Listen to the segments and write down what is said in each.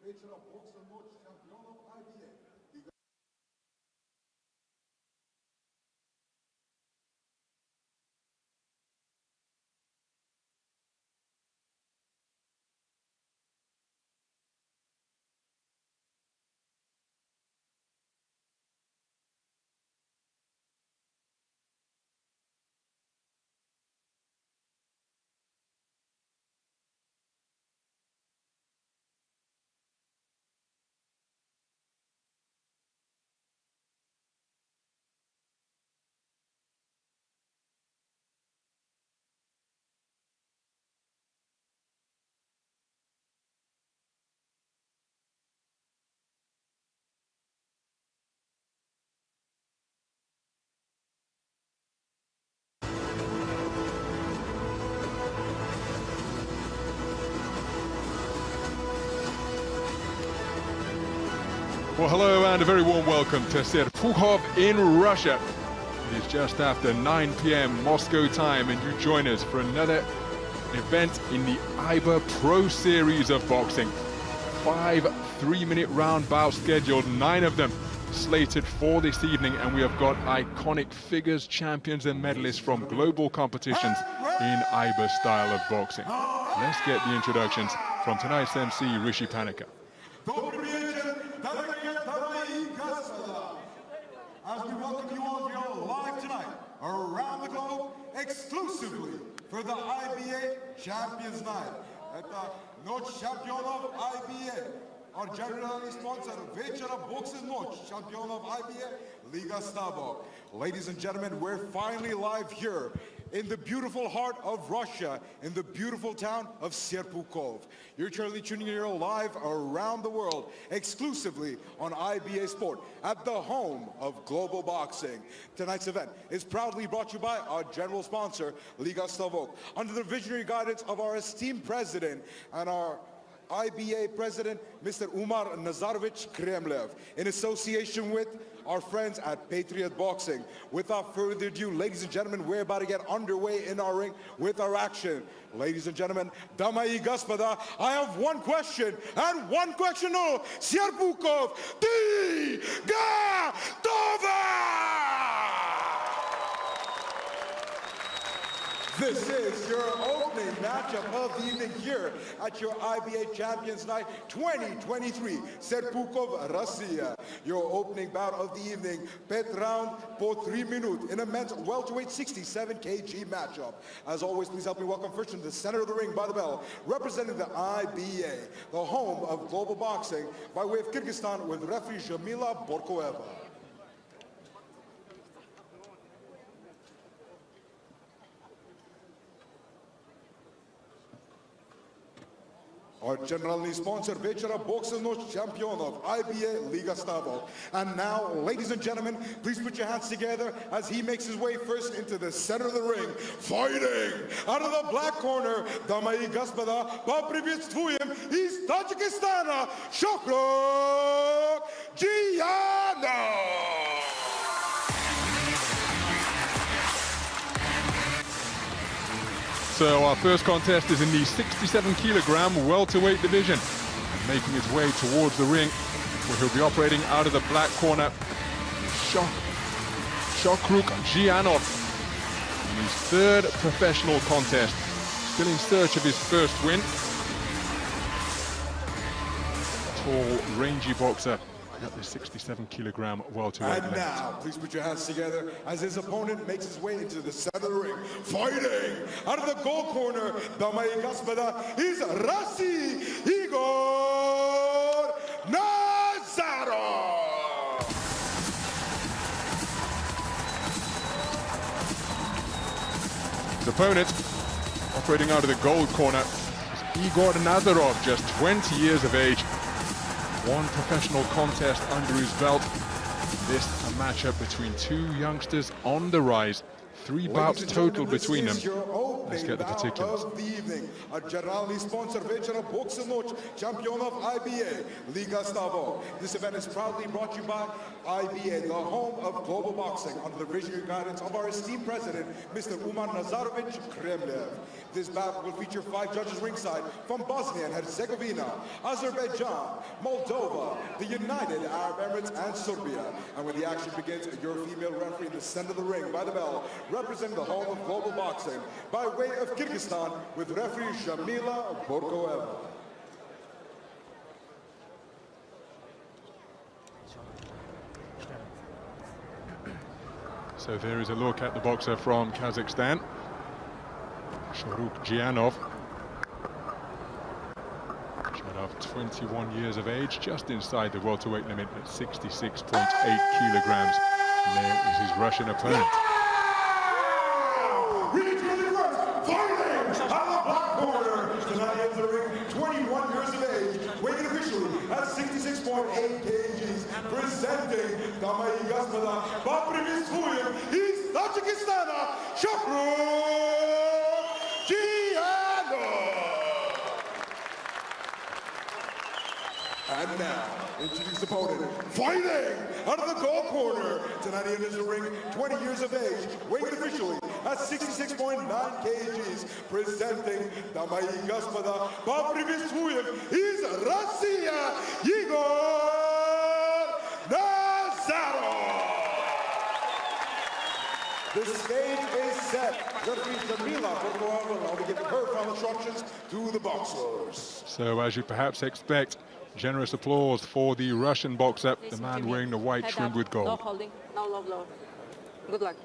вечера бокса ночь чемпионов IBA. Well, hello and a very warm welcome to Serpukhov in Russia. It is just after 9 p.m. Moscow time, and you join us for another event in the IBA Pro Series of boxing. 5 3-minute round bouts scheduled, 9 of them slated for this evening, and we have got iconic figures, champions and medalists from global competitions in IBA style of boxing. Let's get the introductions from tonight's MC, Rishi Panika. As we welcome you all here live tonight around the globe exclusively for the IBA Champions Night at the Noche Championov IBA. Our general sponsor, Večera Boxe Noche Championov IBA, Liga Stavok. Ladies and gentlemen, we're finally live here in the beautiful heart of Russia, in the beautiful town of Serpukhov. You're currently tuning in here live around the world, exclusively on IBA Sport, at the home of global boxing. Tonight's event is proudly brought to you by our general sponsor, Liga Stavok, under the visionary guidance of our esteemed president and our IBA president, Mr. Umar Nazarovich Kremlev, in association with our friends at Patriot Boxing. Without further ado, ladies and gentlemen, we're about to get underway in our ring with our action. Ladies and gentlemen, дамы и господа, I have one question and one question only. Serpukhov, ты готова? This is your opening matchup of the evening here at your IBA Champions Night 2023, Serpukhov, Russia. Your opening bout of the evening, 5th round for 3 minutes in a men's welterweight 67 kg matchup. As always, please help me welcome first in the center of the ring by the bell, representing the IBA, the home of global boxing, by way of Kyrgyzstan with referee Jamila Borkoeva. Our generally sponsored Večera Boxe Noche Championov IBA Liga Stavok. And now, ladies and gentlemen, please put your hands together as he makes his way first into the center of the ring, fighting out of the black corner. Дамы и господа, поприветствуем из Таджикистана Shohrukh Jiyanov. So our first contest is in the 67 kilogram welterweight division. And making his way towards the ring, where he'll be operating out of the black corner, Shohrukh Jiyanov. In his 3rd professional contest, still in search of his first win. Tall, rangy boxer at the 67 kilogram welterweight. And now, please put your hands together as his opponent makes his way into the center of the ring, fighting out of the gold corner, дамы и господа, is Egor Nazarov. His opponent, operating out of the gold corner, is Egor Nazarov, just 20 years of age. 1 professional contest under his belt. This a matchup between 2 youngsters on the rise, 3 bouts total between them. Let's get the particulars. Of the evening, a generally sponsored вечера бокса ночь чемпионов IBA, Liga Stavo. This event is proudly brought to you by IBA, the home of global boxing, under the visionary guidance of our esteemed president, Mr. Nazarovich Kremlev. This bout will feature 5 judges ringside from Bosnia and Herzegovina, Azerbaijan, Moldova, the United Arab Emirates, and Serbia. And when the action begins, your female referee in the center of the ring by the bell, representing the home of global boxing, by way of Kyrgyzstan, with referee Shamila Borkoeva. So there is a look at the boxer from Kazakhstan, Shohrukh Jiyanov. Jiyanov, 21 years of age, just inside the welterweight limit at 66.8 kilograms. And there is his Russian opponent. Tonight in the ring, 21 years of age, weighing officially at 66.8 kgs, presenting, дамы и господа, поприветствуем из Таджикистана Shohrukh Jiyanov. And now, introduce opponent, fighting out of the gold corner. Tonight he enters the ring, 20 years of age, weighing officially at 66.9 kgs, presenting, дамы и господа, поприветствуем из России, Egor Nazarov. The stage is set. Referee Shamila Borkoeva will be giving her final instructions to the boxers. So as you perhaps expect, generous applause for the Russian boxer, the man wearing the white trimmed with gold. No holding, no low blow. Good luck.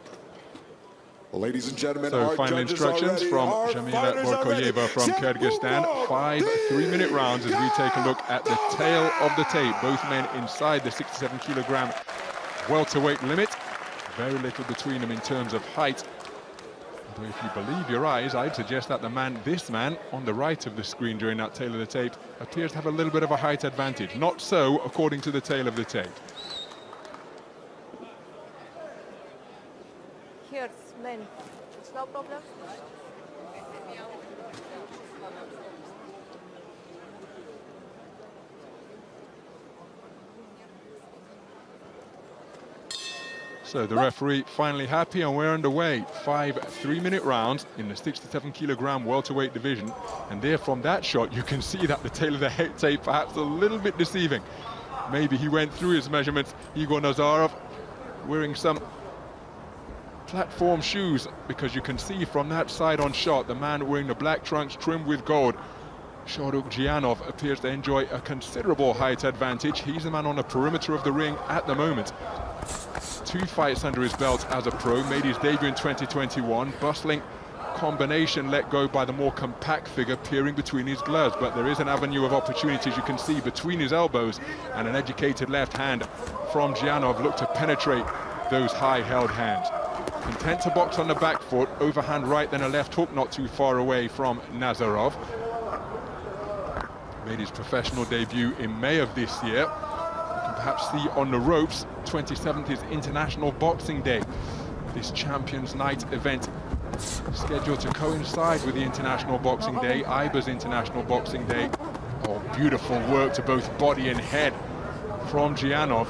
Ladies and gentlemen, so final instructions from Shamila Borkoeva from Kyrgyzstan. 5 3-minute rounds as we take a look at the tail of the tape. Both men inside the 67 kilogram welterweight limit. Very little between them in terms of height. Although if you believe your eyes, I'd suggest that this man on the right of the screen during that tail of the tape appears to have a little bit of a height advantage. Not so according to the tail of the tape. Here, man, it's no problem. So the referee finally happy, and we're underway. 5 3-minute rounds in the 67 kilogram welterweight division. And there from that shot, you can see that the tail of the tape perhaps a little bit deceiving. Maybe he went through his measurements. Egor Nazarov wearing some platform shoes, because you can see from that side on shot, the man wearing the black trunks trimmed with gold, Shohrukh Jiyanov, appears to enjoy a considerable height advantage. He's the man on the perimeter of the ring at the moment. 2 fights under his belt as a pro, made his debut in 2021. Bustling combination let go by the more compact figure peering between his gloves, but there is an avenue of opportunities you can see between his elbows, and an educated left hand from Jiyanov looked to penetrate those high-held hands. Content to box on the back foot, overhand right, then a left hook not too far away from Nazarov. Made his professional debut in May of this year. You can perhaps see on the ropes, 27th is International Boxing Day. This Champions Night event scheduled to coincide with the International Boxing Day, IBA's International Boxing Day. Oh, beautiful work to both body and head from Jiyanov.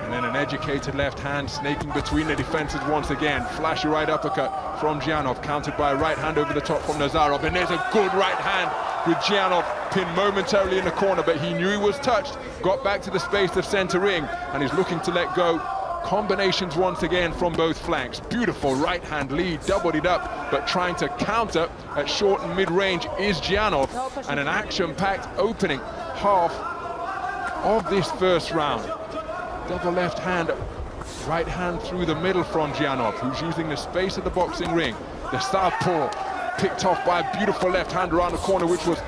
And then an educated left hand snaking between the defenses once again. Flashy right uppercut from Jiyanov, countered by a right hand over the top from Nazarov. And there's a good right hand with Jiyanov pinned momentarily in the corner, but he knew he was touched. Got back to the space of center ring and is looking to let go. Combinations once again from both flanks. Beautiful right hand lead, doubled it up, but trying to counter at short and mid-range is Jiyanov. And an action-packed opening half of this first round. Double left hand, right hand through the middle from Jiyanov, who's using the space of the boxing ring. The southpaw picked off by a beautiful left hand around the corner, which was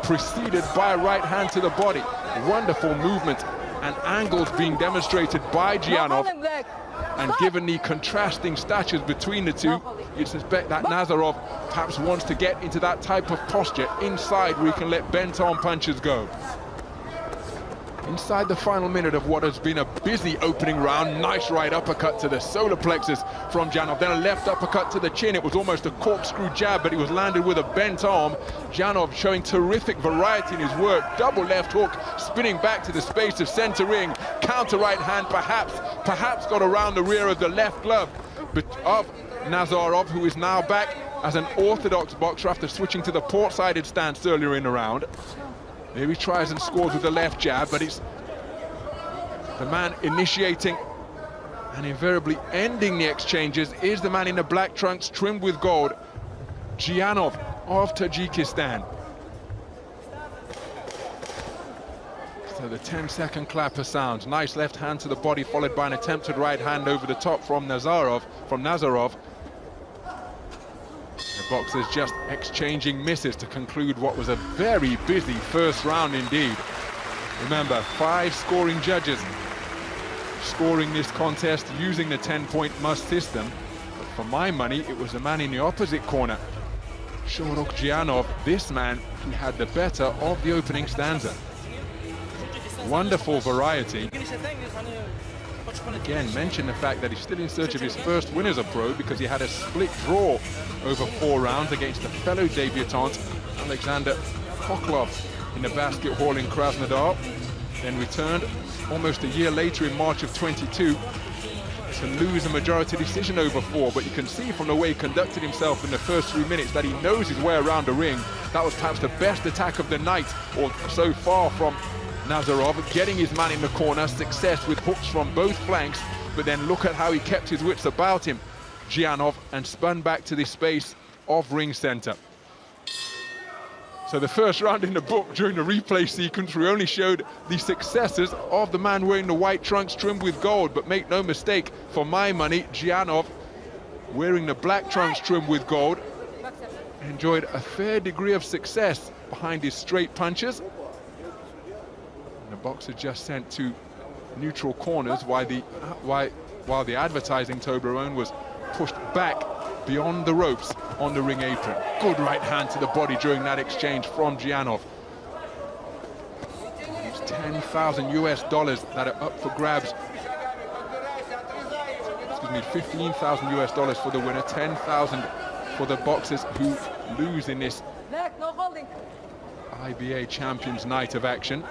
preceded by a right hand to the body. Wonderful movement and angles being demonstrated by Jiyanov. And given the contrasting statures between the two, you'd suspect that Nazarov perhaps wants to get into that type of posture inside where he can let bent-arm punches go. inside the final minute of what has been a busy opening round. Nice right uppercut to the solar plexus from Jiyanov, then a left uppercut to the chin. It was almost a corkscrew jab, but it was landed with a bent arm. Jiyanov showing terrific variety in his work. Double left hook, spinning back to the space of center ring. Counter right hand, perhaps got around the rear of the left glove of Nazarov, who is now back as an orthodox boxer after switching to the port-sided stance earlier in the round. Here he tries and scores with the left jab, but it's the man initiating and invariably ending the exchanges is the man in the black trunks trimmed with gold, Jiyanov of Tajikistan. So the 10-second clapper sounds. Nice left hand to the body, followed by an attempted right hand over the top from Nazarov. The boxers just exchanging misses to conclude what was a very busy first round indeed. Remember, 5 scoring judges scoring this contest using the 10-point must system. But for my money, it was the man in the opposite corner, Shohrukh Jiyanov, this man who had the better of the opening stanza. Wonderful variety. Again, mention the fact that he's still in search of his first win as a pro, because he had a split draw over 4 rounds against a fellow debutant, Alexander Koklov, in the basket hall in Krasnodar. Then returned almost a year later in March of 22 to lose a majority decision over 4. But you can see from the way he conducted himself in the first 3 minutes that he knows his way around the ring. That was perhaps the best attack of the night, or so far, from Nazarov, getting his man in the corner. Success with hooks from both flanks, but then look at how he kept his wits about him, Jiyanov, and spun back to the space of ring center. So the first round in the book, during the replay sequence, we only showed the successes of the man wearing the white trunks trimmed with gold. But make no mistake, for my money, Jiyanov, wearing the black trunks trimmed with gold, enjoyed a fair degree of success behind his straight punches. And the boxer just sent to neutral corners while the advertising Toblerone was pushed back beyond the ropes on the ring apron. Good right hand to the body during that exchange from Jiyanov. It's $10,000 that are up for grabs. Excuse me, $15,000 for the winner, 10,000 for the boxers who lose in this IBA Champions Night of action.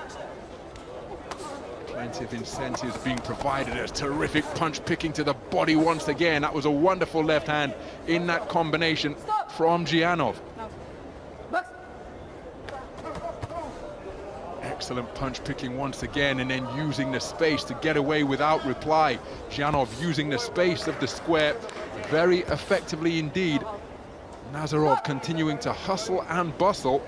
Plenty of incentives being provided. There's terrific punch picking to the body once again. That was a wonderful left hand in that combination from Jiyanov. Excellent punch picking once again, and then using the space to get away without reply. Jiyanov using the space of the square very effectively indeed. Nazarov continuing to hustle and bustle.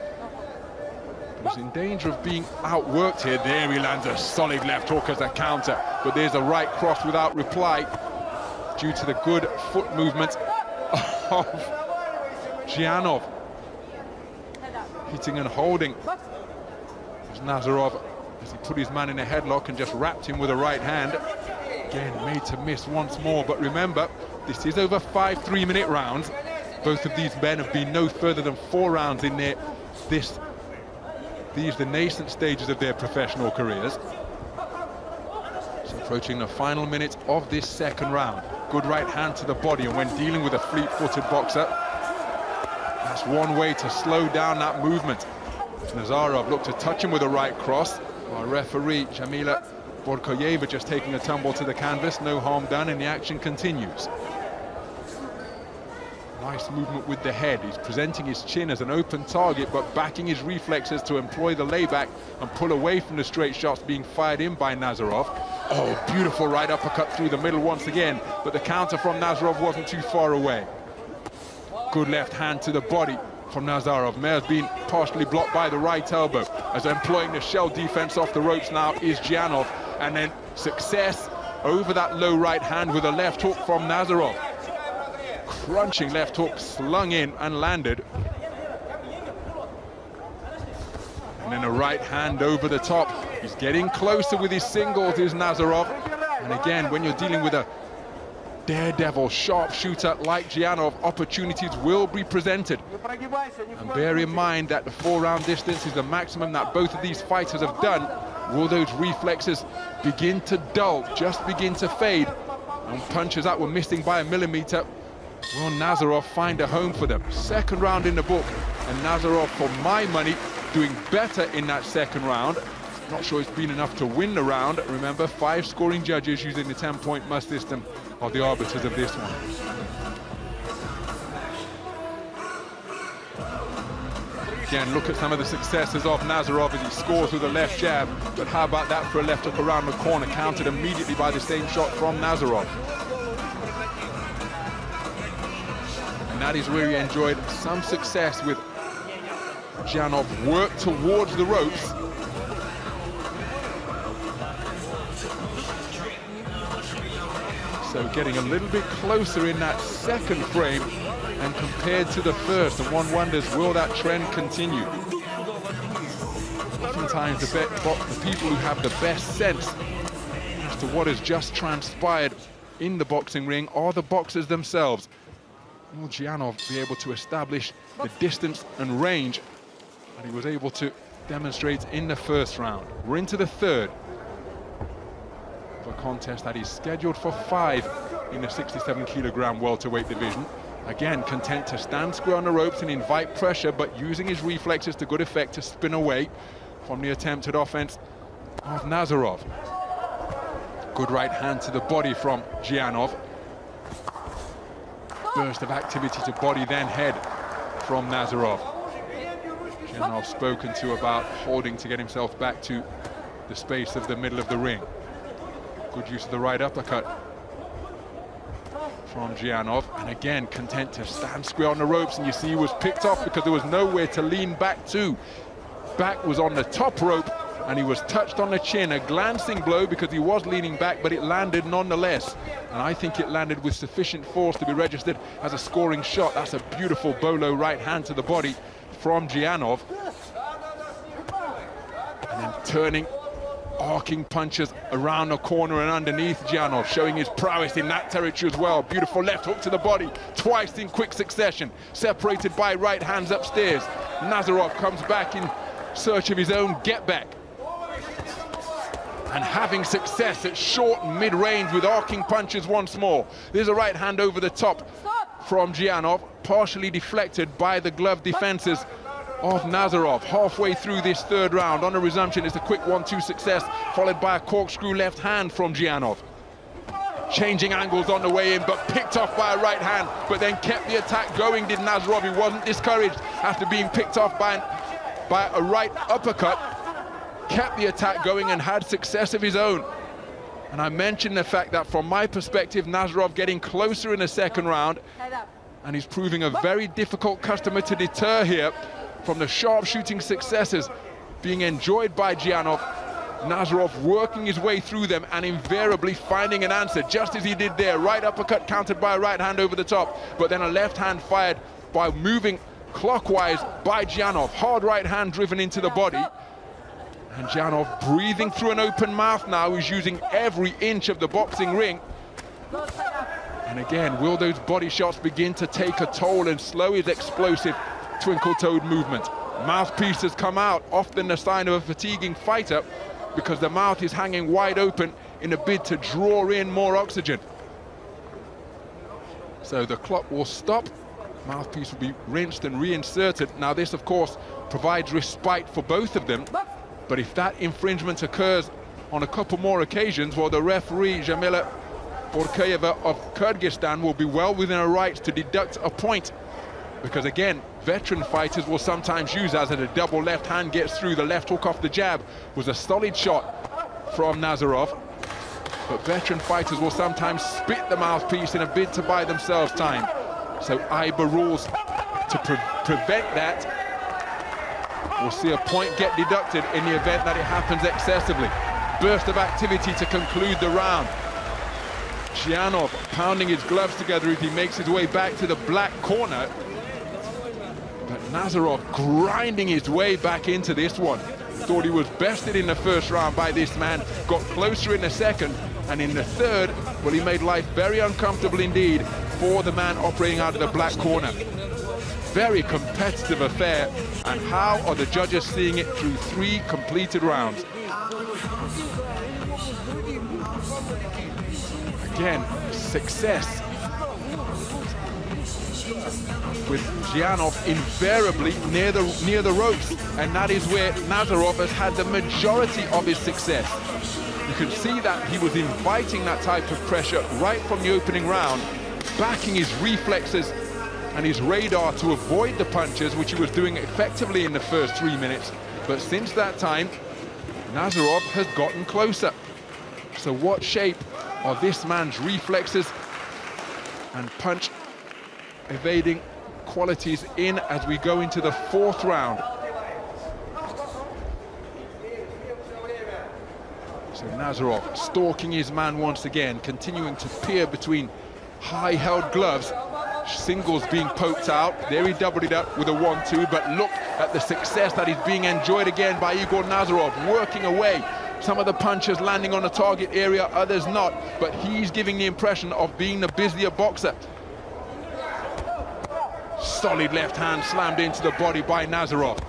He's in danger of being outworked here. There he lands a solid left hook as a counter, but there's a right cross without reply due to the good foot movement of Jiyanov. Hitting and holding as Nazarov, as he put his man in a headlock and just wrapped him with a right hand. Again, made to miss once more, but remember, this is over 5 3-minute rounds. Both of these men have been no further than 4 rounds in these the nascent stages of their professional careers. So approaching the final minute of this second round. Good right hand to the body, and when dealing with a fleet-footed boxer, that's one way to slow down that movement. Nazarov looked to touch him with a right cross, while referee Jamila Borkoyeva just taking a tumble to the canvas. No harm done, and the action continues. Nice movement with the head. He's presenting his chin as an open target, but backing his reflexes to employ the layback and pull away from the straight shots being fired in by Nazarov. Oh, beautiful right uppercut through the middle once again, but the counter from Nazarov wasn't too far away. Good left hand to the body from Nazarov. May has been partially blocked by the right elbow, as employing the shell defense off the ropes now is Jiyanov, and then success over that low right hand with a left hook from Nazarov. Crunching left hook slung in and landed. And then a right hand over the top. He's getting closer with his singles, is Nazarov. And again, when you're dealing with a daredevil sharpshooter like Jiyanov, opportunities will be presented. And bear in mind that the 4-round distance is the maximum that both of these fighters have done Will those reflexes begin to dull, just begin to fade? And punches that were missing by a millimeter. Will Nazarov find a home for them? Second round in the book, and Nazarov, for my money, doing better in that second round. Not sure it's been enough to win the round. Remember, 5 scoring judges using the 10-point must system are the arbiters of this one. Again, look at some of the successes of Nazarov as he scores with a left jab. But how about that for a left hook around the corner, countered immediately by the same shot from Nazarov. And that is where he enjoyed some success with Jiyanov. Work towards the ropes. So getting a little bit closer in that second frame and compared to the first, and one wonders, will that trend continue? Oftentimes the people who have the best sense as to what has just transpired in the boxing ring are the boxers themselves. Will Jiyanov be able to establish the distance and range that he was able to demonstrate in the first round? We're into the third of a contest that is scheduled for 5 in the 67-kilogram welterweight division. Again, content to stand square on the ropes and invite pressure, but using his reflexes to good effect to spin away from the attempted offense of Nazarov. Good right hand to the body from Jiyanov. Burst of activity to body, then head from Nazarov. Jiyanov spoken to about holding to get himself back to the space of the middle of the ring. Good use of the right uppercut from Jiyanov, and again content to stand square on the ropes, and you see he was picked off because there was nowhere to lean back to. Back was on the top rope and he was touched on the chin, a glancing blow because he was leaning back, but it landed nonetheless, and I think it landed with sufficient force to be registered as a scoring shot. That's a beautiful bolo right hand to the body from Jiyanov, and then turning arcing punches around the corner and underneath Jiyanov, showing his prowess in that territory as well. Beautiful left hook to the body, twice in quick succession, separated by right hands upstairs. Nazarov comes back in search of his own get back, and having success at short and mid-range with arcing punches once more. There's a right hand over the top from Jiyanov, partially deflected by the glove defenses of Nazarov. Halfway through this third round, on a resumption, it's a quick 1-2 success, followed by a corkscrew left hand from Jiyanov. Changing angles on the way in, but picked off by a right hand, but then kept the attack going, did Nazarov. He wasn't discouraged after being picked off by a right uppercut. Kept the attack going and had success of his own. And I mentioned the fact that from my perspective, Nazarov getting closer in the second round, and he's proving a very difficult customer to deter here from the sharpshooting successes being enjoyed by Jiyanov. Nazarov working his way through them and invariably finding an answer, just as he did there. Right uppercut countered by a right hand over the top, but then a left hand fired by moving clockwise by Jiyanov. Hard right hand driven into the body. And Jiyanov breathing through an open mouth now. He's using every inch of the boxing ring. And again, will those body shots begin to take a toll and slow his explosive twinkle-toed movement? Mouthpiece has come out, often a sign of a fatiguing fighter, because the mouth is hanging wide open in a bid to draw in more oxygen. So the clock will stop, mouthpiece will be rinsed and reinserted. Now this, of course, provides respite for both of them, but if that infringement occurs on a couple more occasions, well, the referee, Jamila Orkayeva of Kyrgyzstan, will be well within her rights to deduct a point, because again, veteran fighters will sometimes use as a double left hand gets through. The left hook off the jab was a solid shot from Nazarov, but veteran fighters will sometimes spit the mouthpiece in a bid to buy themselves time. So IBA rules to prevent that. We'll see a point get deducted in the event that it happens excessively. Burst of activity to conclude the round. Jiyanov pounding his gloves together as he makes his way back to the black corner. But Nazarov grinding his way back into this one. Thought he was bested in the first round by this man, got closer in the second, and in the third, well, he made life very uncomfortable indeed for the man operating out of the black corner. Very competitive affair, and how are the judges seeing it through 3 completed rounds? Again, success with Jiyanov invariably near the ropes, and that is where Nazarov has had the majority of his success. You can see that he was inviting that type of pressure right from the opening round, backing his reflexes and his radar to avoid the punches, which he was doing effectively in the first 3 minutes. But since that time, Nazarov has gotten closer. So what shape are this man's reflexes and punch evading qualities in as we go into the fourth round? So Nazarov stalking his man once again, continuing to peer between high-held gloves. Singles being poked out. There he doubled it up with a 1-2, but look at the success that is being enjoyed again by Egor Nazarov, working away. Some of the punches landing on the target area, others not, but he's giving the impression of being the busier boxer. Solid left hand slammed into the body by Nazarov.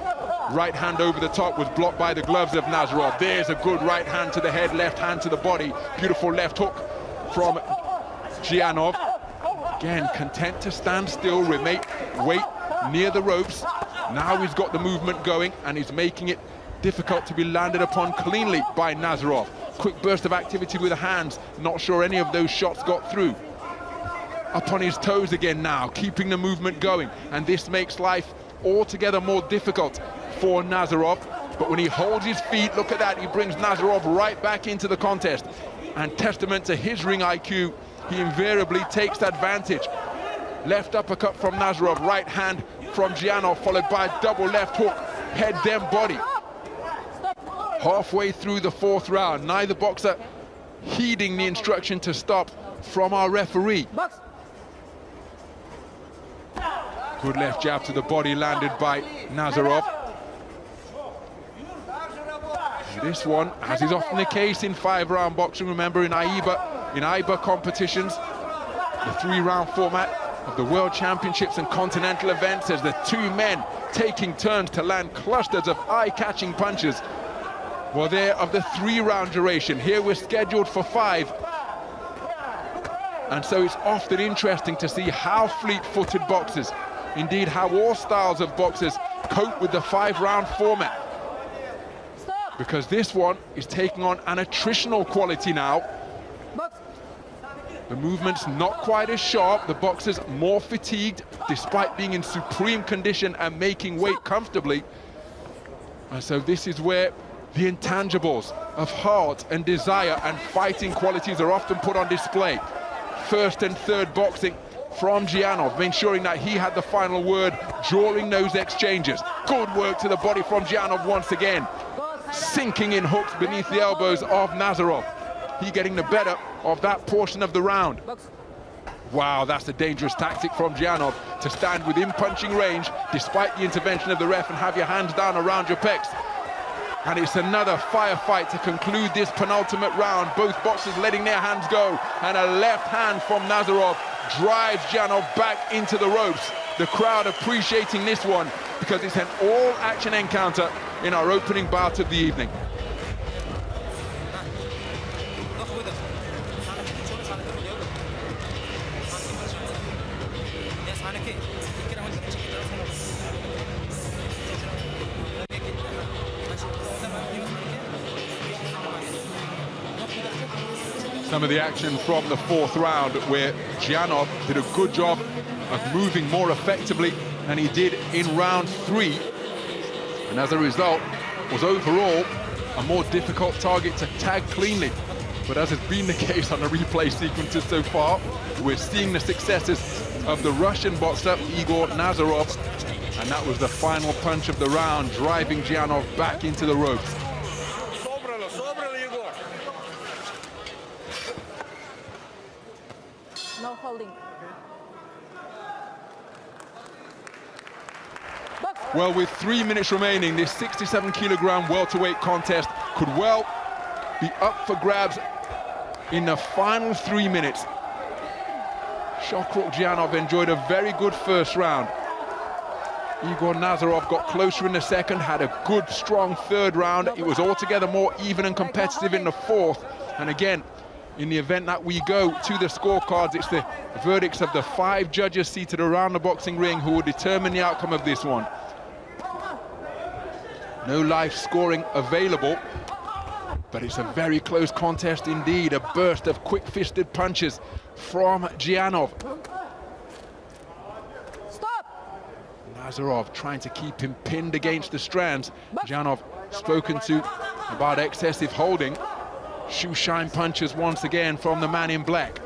Right hand over the top was blocked by the gloves of Nazarov. There's a good right hand to the head, left hand to the body. Beautiful left hook from Jiyanov. Again, content to stand still, wait near the ropes. Now he's got the movement going and he's making it difficult to be landed upon cleanly by Nazarov. Quick burst of activity with the hands. Not sure any of those shots got through. Up on his toes again now, keeping the movement going. And this makes life altogether more difficult for Nazarov. But when he holds his feet, look at that, he brings Nazarov right back into the contest. And testament to his ring IQ, he invariably takes advantage. Left uppercut from Nazarov, right hand from Jiyanov, followed by a double left hook, head then body. Halfway through the fourth round, neither boxer heeding the instruction to stop from our referee. Good left jab to the body landed by Nazarov. This one, as is often the case in 5-round boxing, remember in IBA competitions, the 3-round format of the World Championships and continental events, as the two men taking turns to land clusters of eye-catching punches. Well, they're of the 3-round duration. Here we're scheduled for 5. And so it's often interesting to see how fleet-footed boxers, indeed how all styles of boxers, cope with the 5-round format. Because this one is taking on an attritional quality now. The movement's not quite as sharp, the boxer's more fatigued, despite being in supreme condition and making weight comfortably. And so this is where the intangibles of heart and desire and fighting qualities are often put on display. First and third boxing from Jiyanov, ensuring that he had the final word during those exchanges. Good work to the body from Jiyanov once again. Sinking in hooks beneath the elbows of Nazarov. He getting the better of that portion of the round. Wow, that's a dangerous tactic from Jiyanov, to stand within punching range despite the intervention of the ref and have your hands down around your pecs. And it's another firefight to conclude this penultimate round. Both boxers letting their hands go, and a left hand from Nazarov drives Jiyanov back into the ropes. The crowd appreciating this one because it's an all-action encounter in our opening bout of the evening. Some of the action from the fourth round, where Jiyanov did a good job of moving more effectively than he did in round 3, and as a result was overall a more difficult target to tag cleanly. But as has been the case on the replay sequences so far, we're seeing the successes of the Russian boxer Egor Nazarov, and that was the final punch of the round, driving Jiyanov back into the ropes. No holding. Well, with 3 minutes remaining, this 67-kilogram welterweight contest could well be up for grabs in the final 3 minutes. Shohrukh Jiyanov enjoyed a very good first round. Egor Nazarov got closer in the second, had a good, strong third round. It was altogether more even and competitive in the fourth. And again, in the event that we go to the scorecards, it's the verdicts of the 5 judges seated around the boxing ring who will determine the outcome of this one. No live scoring available, but it's a very close contest indeed. A burst of quick-fisted punches from Jiyanov. Nazarov trying to keep him pinned against the strands. Jiyanov spoken to about excessive holding. Shoe shine punches once again from the man in black.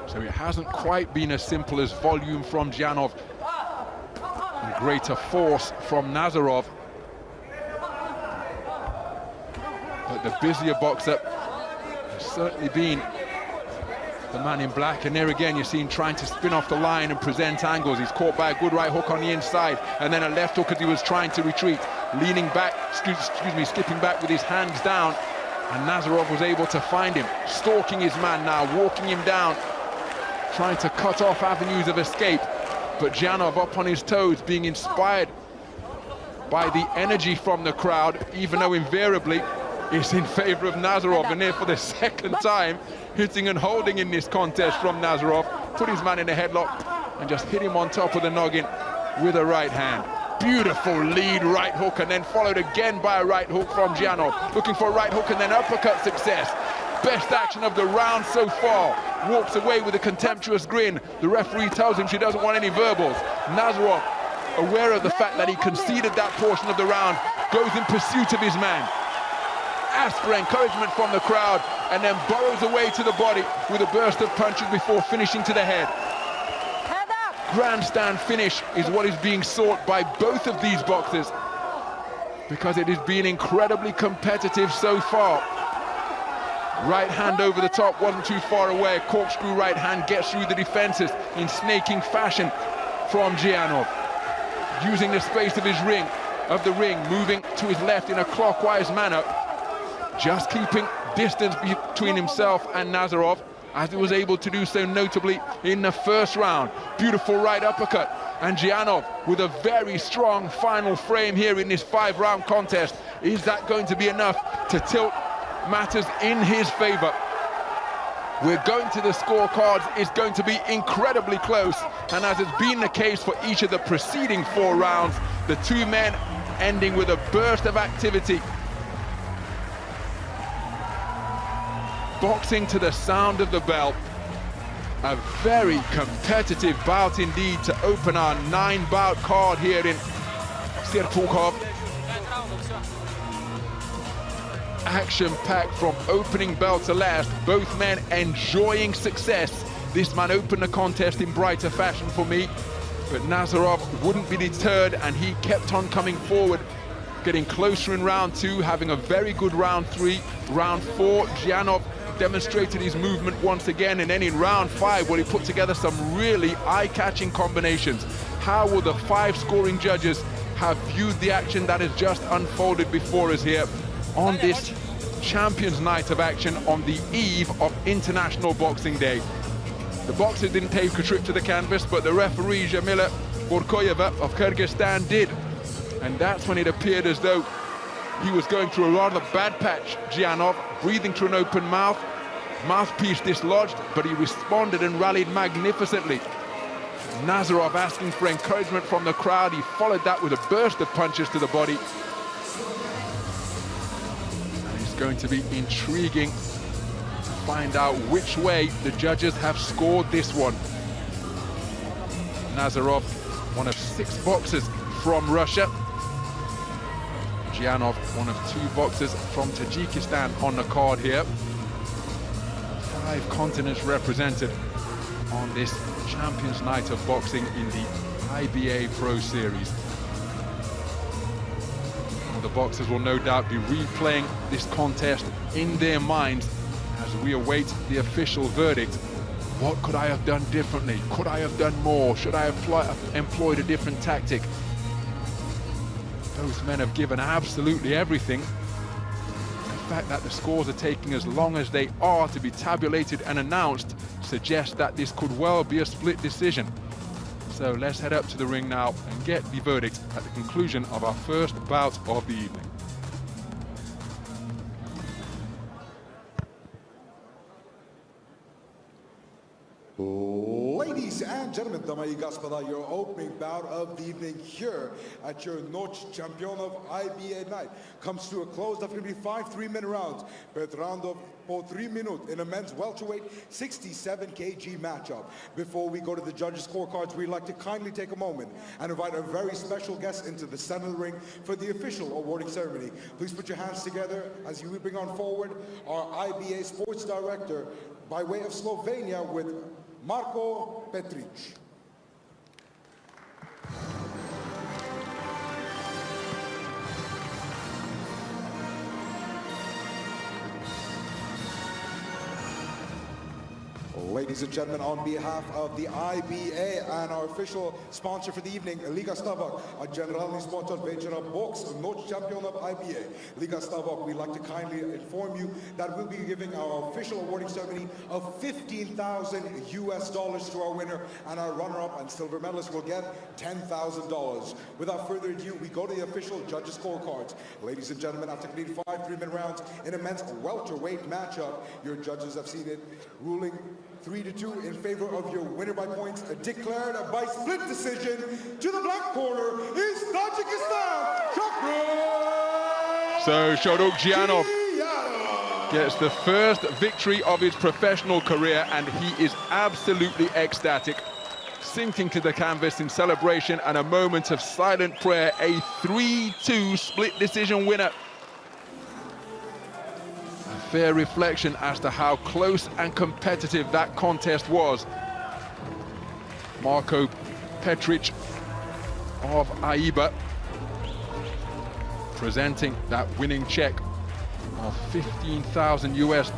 So it hasn't quite been as simple as volume from Jiyanov and greater force from Nazarov. But the busier boxer has certainly been the man in black, and there again you see him trying to spin off the line and present angles. He's caught by a good right hook on the inside, and then a left hook as he was trying to retreat. Leaning back, skipping back with his hands down, and Nazarov was able to find him, stalking his man now, walking him down, trying to cut off avenues of escape. But Jiyanov up on his toes, being inspired by the energy from the crowd, even though invariably it's in favor of Nazarov, and there for the second time, hitting and holding in this contest from Nazarov. Put his man in a headlock and just hit him on top of the noggin with a right hand. Beautiful lead right hook, and then followed again by a right hook from Jiyanov. Looking for a right hook and then uppercut success. Best action of the round so far. Walks away with a contemptuous grin. The referee tells him she doesn't want any verbals. Nazarov, aware of the fact that he conceded that portion of the round, goes in pursuit of his man. Asks for encouragement from the crowd, and then burrows away to the body with a burst of punches before finishing to the head. Grandstand finish is what is being sought by both of these boxers, because it has been incredibly competitive so far. Right hand over the top, wasn't too far away. Corkscrew right hand gets through the defenses in snaking fashion from Jiyanov. Using the space of his ring, moving to his left in a clockwise manner, just keeping distance between himself and Nazarov, as he was able to do so notably in the first round. Beautiful right uppercut, and Jiyanov with a very strong final frame here in this 5-round contest. Is that going to be enough to tilt matters in his favor? We're going to the scorecards. It's going to be incredibly close, and as has been the case for each of the preceding 4 rounds, the 2 men ending with a burst of activity. Boxing to the sound of the bell. A very competitive bout indeed to open our 9-bout card here in Serpukhov. Action-packed from opening bell to last, both men enjoying success. This man opened the contest in brighter fashion for me, but Nazarov wouldn't be deterred, and he kept on coming forward, getting closer in round 2, having a very good round 3. Round 4, Jiyanov demonstrated his movement once again, and then in round 5, where he put together some really eye-catching combinations. How will the 5 scoring judges have viewed the action that has just unfolded before us here on this Champions Night of action on the eve of International Boxing Day? The boxers didn't take a trip to the canvas, but the referee Jamila Borkoyeva of Kyrgyzstan did, and that's when it appeared as though he was going through a rather bad patch. Jiyanov breathing through an open mouth, mouthpiece dislodged, but he responded and rallied magnificently. Nazarov asking for encouragement from the crowd. He followed that with a burst of punches to the body. And it's going to be intriguing to find out which way the judges have scored this one. Nazarov, one of 6 boxers from Russia. Jiyanov, one of 2 boxers from Tadjikistan on the card here. 5 continents represented on this Champions Night of Boxing in the IBA Pro Series. And the boxers will no doubt be replaying this contest in their minds as we await the official verdict. What could I have done differently? Could I have done more? Should I have employed a different tactic? Those men have given absolutely everything. The fact that the scores are taking as long as they are to be tabulated and announced suggests that this could well be a split decision. So let's head up to the ring now and get the verdict at the conclusion of our first bout of the evening. Ladies and gentlemen, дамы и господа, your opening bout of the evening here at your Noche Championov IBA night comes to a close. That's going to be 5 3-minute rounds. First round of for 3 minutes in a men's welterweight 67 kg matchup. Before we go to the judges' scorecards, we'd like to kindly take a moment and invite a very special guest into the center of the ring for the official awarding ceremony. Please put your hands together as you bring on forward our IBA sports director by way of Slovenia with Marko Petric. Ladies and gentlemen, on behalf of the IBA and our official sponsor for the evening, Liga Stavok, a generalny sponsor Večera Box, Noche Championov IBA. Liga Stavok, we'd like to kindly inform you that we'll be giving our official awarding ceremony of $15,000 US to our winner, and our runner-up and silver medalist will get $10,000. Without further ado, we go to the official judges' scorecards. Ladies and gentlemen, after completing 5 3-minute rounds in a men's welterweight matchup, your judges have seen it, ruling 3-2 in favor of your winner by points, declared by split decision. To the black corner is Tadjikistan, Shohrukh! So Shohrukh Jiyanov gets the first victory of his professional career, and he is absolutely ecstatic. Sinking to the canvas in celebration and a moment of silent prayer, a 3-2 split decision winner. Fair reflection as to how close and competitive that contest was. Marko Petric of IBA presenting that winning check of $15,000 US,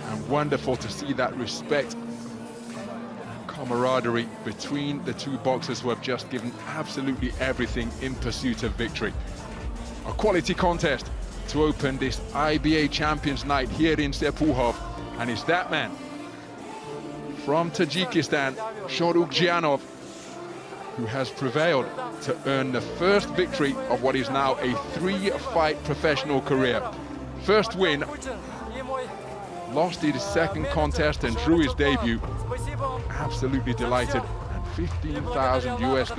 and wonderful to see that respect and camaraderie between the two boxers who have just given absolutely everything in pursuit of victory. A quality contest to open this IBA Champions Night here in Serpukhov, and it's that man from Tajikistan, Shohrukh Jiyanov, who has prevailed to earn the first victory of what is now a 3-fight professional career. First win, lost his second contest and drew his debut. Absolutely delighted, and $15,000 US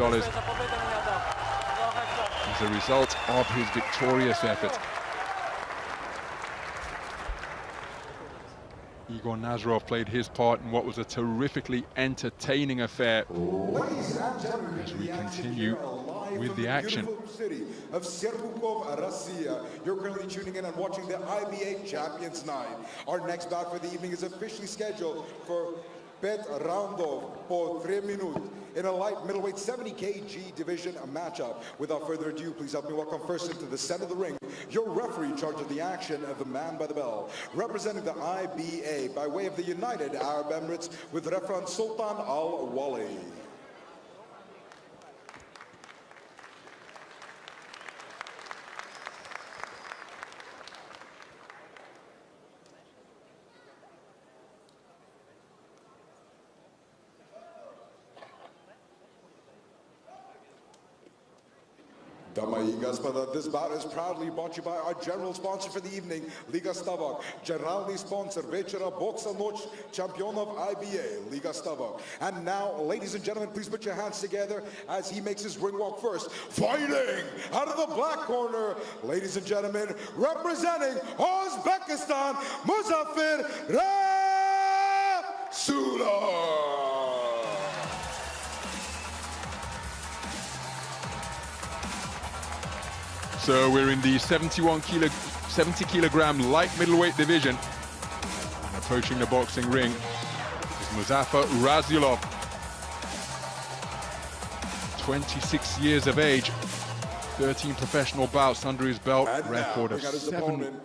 as a result of his victorious effort. Egor Nazarov played his part in what was a terrifically entertaining affair as we continue with the action. City of Serpukhov, Russia. You're currently tuning in and watching the IBA Champions Night. Our next bout for the evening is officially scheduled for 5 roundov for 3 minutes in a light middleweight 70 kg division matchup. Without further ado, please help me welcome first into the center of the ring your referee in charge of the action, the man by the bell, representing the IBA by way of the United Arab Emirates with referee Sultan Al Wali. Дамы и господа, this bout is proudly brought to you by our general sponsor for the evening, Liga Stavok, generalny sponsor Večera Boxa Noche Championov IBA, Liga Stavok. And now, ladies and gentlemen, please put your hands together as he makes his ring walk first. Fighting out of the black corner, ladies and gentlemen, representing Uzbekistan, Muzaffar Rasulov. So we're in the 70 kilogram light middleweight division, and approaching the boxing ring is Muzaffar Rasulov, 26 years of age, 13 professional bouts under his belt, record of 7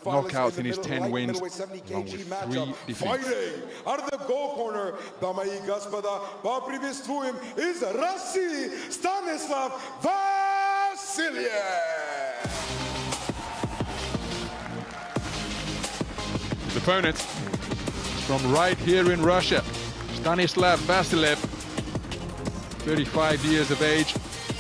knockouts in his 10 wins, along with 3 defeats. Fighting out of the goal corner, дамы и господа, поприветствуем из России Stanislav Vasilev. His opponent, from right here in Russia. Stanislav Vasilev, 35 years of age,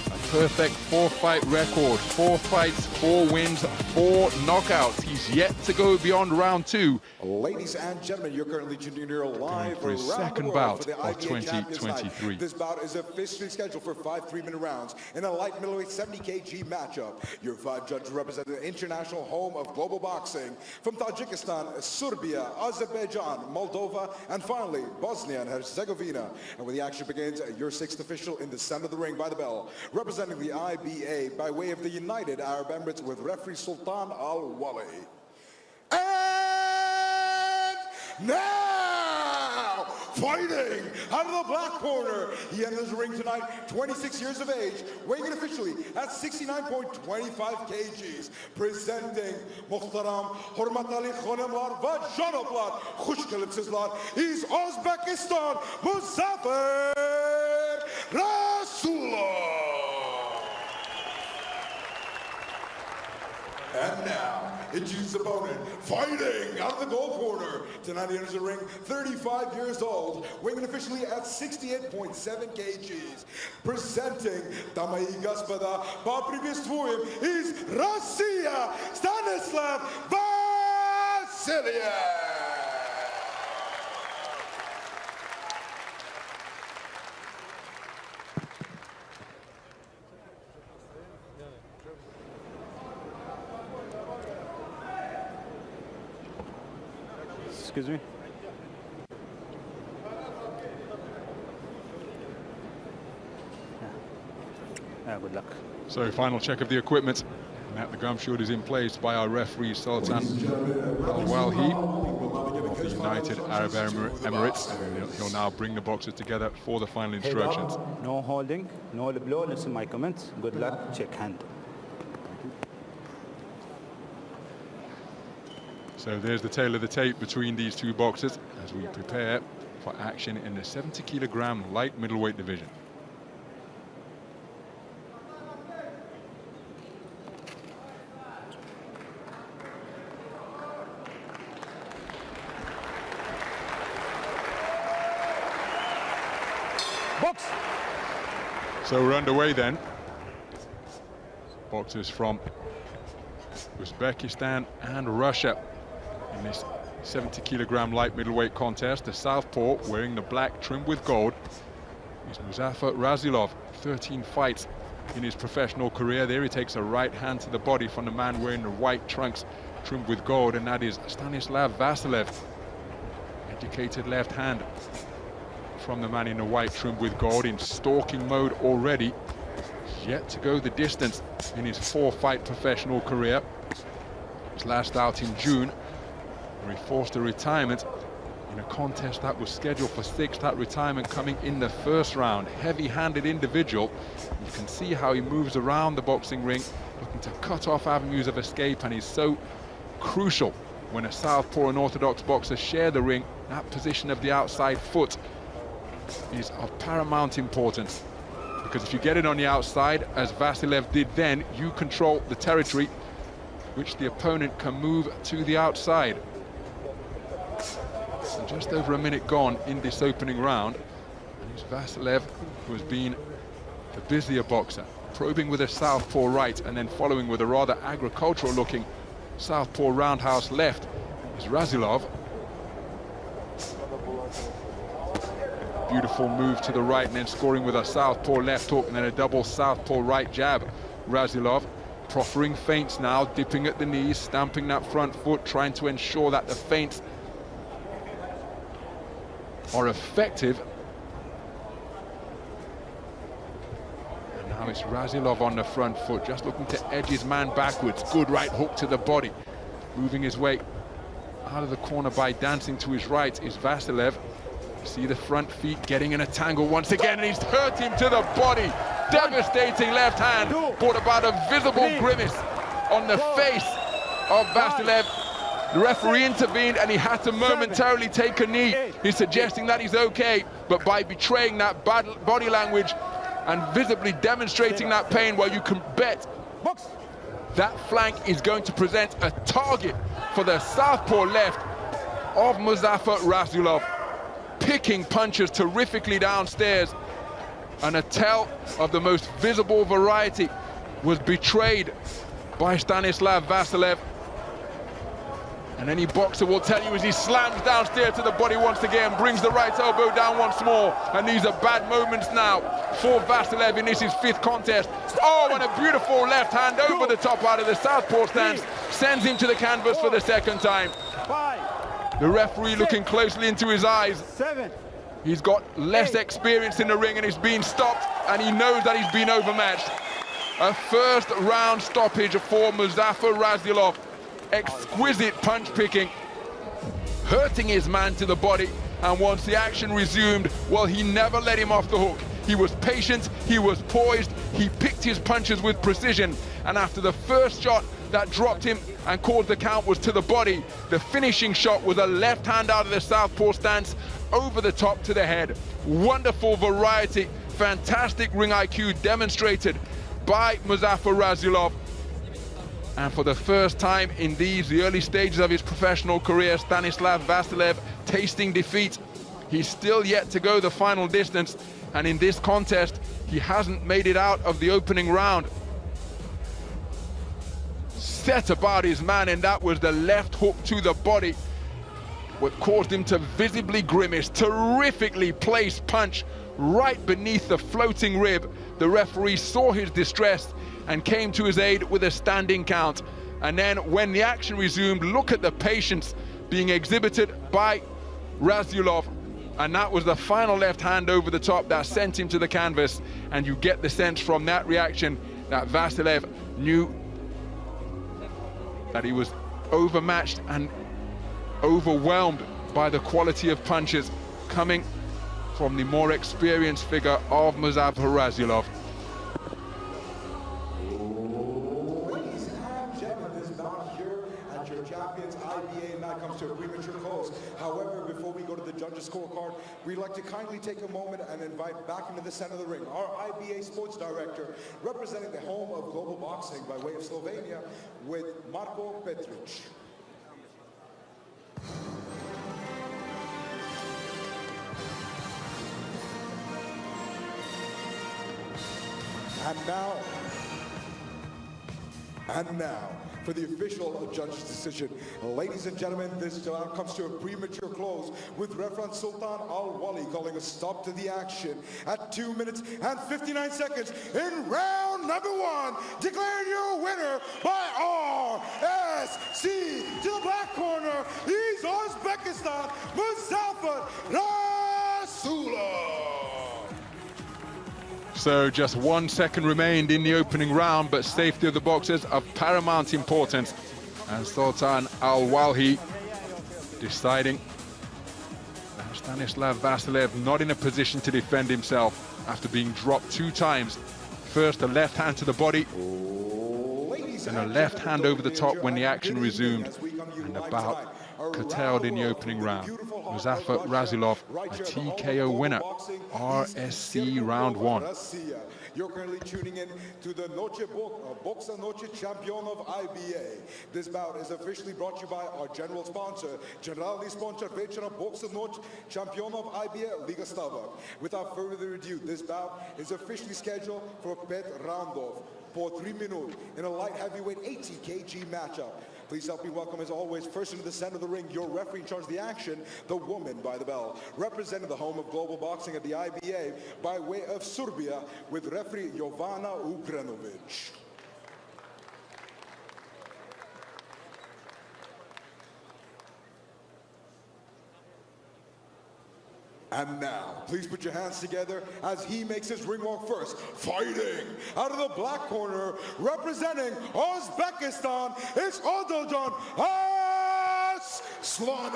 a perfect 4-fight record, 4 fights, 4 wins, 4 knockouts. He's yet to go beyond round 2. Ladies and gentlemen, you're currently tuned in here live for his around second the world bout for the of IBA Champions 2023. Night. This bout is officially scheduled for 5 3-minute rounds in a light middleweight 70 kg matchup. Your 5 judges represent the international home of global boxing from Tadjikistan, Serbia, Azerbaijan, Moldova, and finally Bosnia and Herzegovina. And when the action begins, your 6th official in the center of the ring by the bell, representing the IBA by way of the United Arab Emirates with referee Sultan Al-Wali. And now, fighting out of the black corner, he enters the ring tonight, 26 years of age, weighing in officially at 69.25 kgs, presenting Muhtaram Hormatali Khonemlar va Janoblar Khushkalipsizlar, is Uzbekistan Muzaffar Rasulov. And now, his opponent, fighting out of the gold corner. Tonight he enters the ring, 35 years old, weighing officially at 68.7 kgs. Presenting, дамы и господа, поприветствуем из России, Stanislav Vasilev. Excuse me. Good luck. So final check of the equipment. And that the gum shield is in place by our referee Sultan Al-Wali of the United Arab Emirates. And he'll now bring the boxers together for the final instructions. No holding, no blow, listen my comments. Good luck, check hand. So there's the tail of the tape between these two boxers as we prepare for action in the 70-kilogram light middleweight division. Box! So we're underway then. Boxers from Uzbekistan and Russia in this 70-kilogram light middleweight contest. The southpaw, wearing the black trimmed with gold, is Muzaffar Rasulov. 13 fights in his professional career. There he takes a right hand to the body from the man wearing the white trunks trimmed with gold, and that is Stanislav Vasilev. Educated left hand from the man in the white trimmed with gold, in stalking mode already. He's yet to go the distance in his 4-fight professional career. His last out in June, where he forced a retirement in a contest that was scheduled for 6. That retirement coming in the first round. Heavy-handed individual. You can see how he moves around the boxing ring, looking to cut off avenues of escape, and he's so crucial when a southpaw and orthodox boxer share the ring. That position of the outside foot is of paramount importance, because if you get it on the outside, as Vasilev did then, you control the territory which the opponent can move to the outside. And just over a minute gone in this opening round, and it's Vasilev who has been the busier boxer, probing with a southpaw right and then following with a rather agricultural looking southpaw roundhouse left is Rasulov. Beautiful move to the right and then scoring with a southpaw left hook and then a double southpaw right jab. Rasulov proffering feints now, dipping at the knees, stamping that front foot, trying to ensure that the feints are effective. And now it's Rasulov on the front foot, just looking to edge his man backwards. Good right hook to the body. Moving his way out of the corner by dancing to his right is Vasilev. See the front feet getting in a tangle once again, and he's hurt him to the body. Devastating left hand brought about a visible grimace on the face of Vasilev. The referee intervened and he had to momentarily take a knee. He's suggesting that he's okay, but by betraying that body language and visibly demonstrating that pain, well, you can bet that flank is going to present a target for the southpaw left. of Muzaffar Rasulov, picking punches terrifically downstairs, and a tell of the most visible variety was betrayed by Stanislav Vasilev. And any boxer will tell you as he slams downstairs to the body once again, brings the right elbow down once more, and these are bad moments now for Vasilev in this his 5th contest. Oh, and a beautiful left hand over the top out of the southpaw stance, sends him to the canvas for the 2nd time. The referee looking closely into his eyes. He's got less experience in the ring and he's been stopped, and he knows that he's been overmatched. A 1st round stoppage for Muzaffar Rasulov. Exquisite punch picking, hurting his man to the body, and once the action resumed, well, he never let him off the hook. He was patient, he was poised, he picked his punches with precision, and after the first shot that dropped him and caused the count was to the body, the finishing shot was a left hand out of the southpaw stance over the top to the head. Wonderful variety, fantastic ring IQ demonstrated by Muzaffar Rasulov. And for the first time in the early stages of his professional career, Stanislav Vasilev tasting defeat. He's still yet to go the final distance, and in this contest, he hasn't made it out of the opening round. Set about his man, and that was the left hook to the body, what caused him to visibly grimace. Terrifically placed punch right beneath the floating rib. The referee saw his distress and came to his aid with a standing count. And then when the action resumed, look at the patience being exhibited by Rasulov. And that was the final left hand over the top that sent him to the canvas. And you get the sense from that reaction that Vasilev knew that he was overmatched and overwhelmed by the quality of punches coming from the more experienced figure of Muzaffar Rasulov. Champions IBA, and that comes to a premature close. However, before we go to the judges' scorecard, we'd like to kindly take a moment and invite back into the center of the ring our IBA sports director, representing the home of global boxing by way of Slovenia, with Marko Petric. And now, for the official judge's decision. Ladies and gentlemen, this comes to a premature close with referee Sultan Al-Wali calling a stop to the action at 2 minutes and 59 seconds in round number 1, declaring your winner by RSC to the black corner. He's Uzbekistan, Muzaffar Rasulov. So just 1 second remained in the opening round, but safety of the boxers of paramount importance. And Sultan Al-Wali deciding that Stanislav Vasilev not in a position to defend himself after being dropped 2 times. First a left hand to the body, and a left hand over the top when the action resumed, and a bout curtailed in the opening round. Muzaffar Rasulov, a TKO winner, RSC round 1. You're currently tuning in to the Boxa Noche Championov IBA. This bout is officially brought to you by our general sponsor, Generalny sponsor Večera Boxa Noche Championov IBA Liga Stava. Without further ado, this bout is officially scheduled for 5 roundov for 3 minutes in a light heavyweight 80 kg matchup. Please help me welcome, as always, first into the center of the ring, your referee in charge of the action, the woman by the bell, representing the home of global boxing at the IBA by way of Serbia, with referee Jovana Ugranovic. And now, please put your hands together as he makes his ring walk first. Fighting out of the black corner, representing Uzbekistan, it's Odiljon Aslonov.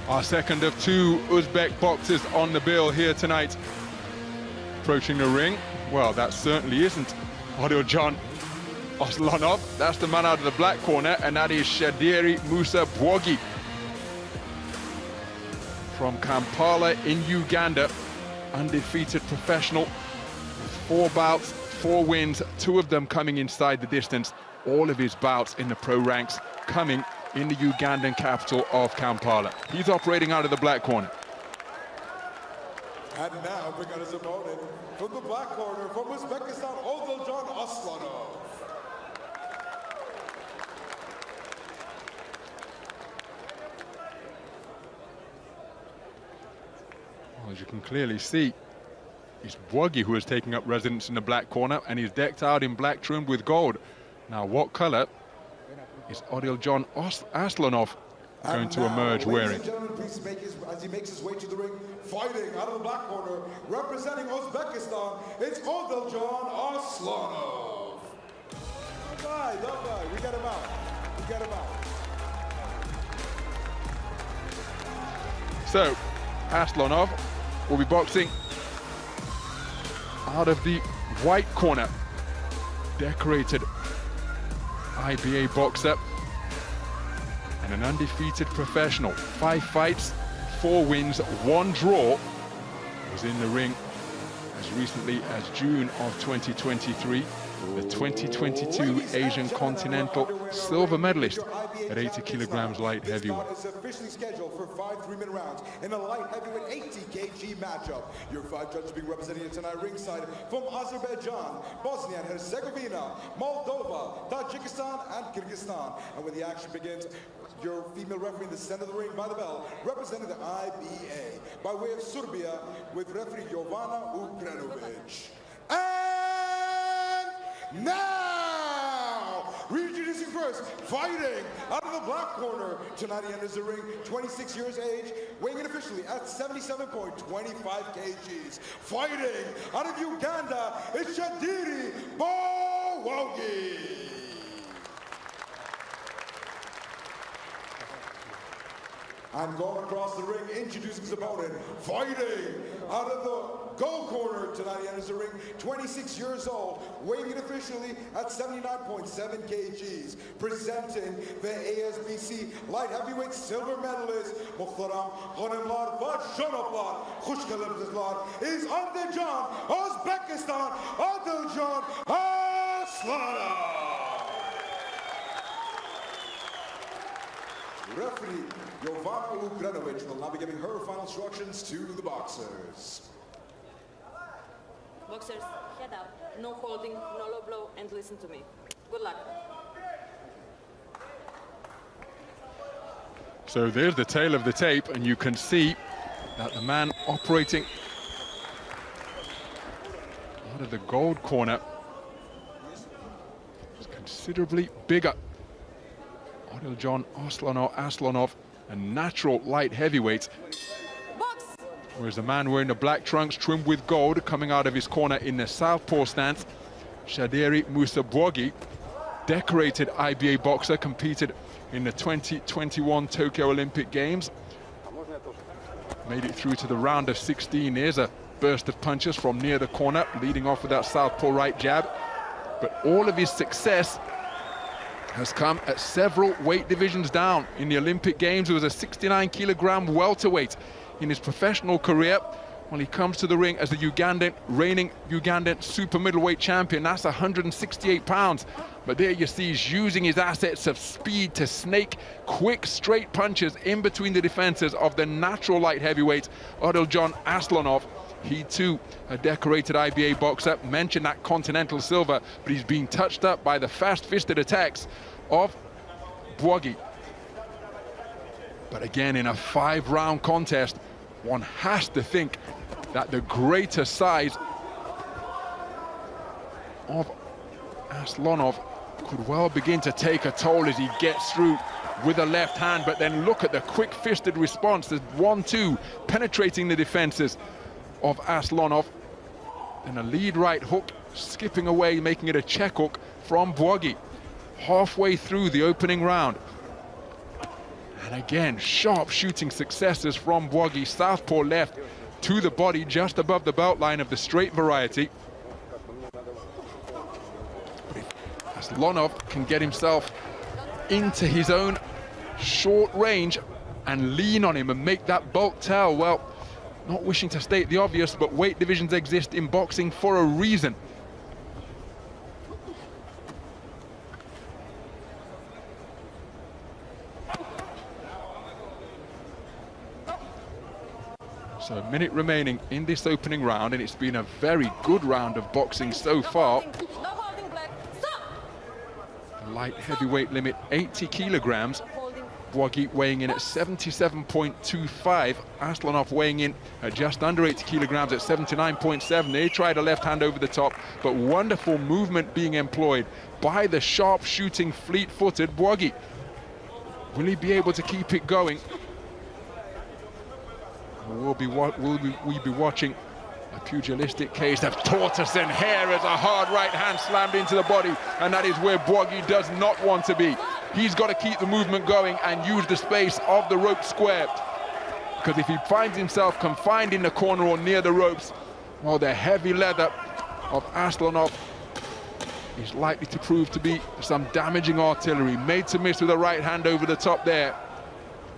Our second of 2 Uzbek boxers on the bill here tonight. Approaching the ring, well, that certainly isn't Odiljon Aslonov. That's the man out of the black corner, and that is Shadiri Musa Bwogi from Kampala in Uganda. Undefeated professional, 4 bouts, 4 wins, 2 of them coming inside the distance. all of his bouts in the pro ranks coming in the Ugandan capital of Kampala. He's operating out of the black corner. And now bring out his opponent from the black corner, from Uzbekistan, Odiljon Aslonov. Well, as you can clearly see, it's Bwogi who is taking up residence in the black corner, and he's decked out in black trimmed with gold. Now, what color is Odiljon Aslonov going to emerge wearing? Please as he makes his way to the ring, fighting out of the black corner, representing Uzbekistan, it's Odiljon Aslonov. Good guy, we get him out. We get him out. So, Aslonov will be boxing out of the white corner. Decorated IBA boxer and an undefeated professional. 5 fights, 4 wins, 1 draw. Was in the ring as recently as June of 2023. The 2022 Asian Continental silver medalist at 80 kilograms light heavyweight. Is officially scheduled for 5 3-minute rounds in a light heavyweight 80 kg matchup. Your 5 judges being represented tonight ringside from Azerbaijan, Bosnia and Herzegovina, Moldova, Tadjikistan, and Kyrgyzstan. And when the action begins, your female referee in the center of the ring by the bell, representing the IBA by way of Serbia, with referee Jovana Ugranovic. And now, reintroducing first, fighting out of the black corner. Tonight he enters the ring, 26 years age, weighing in officially at 77.25 kgs. Fighting out of Uganda, it's Shadiri Bwogi. And going across the ring, introducing his opponent, fighting out of the gold corner. Tonight he enters the ring, 26 years old, weighing in officially at 79.7 kgs. Presenting the ASBC light heavyweight silver medalist, Muhtaram Ghanimlar va Janoblar, Khushkalimdizlar, is Odiljon, Uzbekistan, Odiljon Aslonov. Referee Jovana Ugranovic will now be giving her final instructions to the boxers. Boxers, head up, no holding, no low blow, and listen to me. Good luck. So there's the tail of the tape, and you can see that the man operating out of the gold corner is considerably bigger. Odiljon Aslonov, a natural light heavyweight. Box! Whereas the man wearing the black trunks trimmed with gold, coming out of his corner in the southpaw stance, Shadiri Musa Bwogi, decorated IBA boxer, competed in the 2021 Tokyo Olympic Games. Made it through to the round of 16. There's a burst of punches from near the corner, leading off with that southpaw right jab. But all of his success has come at several weight divisions down. In the Olympic Games, he was a 69 kilogram welterweight. In his professional career, well, he comes to the ring as the reigning Ugandan super middleweight champion. That's 168 pounds. But there you see he's using his assets of speed to snake quick, straight punches in between the defenses of the natural light heavyweight, Odiljon Aslonov. He too, a decorated IBA boxer, mentioned that continental silver, but he's being touched up by the fast-fisted attacks of Bwogi. But again, in a 5-round contest, one has to think that the greater size of Aslonov could well begin to take a toll as he gets through with a left hand. But then look at the quick-fisted response. There's 1-2 penetrating the defenses of Aslonov, and a lead right hook skipping away, making it a check hook from Bwogi halfway through the opening round. And again, sharp shooting successes from Bwogi, southpaw left to the body just above the belt line of the straight variety. But if Aslonov can get himself into his own short range and lean on him and make that bulk tell, well, not wishing to state the obvious, but weight divisions exist in boxing for a reason. So a minute remaining in this opening round, and it's been a very good round of boxing so far. No holding, black. Stop! The light heavyweight limit, 80 kilograms. Bwogi weighing in at 77.25. Aslonov weighing in at just under 80 kilograms at 79.7. They tried a left hand over the top, but wonderful movement being employed by the sharp-shooting, fleet-footed Bwogi. Will he be able to keep it going? We'll be watching a pugilistic case of tortoise and hare as a hard right hand slammed into the body, and that is where Bwogi does not want to be. He's got to keep the movement going and use the space of the rope square, because if he finds himself confined in the corner or near the ropes, well, the heavy leather of Aslonov is likely to prove to be some damaging artillery. Made to miss with a right hand over the top there.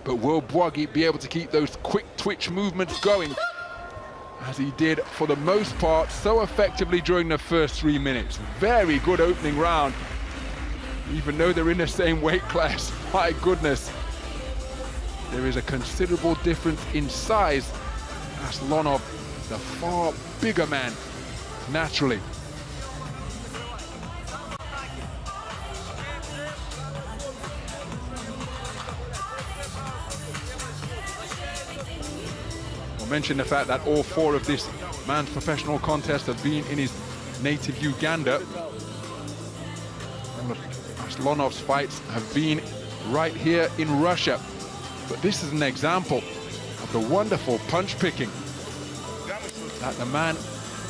But will Bwogi be able to keep those quick twitch movements going, as he did for the most part so effectively during the first 3 minutes? Very good opening round, even though they're in the same weight class. My goodness, there is a considerable difference in size. Aslonov, the far bigger man, naturally. Mention the fact that all 4 of this man's professional contests have been in his native Uganda. All of Aslonov's fights have been right here in Russia. But this is an example of the wonderful punch picking that the man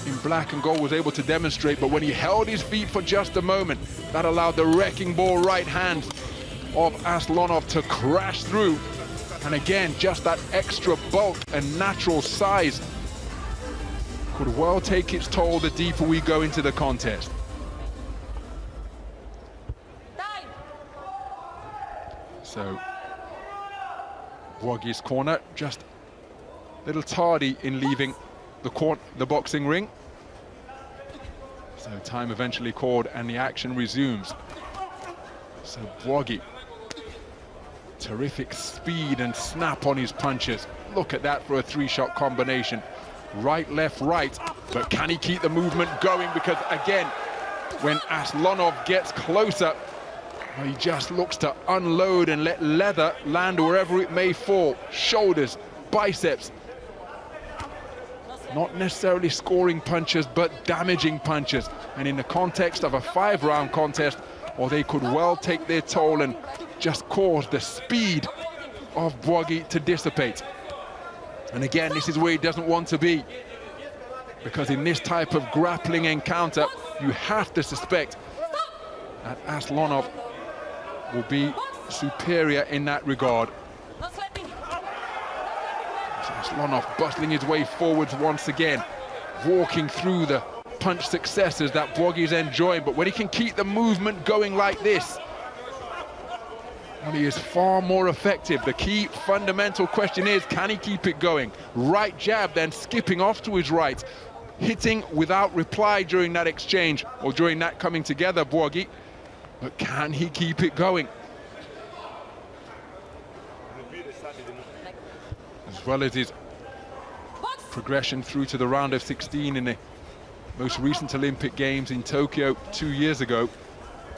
in black and gold was able to demonstrate. But when he held his feet for just a moment, that allowed the wrecking ball right hand of Aslonov to crash through. And again, just that extra bulk and natural size could well take its toll the deeper we go into the contest. Time. So, Bwogi's corner just a little tardy in leaving the boxing ring. So time eventually called and the action resumes. So Bwogi, terrific speed and snap on his punches. Look at that for a 3-shot combination. Right, left, right. But can he keep the movement going? Because again, when Aslonov gets closer, well, he just looks to unload and let leather land wherever it may fall. Shoulders, biceps. Not necessarily scoring punches, but damaging punches. And in the context of a 5-round contest, well, they could well take their toll and just cause the speed of Bwogi to dissipate. And again, this is where he doesn't want to be, because in this type of grappling encounter, you have to suspect that Aslonov will be superior in that regard. Aslonov bustling his way forwards once again, walking through the punch successes that Bwogi's enjoying. But when he can keep the movement going like this, well, he is far more effective. The key fundamental question is, can he keep it going? Right jab, then skipping off to his right, hitting without reply during that exchange, or during that coming together, Bwogi. But can he keep it going? As well as his progression through to the round of 16 in the most recent Olympic Games in Tokyo 2 years ago.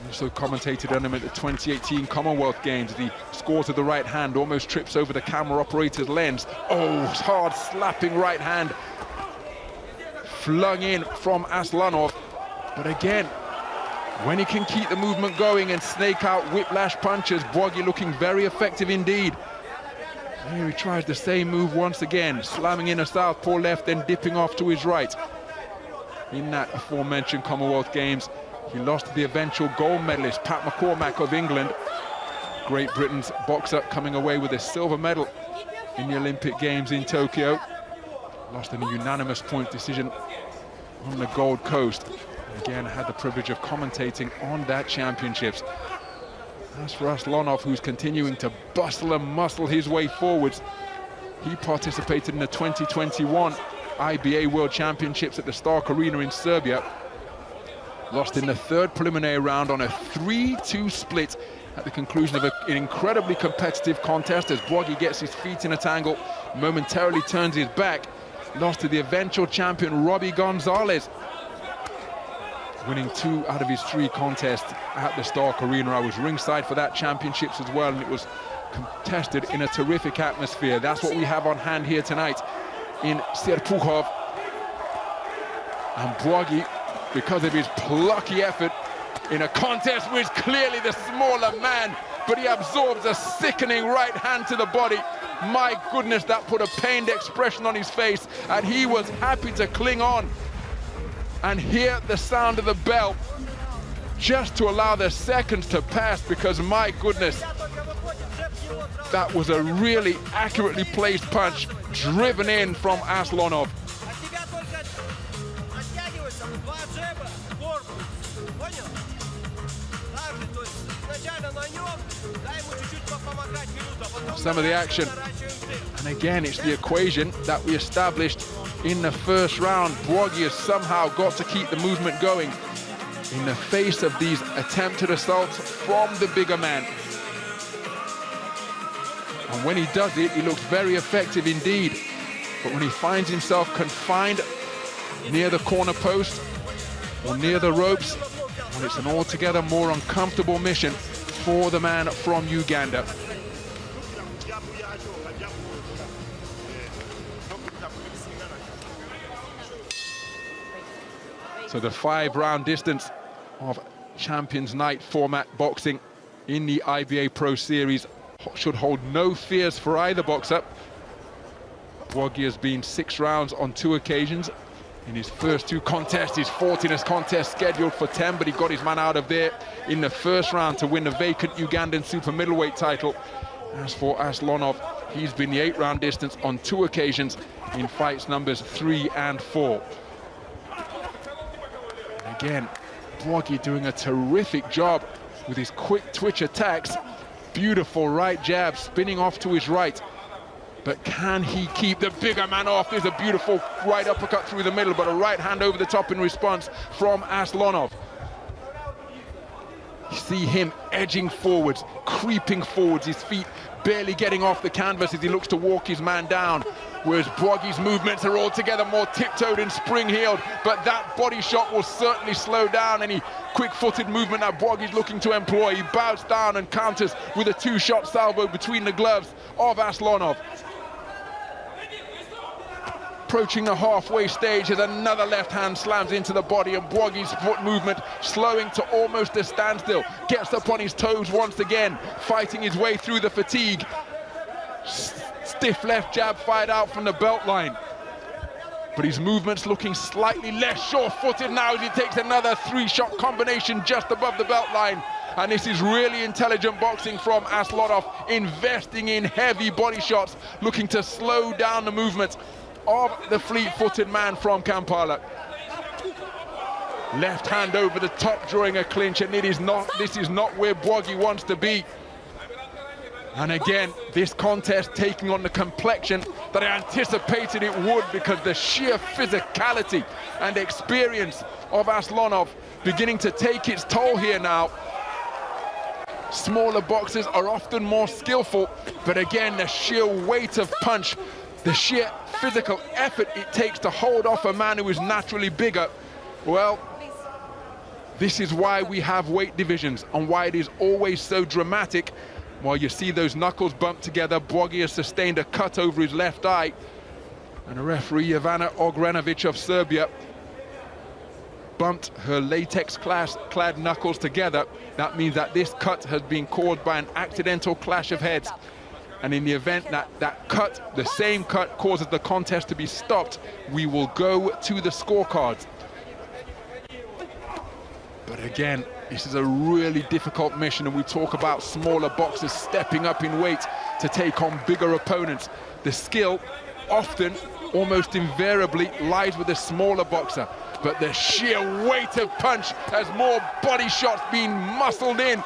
Also commentated on him at the 2018 Commonwealth Games. The score to the right hand almost trips over the camera operator's lens. Oh, hard slapping right hand flung in from Aslonov. But again, when he can keep the movement going and snake out whiplash punches, Bwogi looking very effective indeed. Here he tries the same move once again, slamming in a southpaw left, then dipping off to his right. In that aforementioned Commonwealth Games, he lost to the eventual gold medalist, Pat McCormack of England. Great Britain's boxer coming away with a silver medal in the Olympic Games in Tokyo. Lost in a unanimous point decision on the Gold Coast. Again, had the privilege of commentating on that championships. As for Aslonov, who's continuing to bustle and muscle his way forwards, he participated in the 2021 IBA World Championships at the Stark Arena in Serbia. Lost in the 3rd preliminary round on a 3-2 split at the conclusion of an incredibly competitive contest as Bwogi gets his feet in a tangle, momentarily turns his back, lost to the eventual champion Robbie Gonzalez, winning 2 out of his 3 contests at the Stark Arena. I was ringside for that championships as well, and it was contested in a terrific atmosphere. That's what we have on hand here tonight in Serpukhov. And Bwogi, because of his plucky effort in a contest which clearly the smaller man, but he absorbs a sickening right hand to the body. My goodness, that put a pained expression on his face, and he was happy to cling on and hear the sound of the bell just to allow the seconds to pass, because my goodness, that was a really accurately placed punch driven in from Aslonov. Some of the action, and again it's the equation that we established in the first round. Bwogi has somehow got to keep the movement going in the face of these attempted assaults from the bigger man. And when he does it, he looks very effective indeed. But when he finds himself confined near the corner post or near the ropes, well, it's an altogether more uncomfortable mission for the man from Uganda. So the 5-round distance of Champions Night format boxing in the IBA Pro Series should hold no fears for either boxer. Bwogi has been 6 rounds on 2 occasions. In his first 2 contests, he's fought in his contest scheduled for 10, but he got his man out of there in the first round to win the vacant Ugandan super middleweight title. As for Aslonov, he's been the 8-round distance on 2 occasions in fights numbers 3 and 4. Again, Bwogi doing a terrific job with his quick twitch attacks. Beautiful right jab, spinning off to his right. But can he keep the bigger man off? There's a beautiful right uppercut through the middle, but a right hand over the top in response from Aslonov. You see him edging forwards, creeping forwards, his feet barely getting off the canvas as he looks to walk his man down. Whereas Bwogi's movements are altogether more tiptoed and spring-heeled, but that body shot will certainly slow down any quick-footed movement that Bwogi's looking to employ. He bows down and counters with a 2-shot salvo between the gloves of Aslonov. Approaching the halfway stage as another left hand slams into the body, and Bwogi's foot movement slowing to almost a standstill. Gets up on his toes once again, fighting his way through the fatigue. Stiff left jab fired out from the belt line. But his movement's looking slightly less sure-footed now as he takes another 3-shot combination just above the belt line. And this is really intelligent boxing from Aslonov, investing in heavy body shots, looking to slow down the movement of the fleet-footed man from Kampala. Left hand over the top, drawing a clinch, and this is not where Bwogi wants to be. And again, this contest taking on the complexion that I anticipated it would, because the sheer physicality and experience of Aslonov beginning to take its toll here now. Smaller boxers are often more skillful, but again, the sheer weight of punch, the sheer physical effort it takes to hold off a man who is naturally bigger, well, this is why we have weight divisions and why it is always so dramatic. While you see those knuckles bump together, Bwogi has sustained a cut over his left eye, and a referee, Ivana Ogrenovic of Serbia, bumped her latex-clad knuckles together. That means that this cut has been caused by an accidental clash of heads. And in the event that that cut, the same cut, causes the contest to be stopped, we will go to the scorecards. But again, this is a really difficult mission, and we talk about smaller boxers stepping up in weight to take on bigger opponents. The skill often, almost invariably, lies with the smaller boxer, but the sheer weight of punch has more body shots being muscled in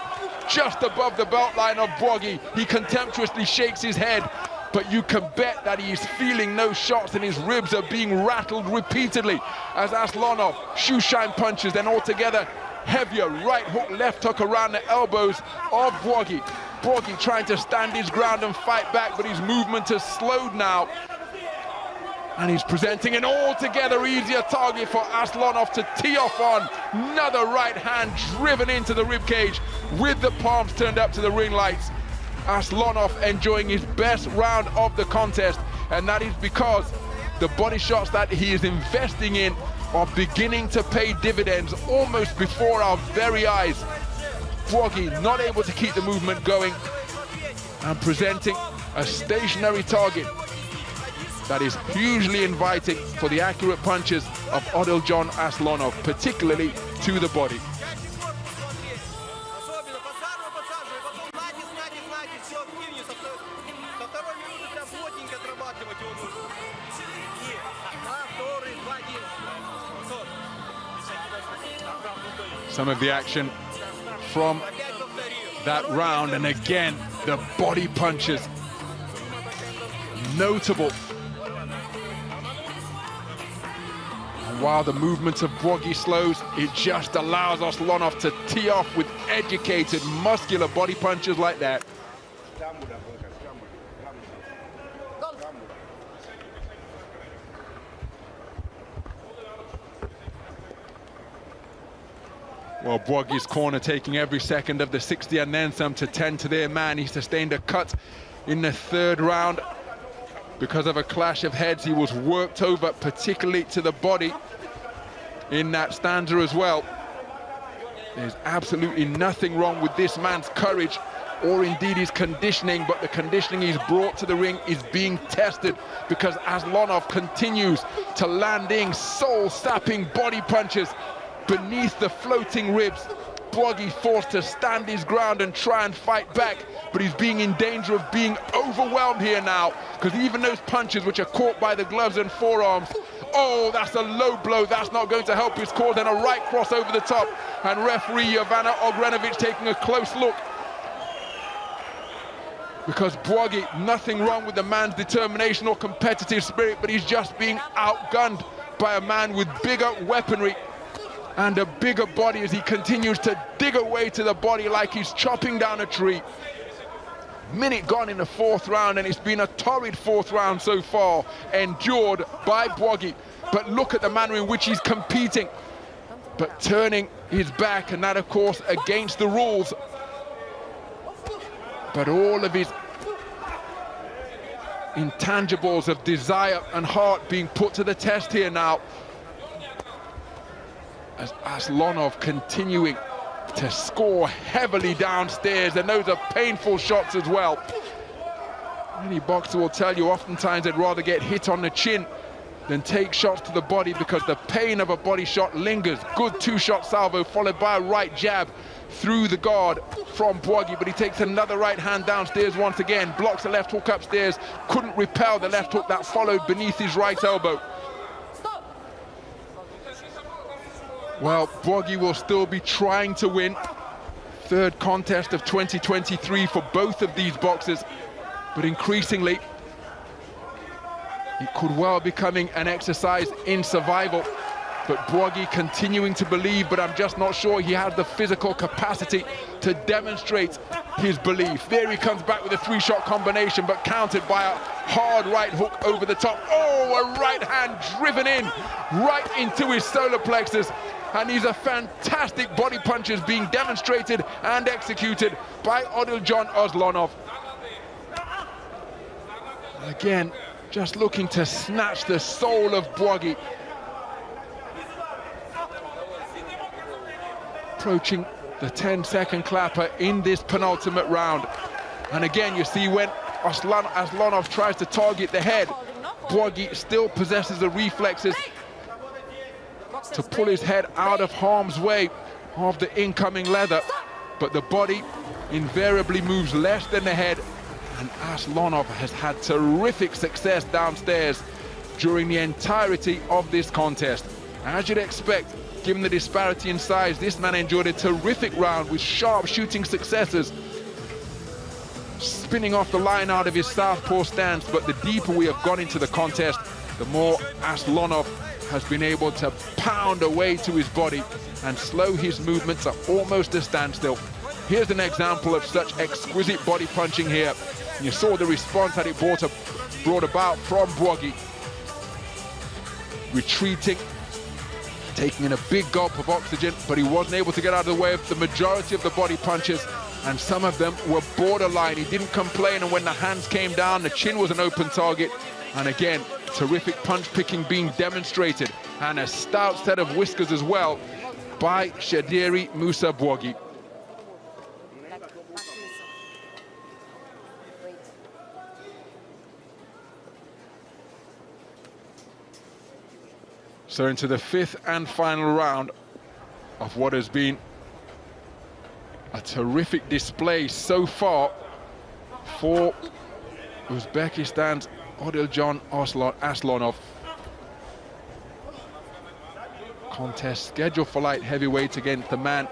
just above the belt line of Bwogi. He contemptuously shakes his head, but you can bet that he is feeling no shots, and his ribs are being rattled repeatedly as Aslonov shoeshine punches, then altogether heavier right hook, left hook around the elbows of Bwogi. Bwogi trying to stand his ground and fight back, but his movement has slowed now. And he's presenting an altogether easier target for Aslonov to tee off on. Another right hand driven into the ribcage with the palms turned up to the ring lights. Aslonov enjoying his best round of the contest, and that is because the body shots that he is investing in are beginning to pay dividends almost before our very eyes. Bwogi not able to keep the movement going and presenting a stationary target that is hugely inviting for the accurate punches of Odiljon Aslonov, particularly to the body. Some of the action from that round, and again, the body punches, notable. And while the movement of Bwogi slows, it just allows Aslonov to tee off with educated, muscular body punches like that. Well, Bwogi's corner taking every second of the 60 and then some to tend to their man. He sustained a cut in the third round because of a clash of heads. He was worked over, particularly to the body in that stanza as well. There's absolutely nothing wrong with this man's courage or indeed his conditioning, but the conditioning he's brought to the ring is being tested because Aslonov continues to landing soul-sapping body punches beneath the floating ribs. Bwogi forced to stand his ground and try and fight back, but he's being in danger of being overwhelmed here now, because even those punches which are caught by the gloves and forearms, oh, that's a low blow, that's not going to help his cause, and a right cross over the top, and referee Jovana Ogrenovic taking a close look, because Bwogi, nothing wrong with the man's determination or competitive spirit, but he's just being outgunned by a man with bigger weaponry and a bigger body as he continues to dig away to the body like he's chopping down a tree. Minute gone in the fourth round, and it's been a torrid fourth round so far, endured by Bwogi. But look at the manner in which he's competing, but turning his back, and that of course against the rules. But all of his intangibles of desire and heart being put to the test here now, as Aslonov continuing to score heavily downstairs, and those are painful shots as well. Any boxer will tell you oftentimes they'd rather get hit on the chin than take shots to the body because the pain of a body shot lingers. Good two-shot salvo followed by a right jab through the guard from Bwogi, but he takes another right hand downstairs once again, blocks a left hook upstairs, couldn't repel the left hook that followed beneath his right elbow. Well, Bwogi will still be trying to win. Third contest of 2023 for both of these boxers, but increasingly it could well be becoming an exercise in survival. But Bwogi continuing to believe, but I'm just not sure he has the physical capacity to demonstrate his belief. There he comes back with a three-shot combination, but countered by a hard right hook over the top. Oh, a right hand driven in right into his solar plexus. And these are fantastic body punches being demonstrated and executed by Odiljon Aslonov. Again, just looking to snatch the soul of Bwogi. Approaching the 10-second clapper in this penultimate round. And again, you see when Aslonov tries to target the head, Bwogi still possesses the reflexes to pull his head out of harm's way of the incoming leather, but the body invariably moves less than the head, and Aslonov has had terrific success downstairs during the entirety of this contest. As you'd expect, given the disparity in size, this man enjoyed a terrific round with sharp shooting successes, spinning off the line out of his southpaw stance, but the deeper we have gone into the contest, the more Aslonov has been able to pound away to his body and slow his movement to almost a standstill. Here's an example of such exquisite body punching here. You saw the response that it brought about from Bwogi. Retreating, taking in a big gulp of oxygen, but he wasn't able to get out of the way of the majority of the body punches, and some of them were borderline. He didn't complain, and when the hands came down, the chin was an open target. And again, terrific punch picking being demonstrated, and a stout set of whiskers as well by Shadiri Musa Bwogi. So into the fifth and final round of what has been a terrific display so far for Uzbekistan's Odiljon Aslonov. Contest scheduled for light heavyweight against the man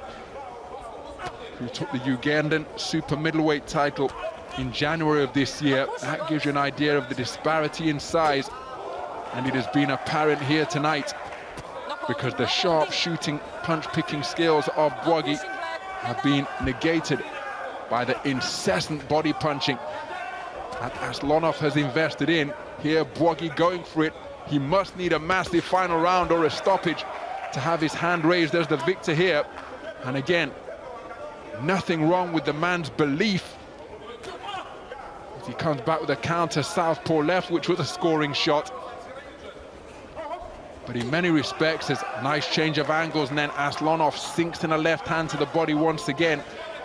who took the Ugandan super middleweight title in January of this year. That gives you an idea of the disparity in size, and it has been apparent here tonight because the sharp shooting, punch picking skills of Bwogi have been negated by the incessant body punching that Aslonov has invested in. Here Bwogi going for it. He must need a massive final round or a stoppage to have his hand raised as the victor here. And again, nothing wrong with the man's belief as he comes back with a counter southpaw left, which was a scoring shot. But in many respects, there's a nice change of angles, and then Aslonov sinks in a left hand to the body once again.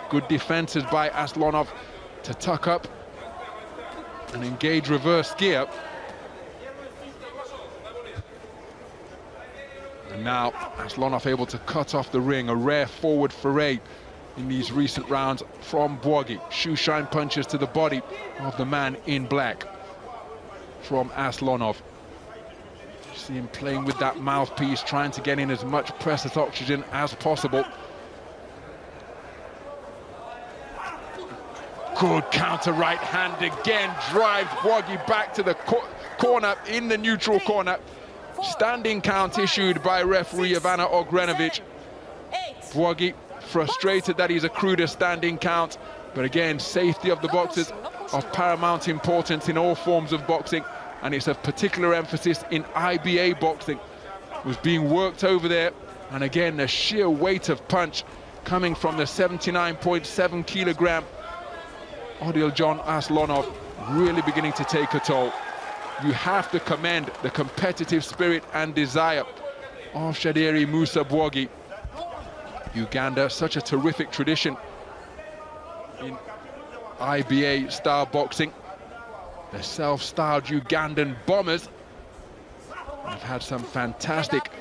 Good defenses by Aslonov to tuck up and engage reverse gear. And now Aslonov able to cut off the ring, a rare forward foray in these recent rounds from Bwogi. Shoeshine punches to the body of the man in black from Aslonov. See him playing with that mouthpiece, trying to get in as much precious oxygen as possible. Good counter right hand again, drives Bwogi back to the corner in the neutral corner. Standing count issued by referee Ivana Ogrenovic. Bwogi frustrated that he's accrued a standing count, but again, safety of the boxers of paramount importance in all forms of boxing, and it's of particular emphasis in IBA boxing. Was being worked over there, and again, the sheer weight of punch coming from the 79.7 kilogram Odiljon Aslonov really beginning to take a toll. You have to commend the competitive spirit and desire of Shadiri Musa Bwogi. Uganda, such a terrific tradition in IBA style boxing. The self-styled Ugandan Bombers have had some fantastic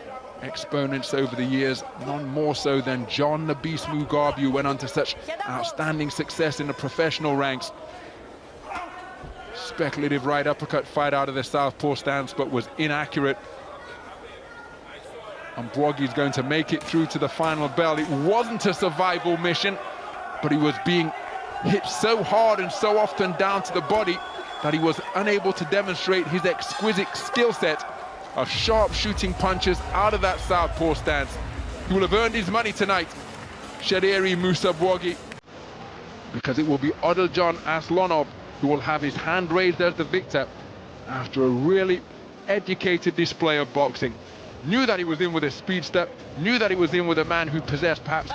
exponents over the years, none more so than John the Beast Mugabe, who went on to such outstanding success in the professional ranks. Speculative right uppercut fight out of the southpaw stance, but was inaccurate. And Bwogi's going to make it through to the final bell. It wasn't a survival mission, but he was being hit so hard and so often down to the body that he was unable to demonstrate his exquisite skill set of sharp shooting punches out of that southpaw stance. He will have earned his money tonight, Shadiri Musa Bwogi, because it will be Odiljon Aslonov who will have his hand raised as the victor after a really educated display of boxing. Knew that he was in with a speedster, knew that he was in with a man who possessed perhaps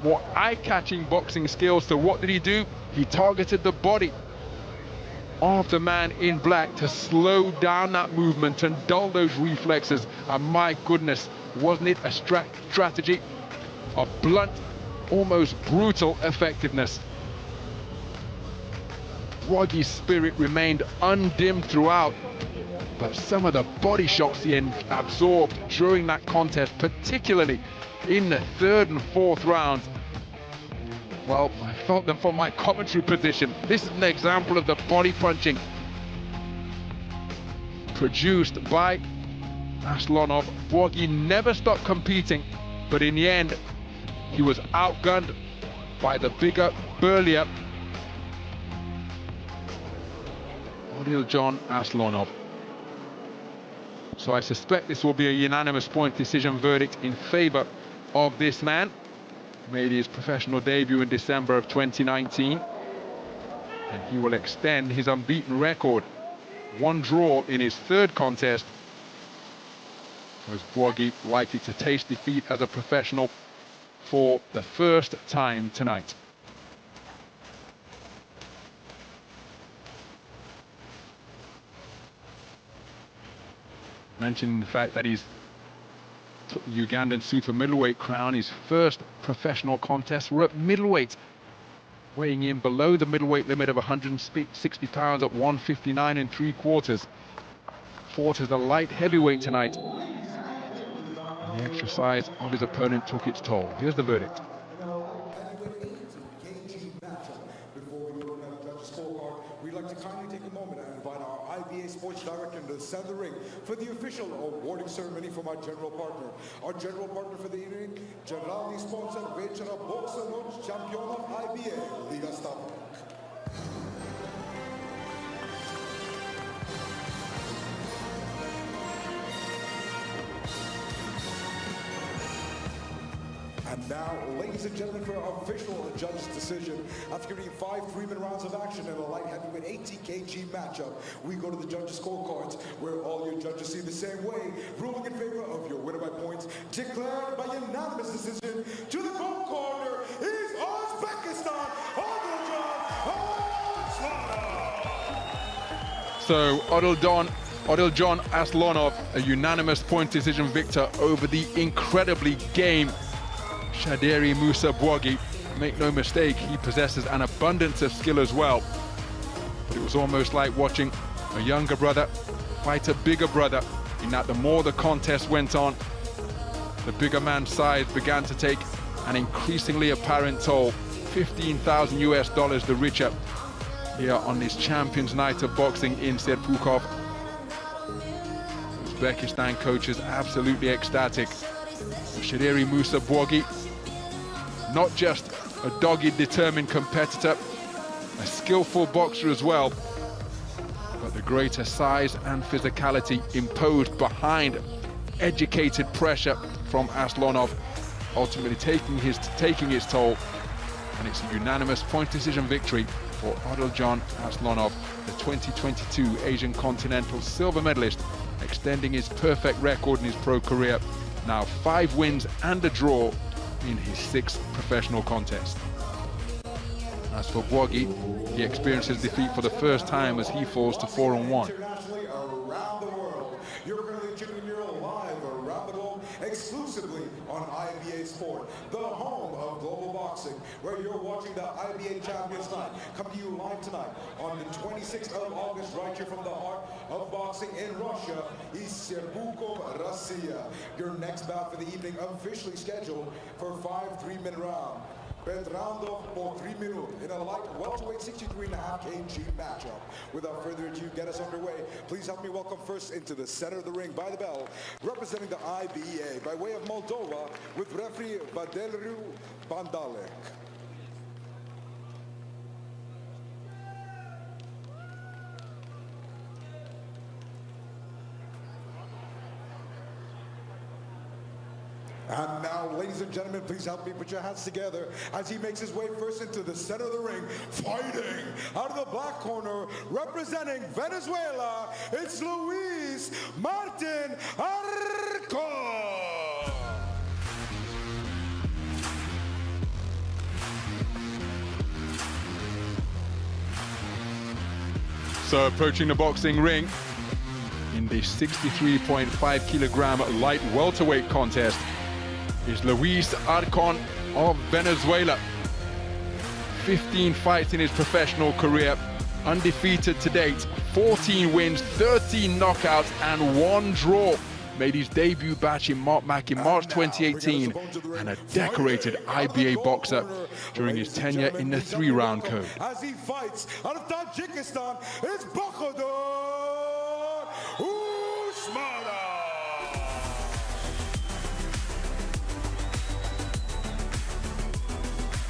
more eye-catching boxing skills. So what did he do? He targeted the body of the man in black to slow down that movement and dull those reflexes. And my goodness, wasn't it a strategy of blunt, almost brutal effectiveness? Bwogi's spirit remained undimmed throughout, but some of the body shots he absorbed during that contest, particularly in the third and fourth rounds, well, I felt them from my commentary position. This is an example of the body punching produced by Aslonov. Bwogi never stopped competing, but in the end, he was outgunned by the bigger, burlier Odiljon Aslonov. So I suspect this will be a unanimous point decision verdict in favor of this man. Made his professional debut in December of 2019. And he will extend his unbeaten record. One draw in his third contest. Was Bwogi likely to taste defeat as a professional for the first time tonight. Mentioning the fact that he's took the Ugandan super middleweight crown, his first professional contest. We're at middleweight, weighing in below the middleweight limit of 160 pounds at 159 3/4. Fought as a light heavyweight tonight. And the exercise of his opponent took its toll. Here's the verdict. We'd like to kindly take a moment and invite our IBA sports director to the center of the ring for the official awarding ceremony from our general partner. Our general partner for the evening, generalny sponsor Večera Boksa Noć Championov IBA, Liga Stavok. And now, ladies and gentlemen, for our official judge's decision, after giving 5 3-minute rounds of action in a light heavyweight 80 kg matchup, we go to the judges' scorecards, where all your judges see the same way, ruling in favor of your winner by points, declared by unanimous decision. To the gold corner is Uzbekistan, Odiljon. So Odiljon Aslonov, a unanimous point decision victor over the incredibly game Shadiri Musa Bwogi. Make no mistake, he possesses an abundance of skill as well. But it was almost like watching a younger brother fight a bigger brother, in that the more the contest went on, the bigger man's size began to take an increasingly apparent toll. $15,000 US the richer here on this Champions Night of Boxing in Serpukhov. Uzbekistan coaches absolutely ecstatic. Shadiri Musa Bwogi, not just a dogged, determined competitor, a skillful boxer as well, but the greater size and physicality imposed behind educated pressure from Aslonov, ultimately taking its toll. And it's a unanimous point decision victory for Odiljon Aslonov, the 2022 Asian Continental silver medalist, extending his perfect record in his pro career. Now 5 wins and a draw in his 6th professional contest. As for Bwogi, he experiences defeat for the first time as he falls to 4-1. Internationally around the world. You're currently tuning in live around the globe exclusively on IBA Sport, the home of global boxing, where you're watching the IBA Champions Night. Come to you live tonight on the 26th of August, right here from the heart of boxing in Russia, is Serpukhov, Russia. Your next bout for the evening officially scheduled for 5 3-minute rounds. Bet round off for 3 minutes in a light welterweight 63.5 kg matchup. Without further ado, get us underway. Please help me welcome first into the center of the ring by the bell, representing the IBA by way of Moldova, with referee Vasilev Bandalek. And now, ladies and gentlemen, please help me put your hands together as he makes his way first into the center of the ring, fighting out of the black corner, representing Venezuela, it's Luis Martin Arcon. So approaching the boxing ring in the 63.5 kilogram light welterweight contest is Luis Arcon of Venezuela. 15 fights in his professional career, undefeated to date, 14 wins, 13 knockouts and 1 draw. Made his debut back in March 2018, and a decorated IBA boxer during his tenure in the 3-round code. As he fights out of Tadjikistan, it's Bakhodur Usmonov.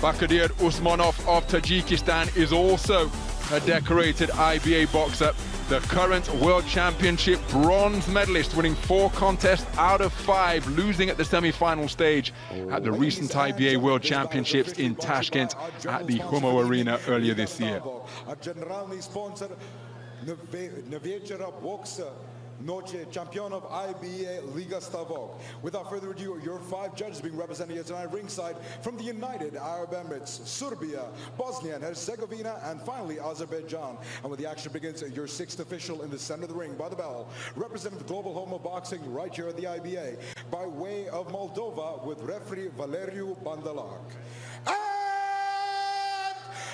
Bakhodur Usmonov of Tajikistan is also a decorated IBA boxer. the current World Championship bronze medalist, winning 4 contests out of 5, losing at the semi-final stage at the recent IBA World Championships in Tashkent at the Humo Arena earlier this year. Noche Championov IBA Liga Stavok. Without further ado, your 5 judges being represented here tonight ringside from the United Arab Emirates, Serbia, Bosnia and Herzegovina, and finally Azerbaijan. And when the action begins, your 6th official in the center of the ring by the bell, representing the global home of boxing right here at the IBA, by way of Moldova with referee Valeriu Bandalark.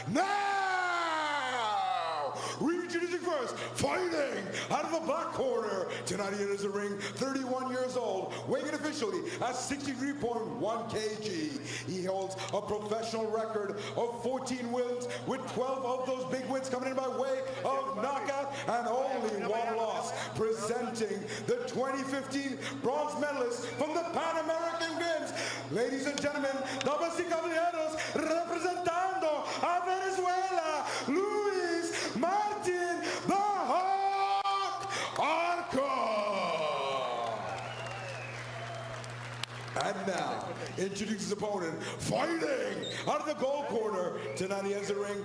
And now, reintroducing first, fighting out of the black corner. Tonight he enters the ring, 31 years old, weighing in officially at 63.1 kg. He holds a professional record of 14 wins, with 12 of those big wins coming in by way of knockout and only 1 loss. Presenting the 2015 bronze medalist from the Pan American Games. Ladies and gentlemen, damas y caballeros, representando a Venezuela, Luis Martin the Hawk Arcon. And now, introduces his opponent, fighting out of the gold corner. Tonight he enters the ring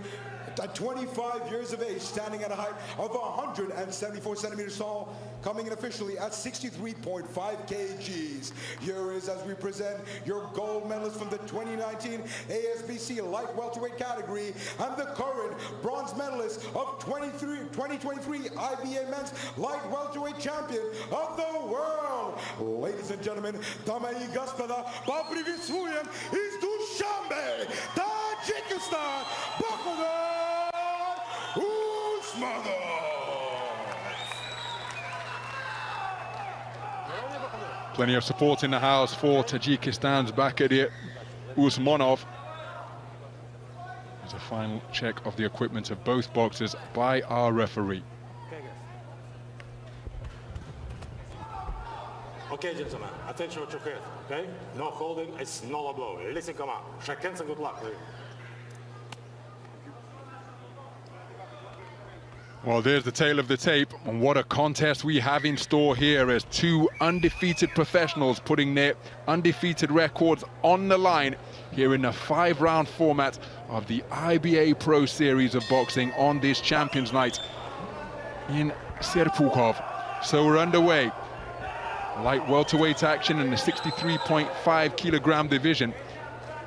at 25 years of age, standing at a height of 174 centimeters tall, coming in officially at 63.5 kgs. Here is, as we present, your gold medalist from the 2019 ASBC light welterweight category and the current bronze medalist of 2023 IBA men's light welterweight champion of the world. Ladies and gentlemen, дамы и господа, поприветствуем из Душанбе, Tadjikistan, Bakhodur, Usmonov. Plenty of support in the house for Tajikistan's Bakhodur Usmonov. There's a final check of the equipment of both boxers by our referee. Okay, gentlemen, attention what you heard, okay? No holding, it's no low blow. Listen, come on. Shake hands and good luck. Well, there's the tail of the tape, and what a contest we have in store here as 2 undefeated professionals putting their undefeated records on the line here in the 5-round format of the IBA Pro Series of boxing on this Champions Night in Serpukhov. So we're underway. Light welterweight action in the 63.5 kilogram division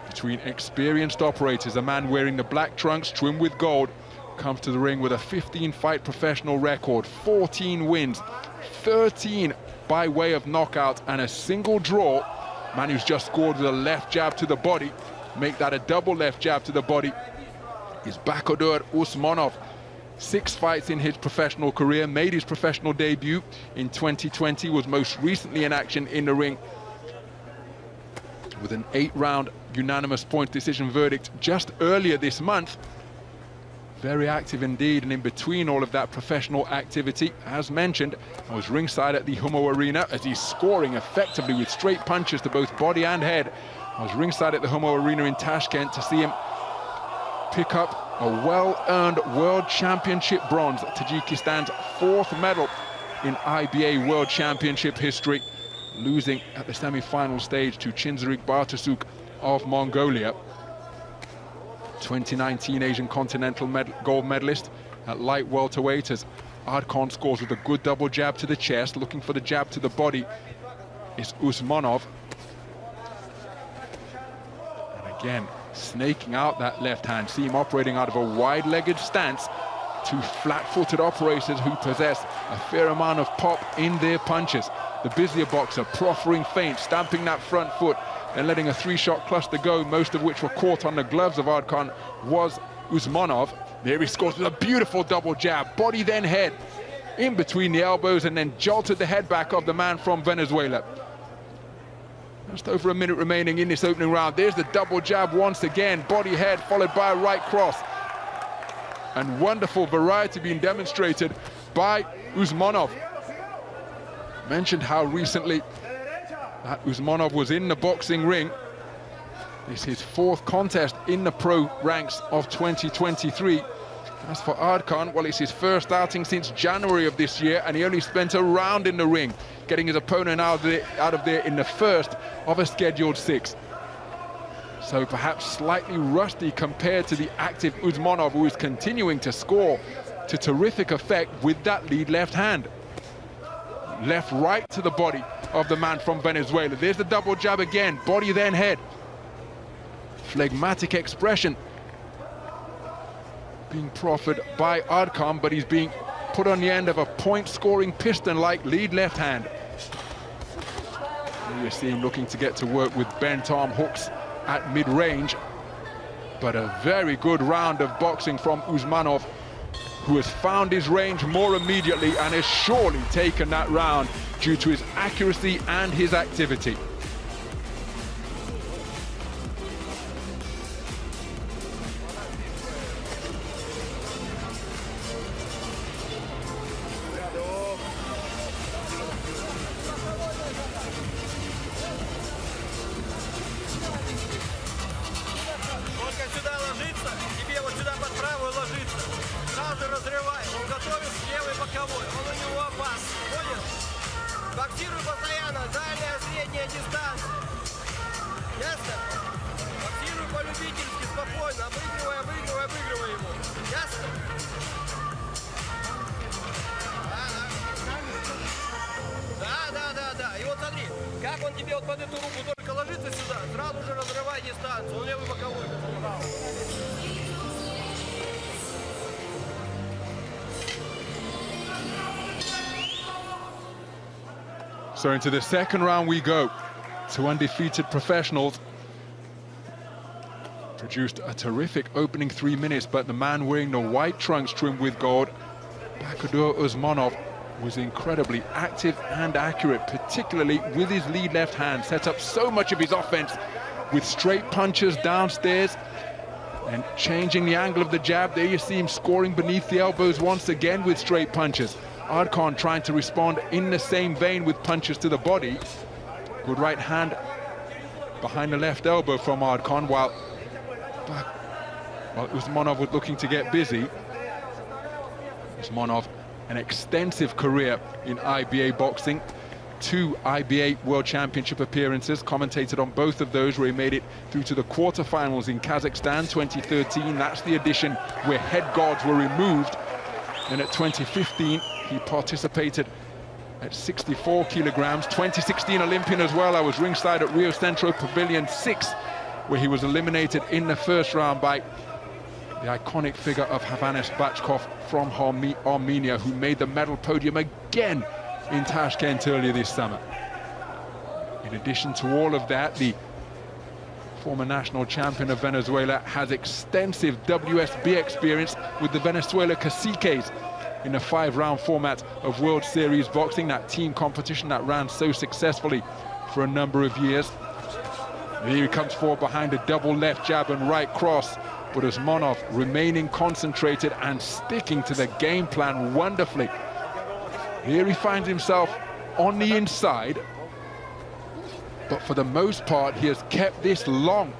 between experienced operators. A man wearing the black trunks trimmed with gold comes to the ring with a 15-fight professional record, 14 wins, 13 by way of knockout and a single draw. Man who's just scored with a left jab to the body. Make that a double left jab to the body is Bakhodur Usmonov. 6 fights in his professional career, made his professional debut in 2020, was most recently in action in the ring with an 8-round unanimous point decision verdict just earlier this month. Very active indeed, and in between all of that professional activity, as mentioned, I was ringside at the Humo Arena as he's scoring effectively with straight punches to both body and head. I was ringside at the Humo Arena in Tashkent to see him pick up a well-earned World Championship bronze, Tajikistan's 4th medal in IBA World Championship history, losing at the semi-final stage to Chinzarik Bartasuk of Mongolia. 2019 Asian Continental gold medalist at light welterweight as Arcon scores with a good double jab to the chest. Looking for the jab to the body is Usmonov. And again, snaking out that left hand. See him operating out of a wide-legged stance. 2 flat-footed operators who possess a fair amount of pop in their punches. The busier boxer proffering feints, stamping that front foot and letting a 3-shot cluster go, most of which were caught on the gloves of Arcon, was Usmonov. There he scores with a beautiful double jab, body then head, in between the elbows, and then jolted the head back of the man from Venezuela. Just over a minute remaining in this opening round. There's the double jab once again, body head followed by a right cross. And wonderful variety being demonstrated by Usmonov. Mentioned how recently that Usmonov was in the boxing ring. This is his 4th contest in the pro ranks of 2023. As for Arcon, well, it's his first outing since January of this year, and he only spent a round in the ring, getting his opponent out of there in the first of a scheduled 6. So perhaps slightly rusty compared to the active Usmonov, who is continuing to score to terrific effect with that lead left hand. Left right to the body of the man from Venezuela. There's the double jab again, body then head. Phlegmatic expression being proffered by Arcon, but he's being put on the end of a point-scoring piston-like lead left hand. You see him looking to get to work with bent arm hooks at mid-range, but a very good round of boxing from Usmonov, who has found his range more immediately and has surely taken that round due to his accuracy and his activity. Боксируй постоянно, дальняя, средняя дистанция. Ясно? Боксируй по-любительски, спокойно, обыгрывай его. Ясно? Да. И вот смотри, как он тебе вот под эту руку только ложится сюда, сразу же разрывай дистанцию. Он левый боковой. So into the second round we go. Two undefeated professionals produced a terrific opening 3 minutes, but the man wearing the white trunks trimmed with gold, Bakhodur Usmonov, was incredibly active and accurate, particularly with his lead left hand. Set up so much of his offense with straight punches downstairs and changing the angle of the jab. There you see him scoring beneath the elbows once again with straight punches. Arcon trying to respond in the same vein with punches to the body. Good right hand behind the left elbow from Arcon, while Usmonov was looking to get busy. Usmonov, an extensive career in IBA boxing. 2 IBA World Championship appearances, commentated on both of those, where he made it through to the quarterfinals in Kazakhstan 2013. That's the edition where head guards were removed. And at 2015, he participated at 64 kilograms. 2016 Olympian as well. I was ringside at Rio Centro Pavilion 6, where he was eliminated in the first round by the iconic figure of Havanes Bachkov from Armenia, who made the medal podium again in Tashkent earlier this summer. In addition to all of that, the former national champion of Venezuela has extensive WSB experience with the Venezuela Caciques in the 5-round format of World Series boxing, that team competition that ran so successfully for a number of years. And here he comes forward behind a double left jab and right cross, but Usmonov remaining concentrated and sticking to the game plan wonderfully. Here he finds himself on the inside, but for the most part he has kept this long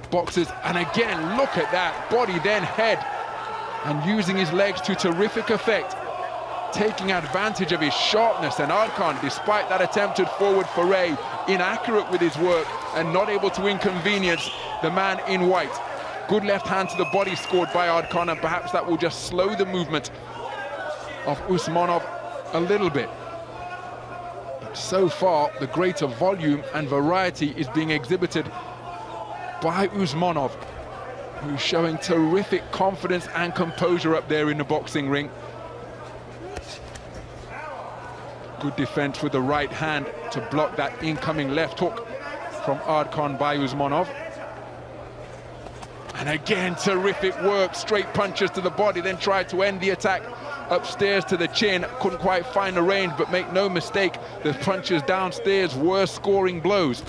boxes, and again look at that, body then head, and using his legs to terrific effect, taking advantage of his sharpness. And Arcon, despite that attempted forward foray, inaccurate with his work and not able to inconvenience the man in white. Good left hand to the body scored by Arcon, and perhaps that will just slow the movement of Usmonov a little bit. But so far, the greater volume and variety is being exhibited by Usmonov, who's showing terrific confidence and composure up there in the boxing ring. Good defense with the right hand to block that incoming left hook from Arcon by Usmonov. And again, terrific work, straight punches to the body, then tried to end the attack upstairs to the chin. Couldn't quite find the range, but make no mistake, the punches downstairs were scoring blows.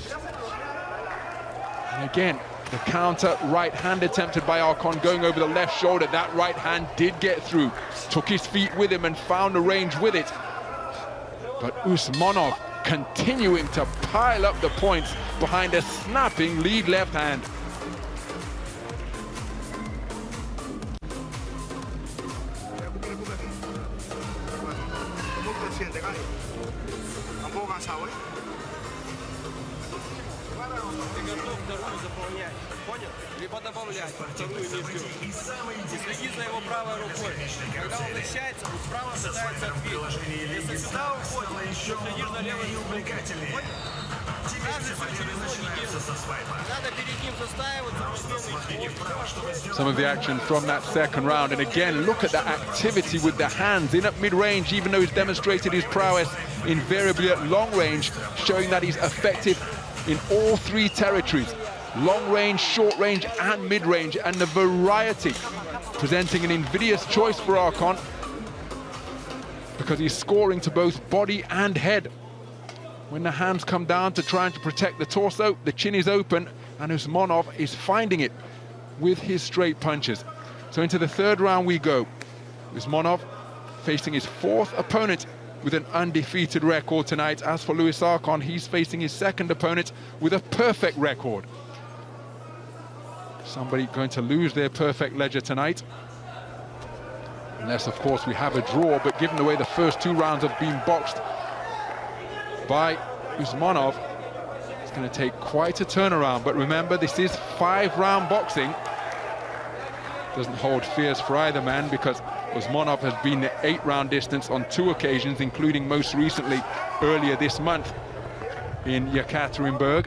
And again, the counter right hand attempted by Arcon, going over the left shoulder. That right hand did get through, took his feet with him and found the range with it. But Usmonov continuing to pile up the points behind a snapping lead left hand. Ты готов вторую заполнять. Понял? Либо добавлять вторую нижнюю. И следи за его правой рукой. Когда он вращается, он справа пытается отбить. Если сюда уходит, то следишь за левой рукой. Понял? Some of the action from that second round, and again look at the activity with the hands in at mid-range, even though he's demonstrated his prowess invariably at long range, showing that he's effective in all three territories: long range, short range and mid-range, and the variety presenting an invidious choice for Arcon because he's scoring to both body and head. When the hands come down to trying to protect the torso, the chin is open, and Usmonov is finding it with his straight punches. So into the third round we go. Usmonov facing his fourth opponent with an undefeated record tonight. As for Louis Arcon, he's facing his second opponent with a perfect record. Somebody going to lose their perfect ledger tonight. Unless, of course, we have a draw, but given the way the first two rounds have been boxed by Usmonov, it's going to take quite a turnaround. But remember, this is 5-round boxing. Doesn't hold fears for either man, because Usmonov has been the 8-round distance on 2 occasions, including most recently earlier this month in Yekaterinburg.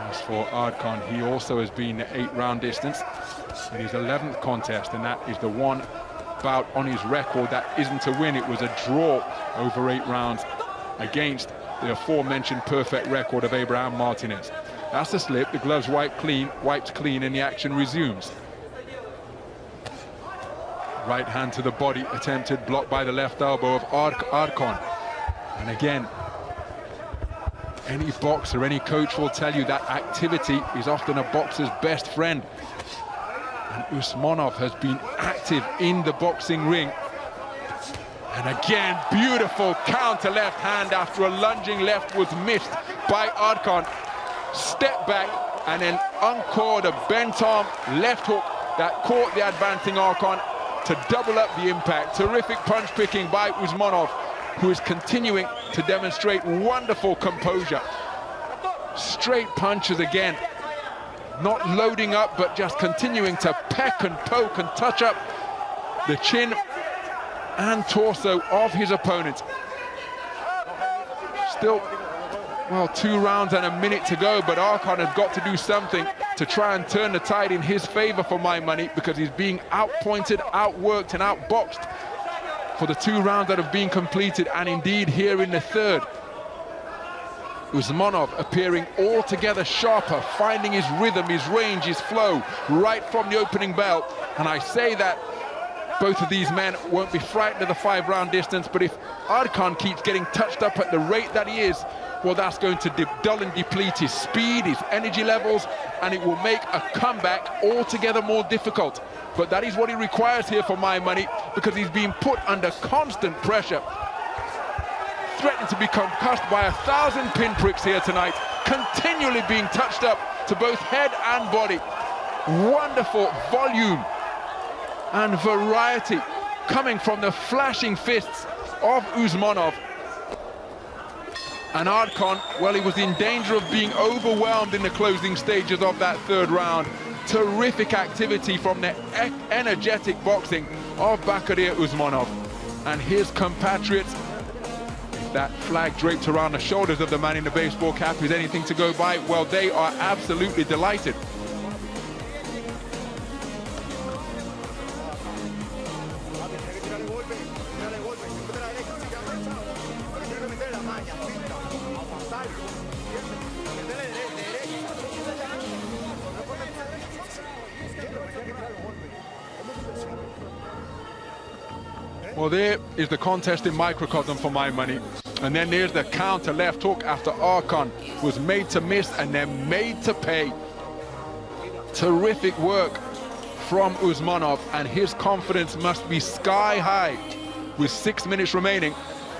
As for Arcon, he also has been the 8-round distance in his 11th contest, and that is the one bout on his record that isn't a win. It was a draw over 8 rounds against the aforementioned perfect record of Abraham Martinez. That's a slip, the gloves wiped clean, and the action resumes. Right hand to the body, attempted, blocked by the left elbow of Arcon. And again, any boxer, any coach will tell you that activity is often a boxer's best friend. And Usmonov has been active in the boxing ring. And again, beautiful counter left hand after a lunging left was missed by Arcon. Step back and then encored a bent arm left hook that caught the advancing Arcon to double up the impact. Terrific punch picking by Usmonov, who is continuing to demonstrate wonderful composure. Straight punches again. Not loading up, but just continuing to peck and poke and touch up the chin and torso of his opponent. Still, well, 2 rounds and a minute to go, but Arcon has got to do something to try and turn the tide in his favor for my money, because he's being outpointed, outworked and outboxed for the 2 rounds that have been completed, and indeed here in the third. Usmonov appearing altogether sharper, finding his rhythm, his range, his flow right from the opening bell. And I say that both of these men won't be frightened of the 5-round distance, but if Arcon keeps getting touched up at the rate that he is, well, that's going to dull and deplete his speed, his energy levels, and it will make a comeback altogether more difficult. But that is what he requires here for my money, because he's being put under constant pressure. Threatened to be concussed by 1,000 pinpricks here tonight, continually being touched up to both head and body. Wonderful volume and variety coming from the flashing fists of Usmonov. And Arcon, well, he was in danger of being overwhelmed in the closing stages of that third round. Terrific activity from the energetic boxing of Bakhodur Usmonov. And his compatriots, that flag draped around the shoulders of the man in the baseball cap is anything to go by, well, they are absolutely delighted. Well, there is the contest in microcosm for my money. And then there's the counter left hook after Arcon was made to miss and then made to pay. Terrific work from Usmonov, and his confidence must be sky high with 6 minutes remaining.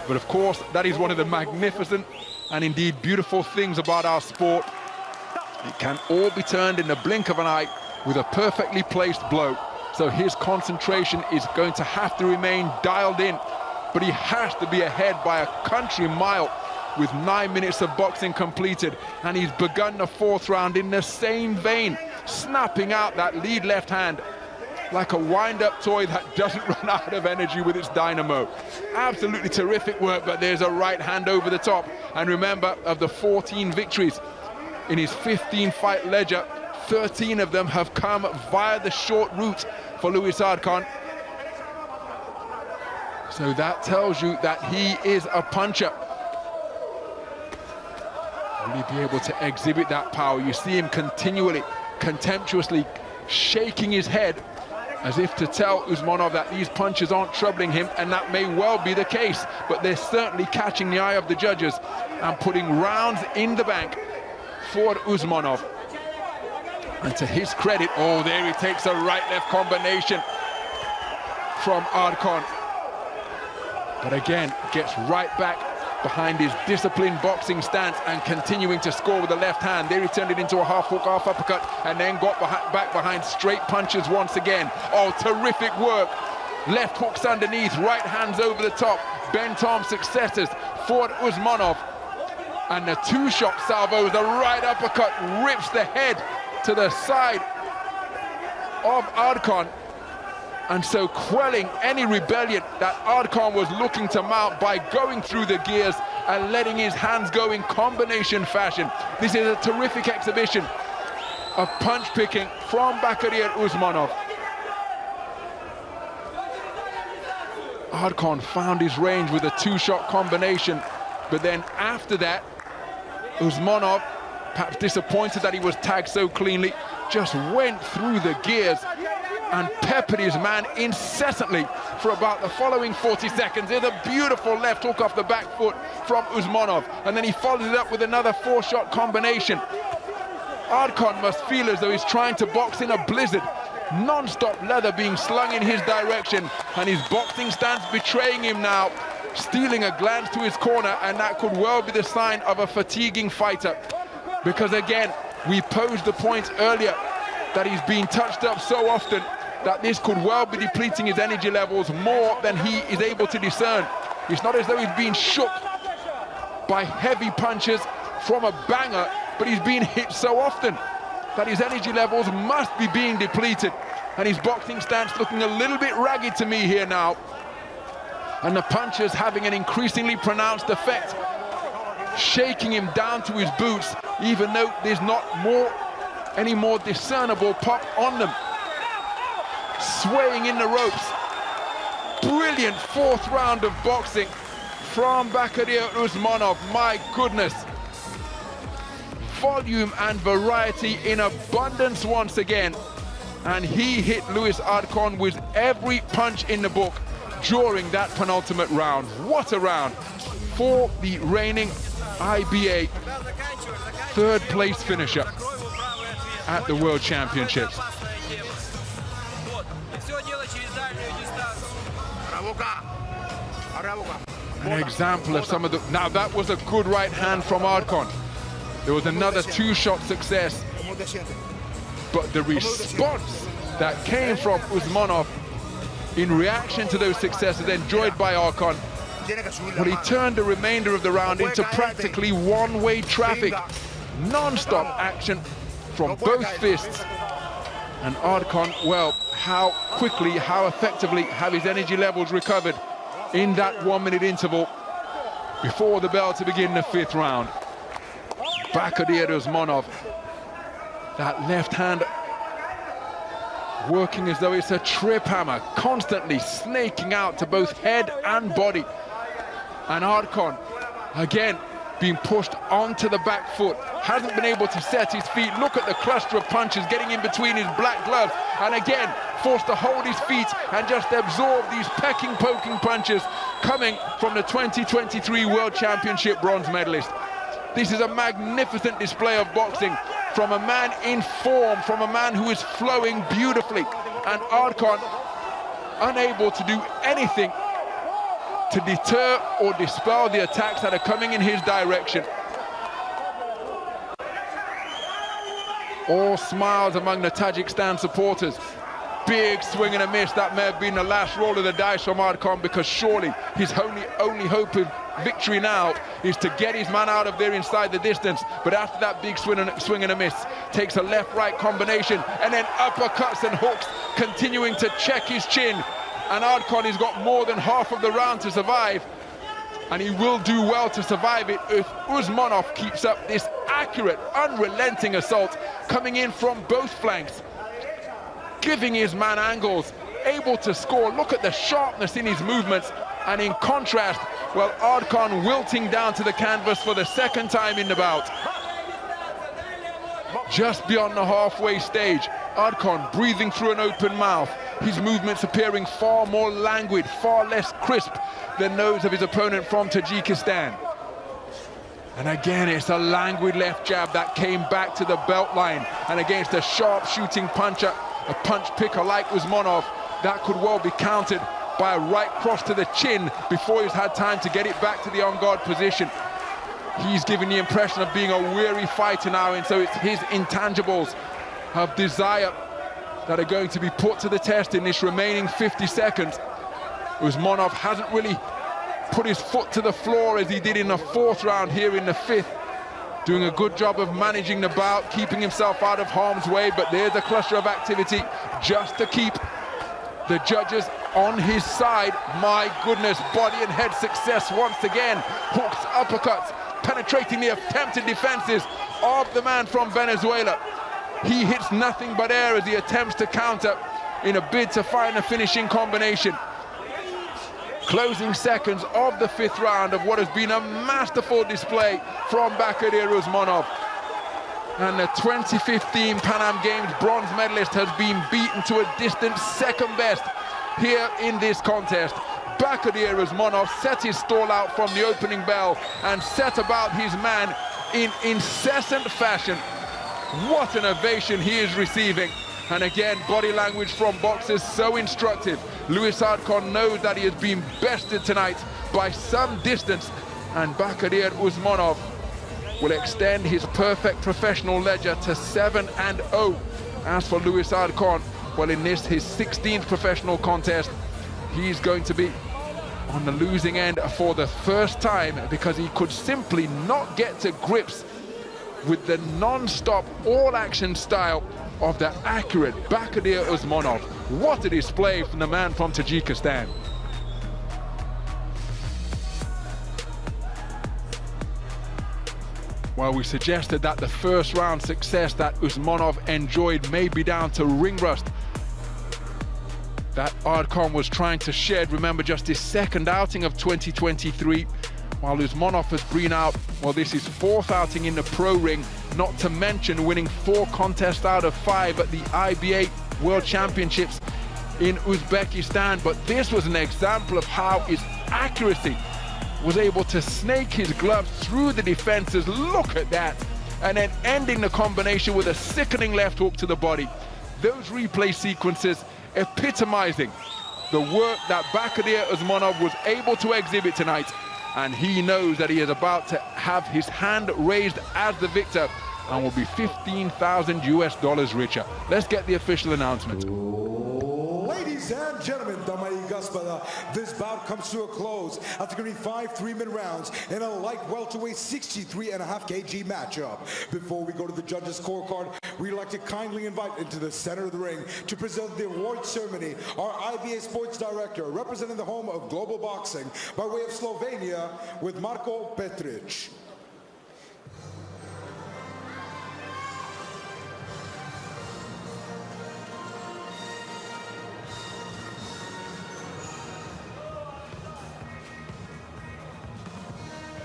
But of course, that is one of the magnificent and indeed beautiful things about our sport. It can all be turned in the blink of an eye with a perfectly placed blow. So his concentration is going to have to remain dialed in, but he has to be ahead by a country mile with 9 minutes of boxing completed, and he's begun the fourth round in the same vein, snapping out that lead left hand like a wind-up toy that doesn't run out of energy with its dynamo. Absolutely terrific work, but there's a right hand over the top. And remember, of the 14 victories in his 15-fight ledger, 13 of them have come via the short route for Luis Arcon. So that tells you that he is a puncher. Will he be able to exhibit that power? You see him continually, contemptuously shaking his head as if to tell Usmonov that these punches aren't troubling him, and that may well be the case, but they're certainly catching the eye of the judges and putting rounds in the bank for Usmonov. And to his credit, oh, there he takes a right-left combination from Arcon. But again, gets right back behind his disciplined boxing stance and continuing to score with the left hand. There he turned it into a half hook, half uppercut, and then got back behind straight punches once again. Oh, terrific work. Left hooks underneath, right hands over the top. Bent arm successes for Usmonov. And the two-shot salvo, the right uppercut rips the head to the side of Arcon, and so quelling any rebellion that Arcon was looking to mount by going through the gears and letting his hands go in combination fashion. This is a terrific exhibition of punch picking from Bakhodur Usmonov. Arcon found his range with a two-shot combination, but then after that, Usmonov, perhaps disappointed that he was tagged so cleanly, just went through the gears and peppered his man incessantly for about the following 40 seconds. There's a beautiful left hook off the back foot from Usmonov, and then he follows it up with another four-shot combination. Arcon must feel as though he's trying to box in a blizzard. Non-stop leather being slung in his direction, and his boxing stance betraying him now, stealing a glance to his corner, and that could well be the sign of a fatiguing fighter. Because again, we posed the point earlier that he's been touched up so often that this could well be depleting his energy levels more than he is able to discern. It's not as though he's been shook by heavy punches from a banger, but he's been hit so often that his energy levels must be being depleted, and his boxing stance looking a little bit ragged to me here now, and the punches having an increasingly pronounced effect, shaking him down to his boots, even though there's not any more discernible pop on them. Swaying in the ropes. Brilliant fourth round of boxing from Bakhodur Usmonov. My goodness. Volume and variety in abundance once again. And he hit Luis Arcon with every punch in the book during that penultimate round. What a round for the reigning IBA third place finisher at the World Championships. An example of some of the... Now that was a good right hand from Arcon. There was another two-shot success. But the response that came from Usmonov in reaction to those successes enjoyed by Arcon, well, he turned the remainder of the round into practically one-way traffic. Non-stop action from both fists. And Arcon, well, how quickly, how effectively have his energy levels recovered in that 1 minute interval before the bell to begin the fifth round. Bakhodur Usmonov, that left hand working as though it's a trip hammer, constantly snaking out to both head and body. And Arcon, again, being pushed onto the back foot, hasn't been able to set his feet. Look at the cluster of punches getting in between his black gloves, and again forced to hold his feet and just absorb these pecking, poking punches coming from the 2023 World Championship bronze medalist. This is a magnificent display of boxing from a man in form, from a man who is flowing beautifully, and Arcon unable to do anything to deter or dispel the attacks that are coming in his direction. All smiles among the Tajikistan supporters. big swing and a miss. That may have been the last roll of the dice from Arcon, because surely his only hope of victory now is to get his man out of there inside the distance. But after that big swing and a miss, takes a left-right combination and then uppercuts and hooks, continuing to check his chin. And Arcon has got more than half of the round to survive, and he will do well to survive it if Usmonov keeps up this accurate, unrelenting assault, coming in from both flanks, giving his man angles, able to score. Look at the sharpness in his movements. And in contrast, well, Arcon wilting down to the canvas for the second time in the bout. Just beyond the halfway stage, Arcon breathing through an open mouth, his movements appearing far more languid, far less crisp than those of his opponent from Tajikistan. And again, it's a languid left jab that came back to the belt line, and against a sharp shooting puncher, a punch picker like Usmonov, that could well be countered by a right cross to the chin before he's had time to get it back to the on-guard position. He's giving the impression of being a weary fighter now, and so it's his intangibles of desire that are going to be put to the test in this remaining 50 seconds. Usmonov hasn't really put his foot to the floor as he did in the fourth round here in the fifth, doing a good job of managing the bout, keeping himself out of harm's way, but there's a cluster of activity just to keep the judges on his side. My goodness, body and head success once again. Hooks, uppercuts, penetrating the attempted defenses of the man from Venezuela. He hits nothing but air as he attempts to counter in a bid to find a finishing combination. Closing seconds of the fifth round of what has been a masterful display from Bakhodur Usmonov. And the 2015 Pan Am Games bronze medalist has been beaten to a distant second best here in this contest. Bakhodur Usmonov set his stall out from the opening bell and set about his man in incessant fashion. What an ovation he is receiving. And again, body language from boxers so instructive. Luis Arcon knows that he has been bested tonight by some distance, and Bakhodur Usmonov will extend his perfect professional ledger to 7-0. As for Luis Arcon, well, in this, his 16th professional contest, he's going to be on the losing end for the first time, because he could simply not get to grips with the non-stop, all-action style of the accurate Bakhodur Usmonov. What a display from the man from Tajikistan. Well, we suggested that the first round success that Usmonov enjoyed may be down to ring rust that Arcon was trying to shed. Remember, just his second outing of 2023, while Usmonov has been out, well, this is fourth outing in the pro ring, not to mention winning 4 contests out of 5 at the IBA World Championships in Uzbekistan. But this was an example of how his accuracy was able to snake his gloves through the defenses. Look at that. And then ending the combination with a sickening left hook to the body. Those replay sequences epitomizing the work that Bakhodur Usmonov was able to exhibit tonight. And he knows that he is about to have his hand raised as the victor and will be $15,000 US richer. Let's get the official announcement. Ladies and gentlemen, дамы и господа, this bout comes to a close after going 5 3-minute rounds in a light welterweight 63.5 kg matchup. Before we go to the judges' scorecard, we'd like to kindly invite into the center of the ring to present the award ceremony our IBA sports director, representing the home of global boxing by way of Slovenia, with Marko Petric.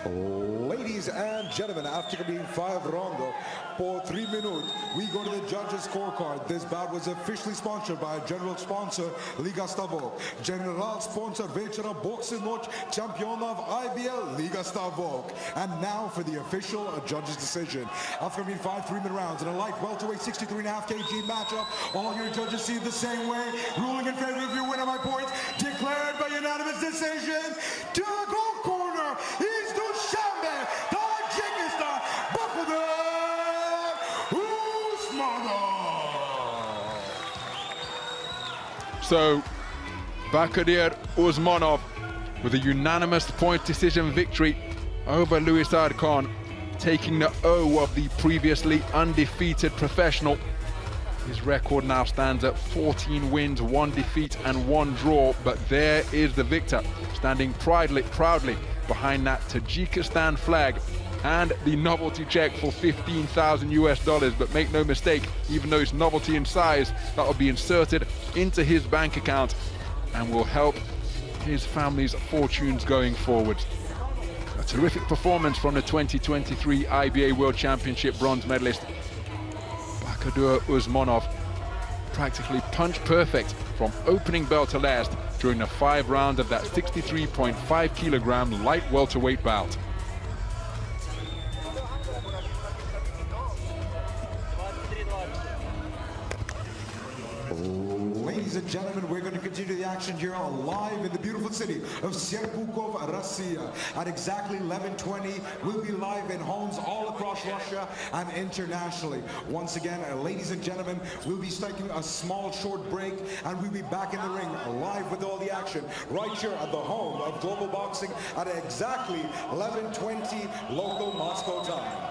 Ladies and gentlemen, after being 5 rounds for 3 minutes, we go to the judges' scorecard. This bout was officially sponsored by general sponsor Liga Stavok, general sponsor Večera Boxing Noć Championov IBA Liga Stavok. And now for the official judges' decision. After being 5 3-minute rounds in a light welterweight 63.5 kg matchup, all your judges see it the same way. Ruling in favor of your winner by points, declared by unanimous decision. To the gold corner is Dushanbe, Tadjikistan, Bakhodur Usmonov. So, Bakhodur Usmonov with a unanimous point decision victory over Luis Arcon, taking the O of the previously undefeated professional. His record now stands at 14 wins, 1 defeat and 1 draw, but there is the victor, standing proudly behind that Tadjikistan flag and the novelty check for $15,000 US. But make no mistake, even though it's novelty in size, that will be inserted into his bank account and will help his family's fortunes going forward. A terrific performance from the 2023 IBA World Championship bronze medalist Bakhodur Usmonov, practically punch perfect from opening bell to last during the 5 rounds of that 63.5 kilogram light welterweight bout. Ladies and gentlemen, we're going to continue the action here live in the beautiful city of Serpukhov, Russia. At exactly 11:20, we'll be live in homes all across Russia and internationally. Once again, ladies and gentlemen, we'll be taking a small short break and we'll be back in the ring live with all the action right here at the home of global boxing at exactly 11:20 local Moscow time.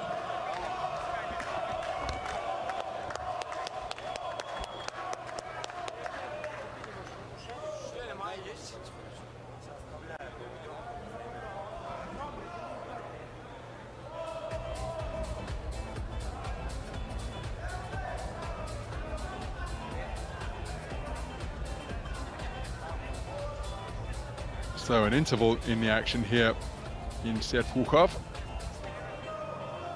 So an interval in the action here in Serpukhov,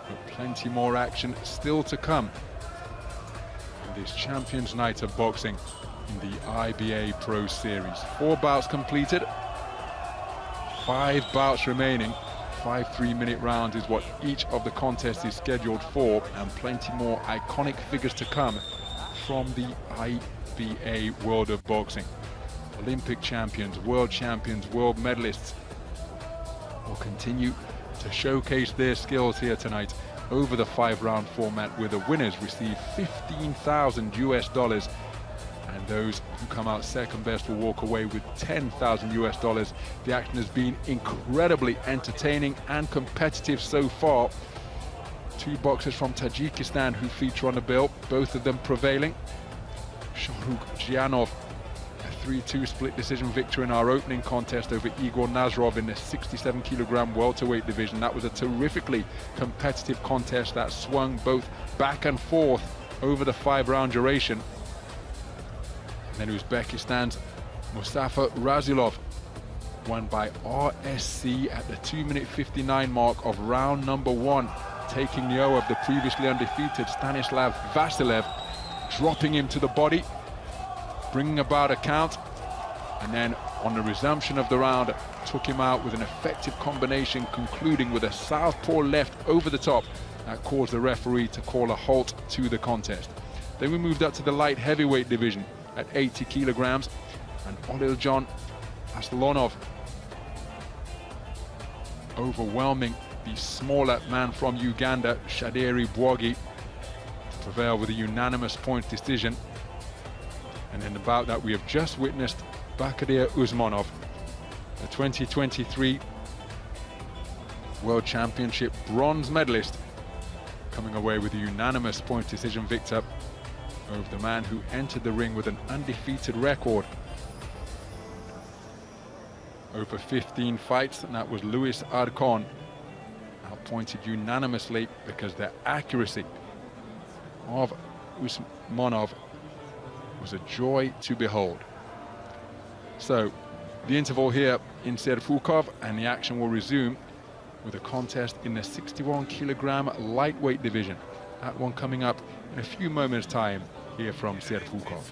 but plenty more action still to come in this Champions Night of Boxing in the IBA Pro Series. 4 bouts completed, 5 bouts remaining. 5 3-minute rounds is what each of the contests is scheduled for, and plenty more iconic figures to come from the IBA world of boxing. Olympic champions, world medalists will continue to showcase their skills here tonight over the 5-round format, where the winners receive $15,000 US, and those who come out second best will walk away with $10,000 US. The action has been incredibly entertaining and competitive so far. 2 boxers from Tajikistan who feature on the bill, both of them prevailing. Shohrukh Jiyanov, a 3-2 split decision victory in our opening contest over Egor Nazarov in the 67 kilogram welterweight division. That was a terrifically competitive contest that swung both back and forth over the 5-round duration. And then Uzbekistan's Muzaffar Rasulov won by RSC at the 2-minute 59 mark of round number 1, taking the O of the previously undefeated Stanislav Vasilev, dropping him to the body, bringing about a count, and then on the resumption of the round took him out with an effective combination, concluding with a southpaw left over the top that caused the referee to call a halt to the contest. Then we moved up to the light heavyweight division at 80 kilograms, and Odiljon Aslonov overwhelming the smaller man from Uganda, Shadiri Bwogi, to prevail with a unanimous point decision. And in the bout that we have just witnessed, Bakhodur Usmonov, the 2023 World Championship bronze medalist, coming away with a unanimous point decision victor over the man who entered the ring with an undefeated record over 15 fights, and that was Luis Arcon, outpointed unanimously because the accuracy of Usmonov was a joy to behold. So the interval here in Serpukhov, and the action will resume with a contest in the 61 kilogram lightweight division. That one coming up in a few moments time here from Serpukhov.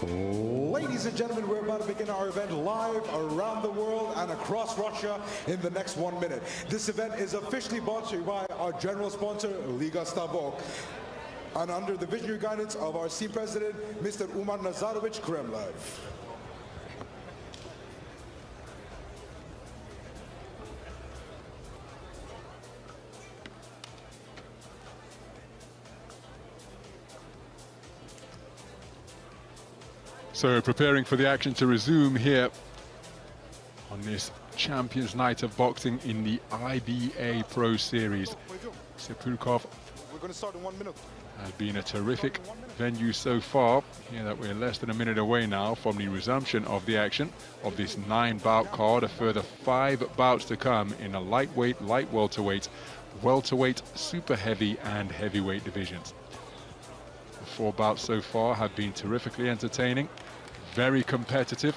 Ladies and gentlemen, we're about to begin our event live around the world and across Russia in the next 1 minute. This event is officially brought to you by our general sponsor, Liga Stavok, and under the visionary guidance of our esteemed president, Mr. Umar Nazarovich Kremlev. So preparing for the action to resume here on this Champions Night of Boxing in the IBA Pro Series. Serpukhov We're going to start in 1 minute. has been a terrific venue so far. Here that we're less than a minute away now from the resumption of the action of this 9-bout card. A further 5 bouts to come in a lightweight, light welterweight, welterweight, super heavy and heavyweight divisions. The 4 bouts so far have been terrifically entertaining, very competitive.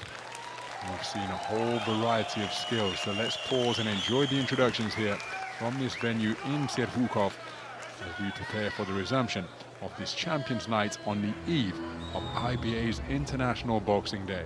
We've seen a whole variety of skills. So let's pause and enjoy the introductions here from this venue in Serpukhov as we prepare for the resumption of this Champions Night on the eve of IBA's International Boxing Day.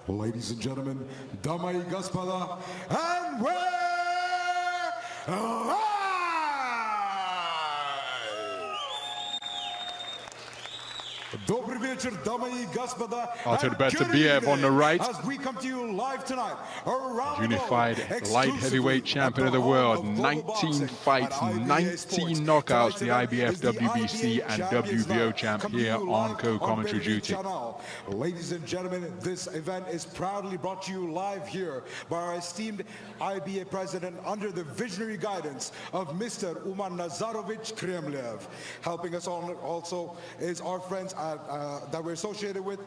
Ladies and gentlemen, дамы и господа, and we're live! Добрый вечер, дамы и господа. Biev on the right. As we come to you live tonight around Unified light heavyweight champion of the world, 19 fights, 19 knockouts, the IBF, WBC and WBO champ here on co-commentary duty. Ladies and gentlemen, this event is proudly brought to you live here by our esteemed IBA president under the visionary guidance of Mr. Umar Nazarovich Kremlev. Helping us on also is our friends that we're associated with,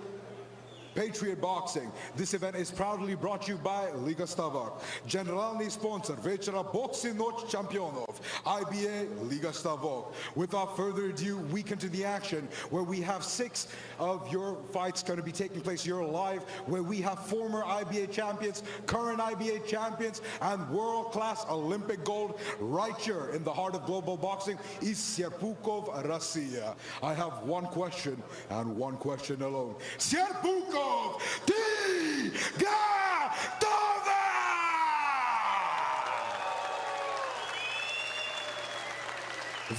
Patriot Boxing. This event is proudly brought to you by Liga Stavok. Generalny sponsor Вечера Boxing Noch Championov, IBA Liga Stavok. Without further ado, we come to the action where we have 6 of your fights going to be taking place here live, where we have former IBA champions, current IBA champions, and world-class Olympic gold right here in the heart of global boxing is Serpukhov, Russia. I have one question and one question alone. Serpukhov! Ты готова?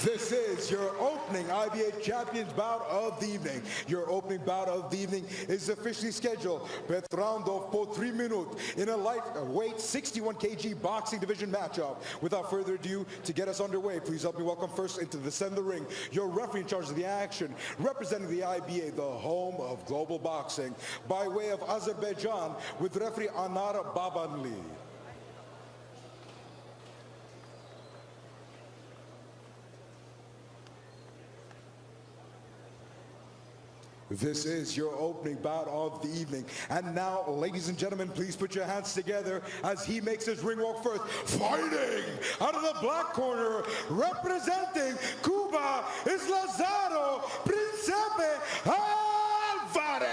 This is your opening IBA Champions bout of the evening. Your opening bout of the evening is officially scheduled. 5th round of po 3 minutes in a lightweight 61 kg boxing division matchup. Without further ado, to get us underway, please help me welcome first into the center of the ring, your referee in charge of the action, representing the IBA, the home of global boxing, by way of Azerbaijan, with referee Anar Babanli. This is your opening bout of the evening. And now, ladies and gentlemen, please put your hands together as he makes his ring walk first. Fighting out of the black corner, representing Cuba, is Lazaro Principe Alvarez.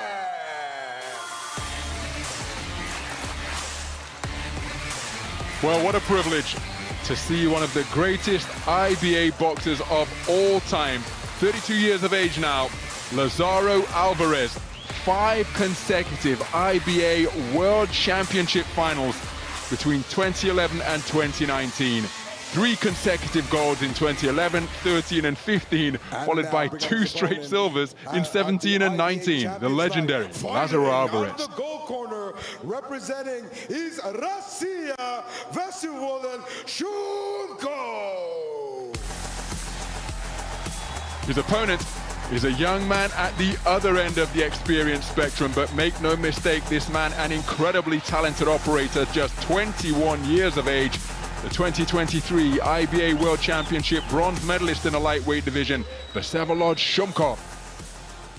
Well, what a privilege to see one of the greatest IBA boxers of all time. 32 years of age now. Lazaro Alvarez, 5 consecutive IBA World Championship finals between 2011 and 2019. 3 consecutive golds in 2011, 13 and 15, followed by 2 straight silvers in 17 and 19. The legendary Lazaro Alvarez. The gold corner representing is Russia, Vsevolod Shumkov. His opponent is a young man at the other end of the experience spectrum, but make no mistake, this man, an incredibly talented operator, just 21 years of age, the 2023 IBA World Championship bronze medalist in the lightweight division, Vsevolod Shumkov.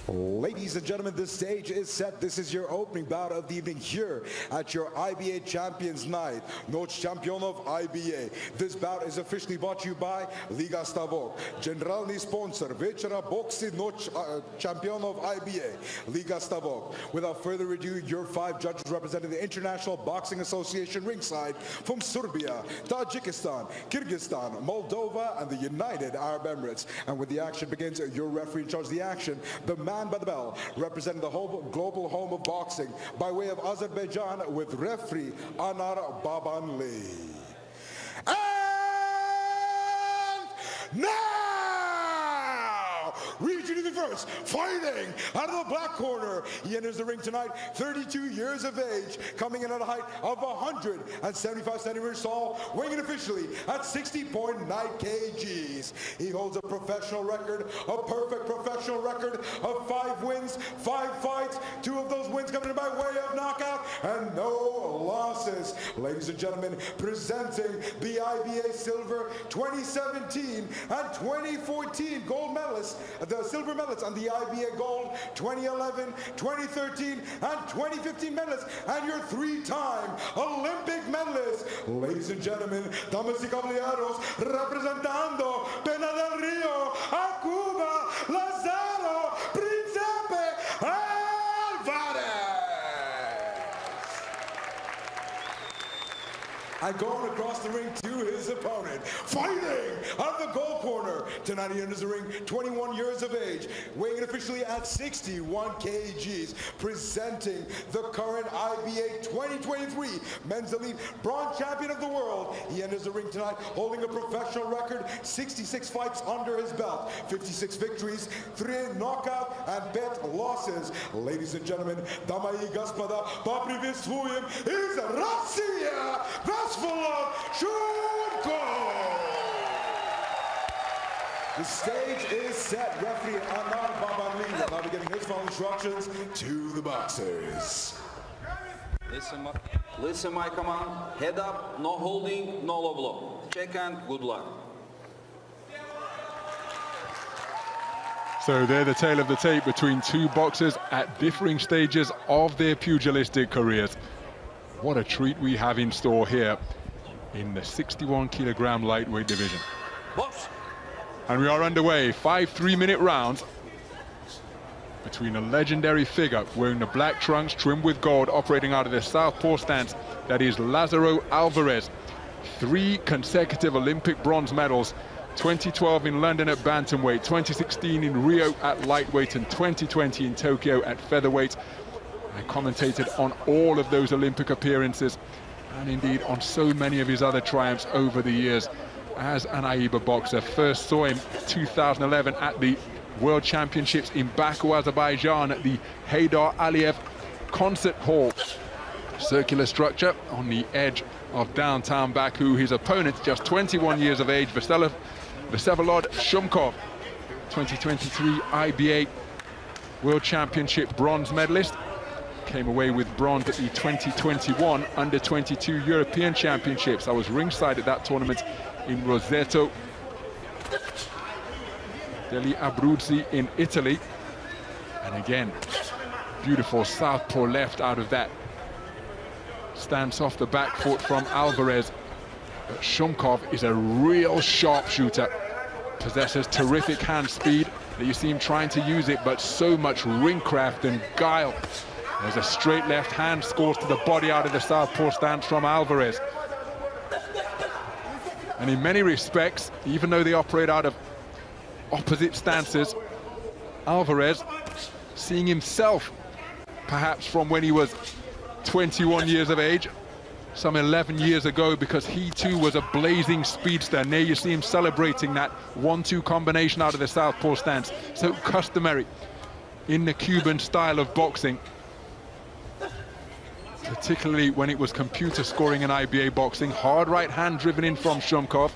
Ladies and gentlemen, the stage is set. This is your opening bout of the evening here at your IBA Champions Night. Noc Championov IBA. This bout is officially brought to you by Liga Stavok. Generalny sponsor Večera Boxy Noc Championov IBA. Liga Stavok. Without further ado, your 5 judges representing the International Boxing Association ringside from Serbia, Tadjikistan, Kyrgyzstan, Moldova, and the United Arab Emirates. And when the action begins, your referee in charge of the action, the man by the bell, representing the whole global home of boxing by way of Azerbaijan, with referee Anar Babanli. And now, reaching to the first, fighting out of the black corner. He enters the ring tonight, 32 years of age, coming in at a height of 175 centimeters tall, weighing officially at 60.9 kgs. He holds a professional record, a perfect professional record of 5 wins, 5 fights, 2 of those wins coming in by way of knockout, and no losses. Ladies and gentlemen, presenting the IBA Silver 2017 and 2014 gold medalists, the silver medalists, and the IBA Gold 2011, 2013, and 2015 medalists, and your 3-time Olympic medalists. Ladies and gentlemen, damas y caballeros, representando Pena del Rio, a Cuba, Lazaro, Príncipe Alvarez. And going across the ring to his opponent, fighting out of the gold corner. Tonight he enters the ring, 21 years of age, weighing officially at 61 kgs, presenting the current IBA 2023 Men's Elite Bronze Champion of the World. He enters the ring tonight holding a professional record, 66 fights under his belt, 56 victories, 3 knockout, and 5 losses. Ladies and gentlemen, дамы и господа, поприветствуем из России Vsevolod Shumkov. The stage is set. Referee Anar Babanli will now be giving his final instructions to the boxers. Listen, my command. Head up, no holding, no low blow. Check and good luck. So they're the tale of the tape between 2 boxers at differing stages of their pugilistic careers. What a treat we have in store here in the 61-kilogram lightweight division. Box. And we are underway, 5 3-minute rounds between a legendary figure wearing the black trunks trimmed with gold, operating out of the southpaw stance, that is Lazaro Alvarez. 3 consecutive Olympic bronze medals, 2012 in London at bantamweight, 2016 in Rio at lightweight, and 2020 in Tokyo at featherweight. I commentated on all of those Olympic appearances, and indeed on so many of his other triumphs over the years as an IBA boxer. First saw him 2011 at the World Championships in Baku, Azerbaijan, at the Haydar Aliyev Concert Hall. Circular structure on the edge of downtown Baku. His opponent, just 21 years of age, Vsevolod Shumkov, 2023 IBA World Championship bronze medalist. Came away with bronze at the 2021 Under-22 European Championships. I was ringside at that tournament in Roseto degli Abruzzi in Italy. And again, beautiful southpaw left out of that stance off the back foot from Alvarez. But Shumkov is a real sharpshooter, possesses terrific hand speed. You see him trying to use it, but so much ring craft and guile. There's a straight left hand, scores to the body out of the southpaw stance from Alvarez. And in many respects, even though they operate out of opposite stances, Alvarez, seeing himself perhaps from when he was 21 years of age, some 11 years ago, because he too was a blazing speedster. And there you see him celebrating that 1-2 combination out of the southpaw stance, so customary in the Cuban style of boxing, particularly when it was computer scoring in IBA boxing. Hard right hand driven in from Shumkov.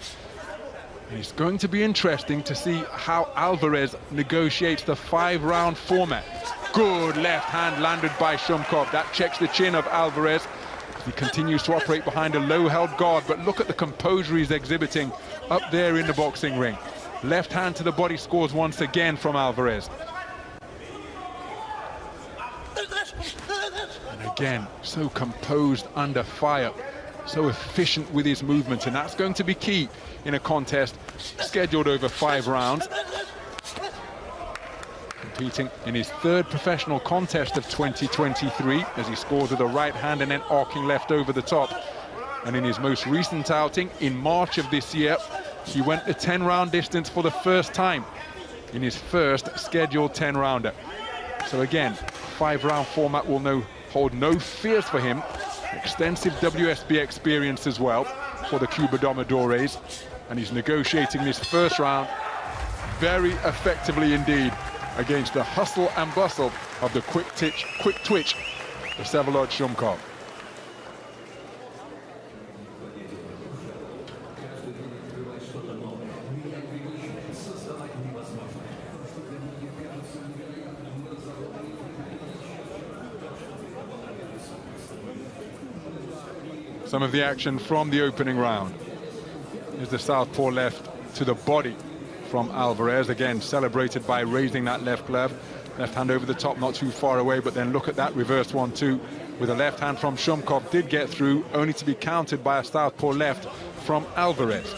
And it's going to be interesting to see how Alvarez negotiates the 5-round format. Good left hand landed by Shumkov. That checks the chin of Alvarez. He continues to operate behind a low-held guard, but look at the composure he's exhibiting up there in the boxing ring. Left hand to the body scores once again from Alvarez. And again, so composed under fire, so efficient with his movement, and that's going to be key in a contest scheduled over 5 rounds. Competing in his 3rd professional contest of 2023 as he scores with a right hand and then arcing left over the top. And in his most recent outing in March of this year, he went the 10-round distance for the first time in his first scheduled 10-rounder. So again, 5-round format will hold no fears for him. Extensive WSB experience as well for the Cuba Domadores, and he's negotiating this first round very effectively indeed against the hustle and bustle of the quick twitch, Vsevolod Shumkov. Some of the action from the opening round is the southpaw left to the body from Alvarez, again celebrated by raising that left glove. Left hand over the top, not too far away, but then look at that reverse 1-2 with a left hand from Shumkov. Did get through, only to be countered by a southpaw left from Alvarez.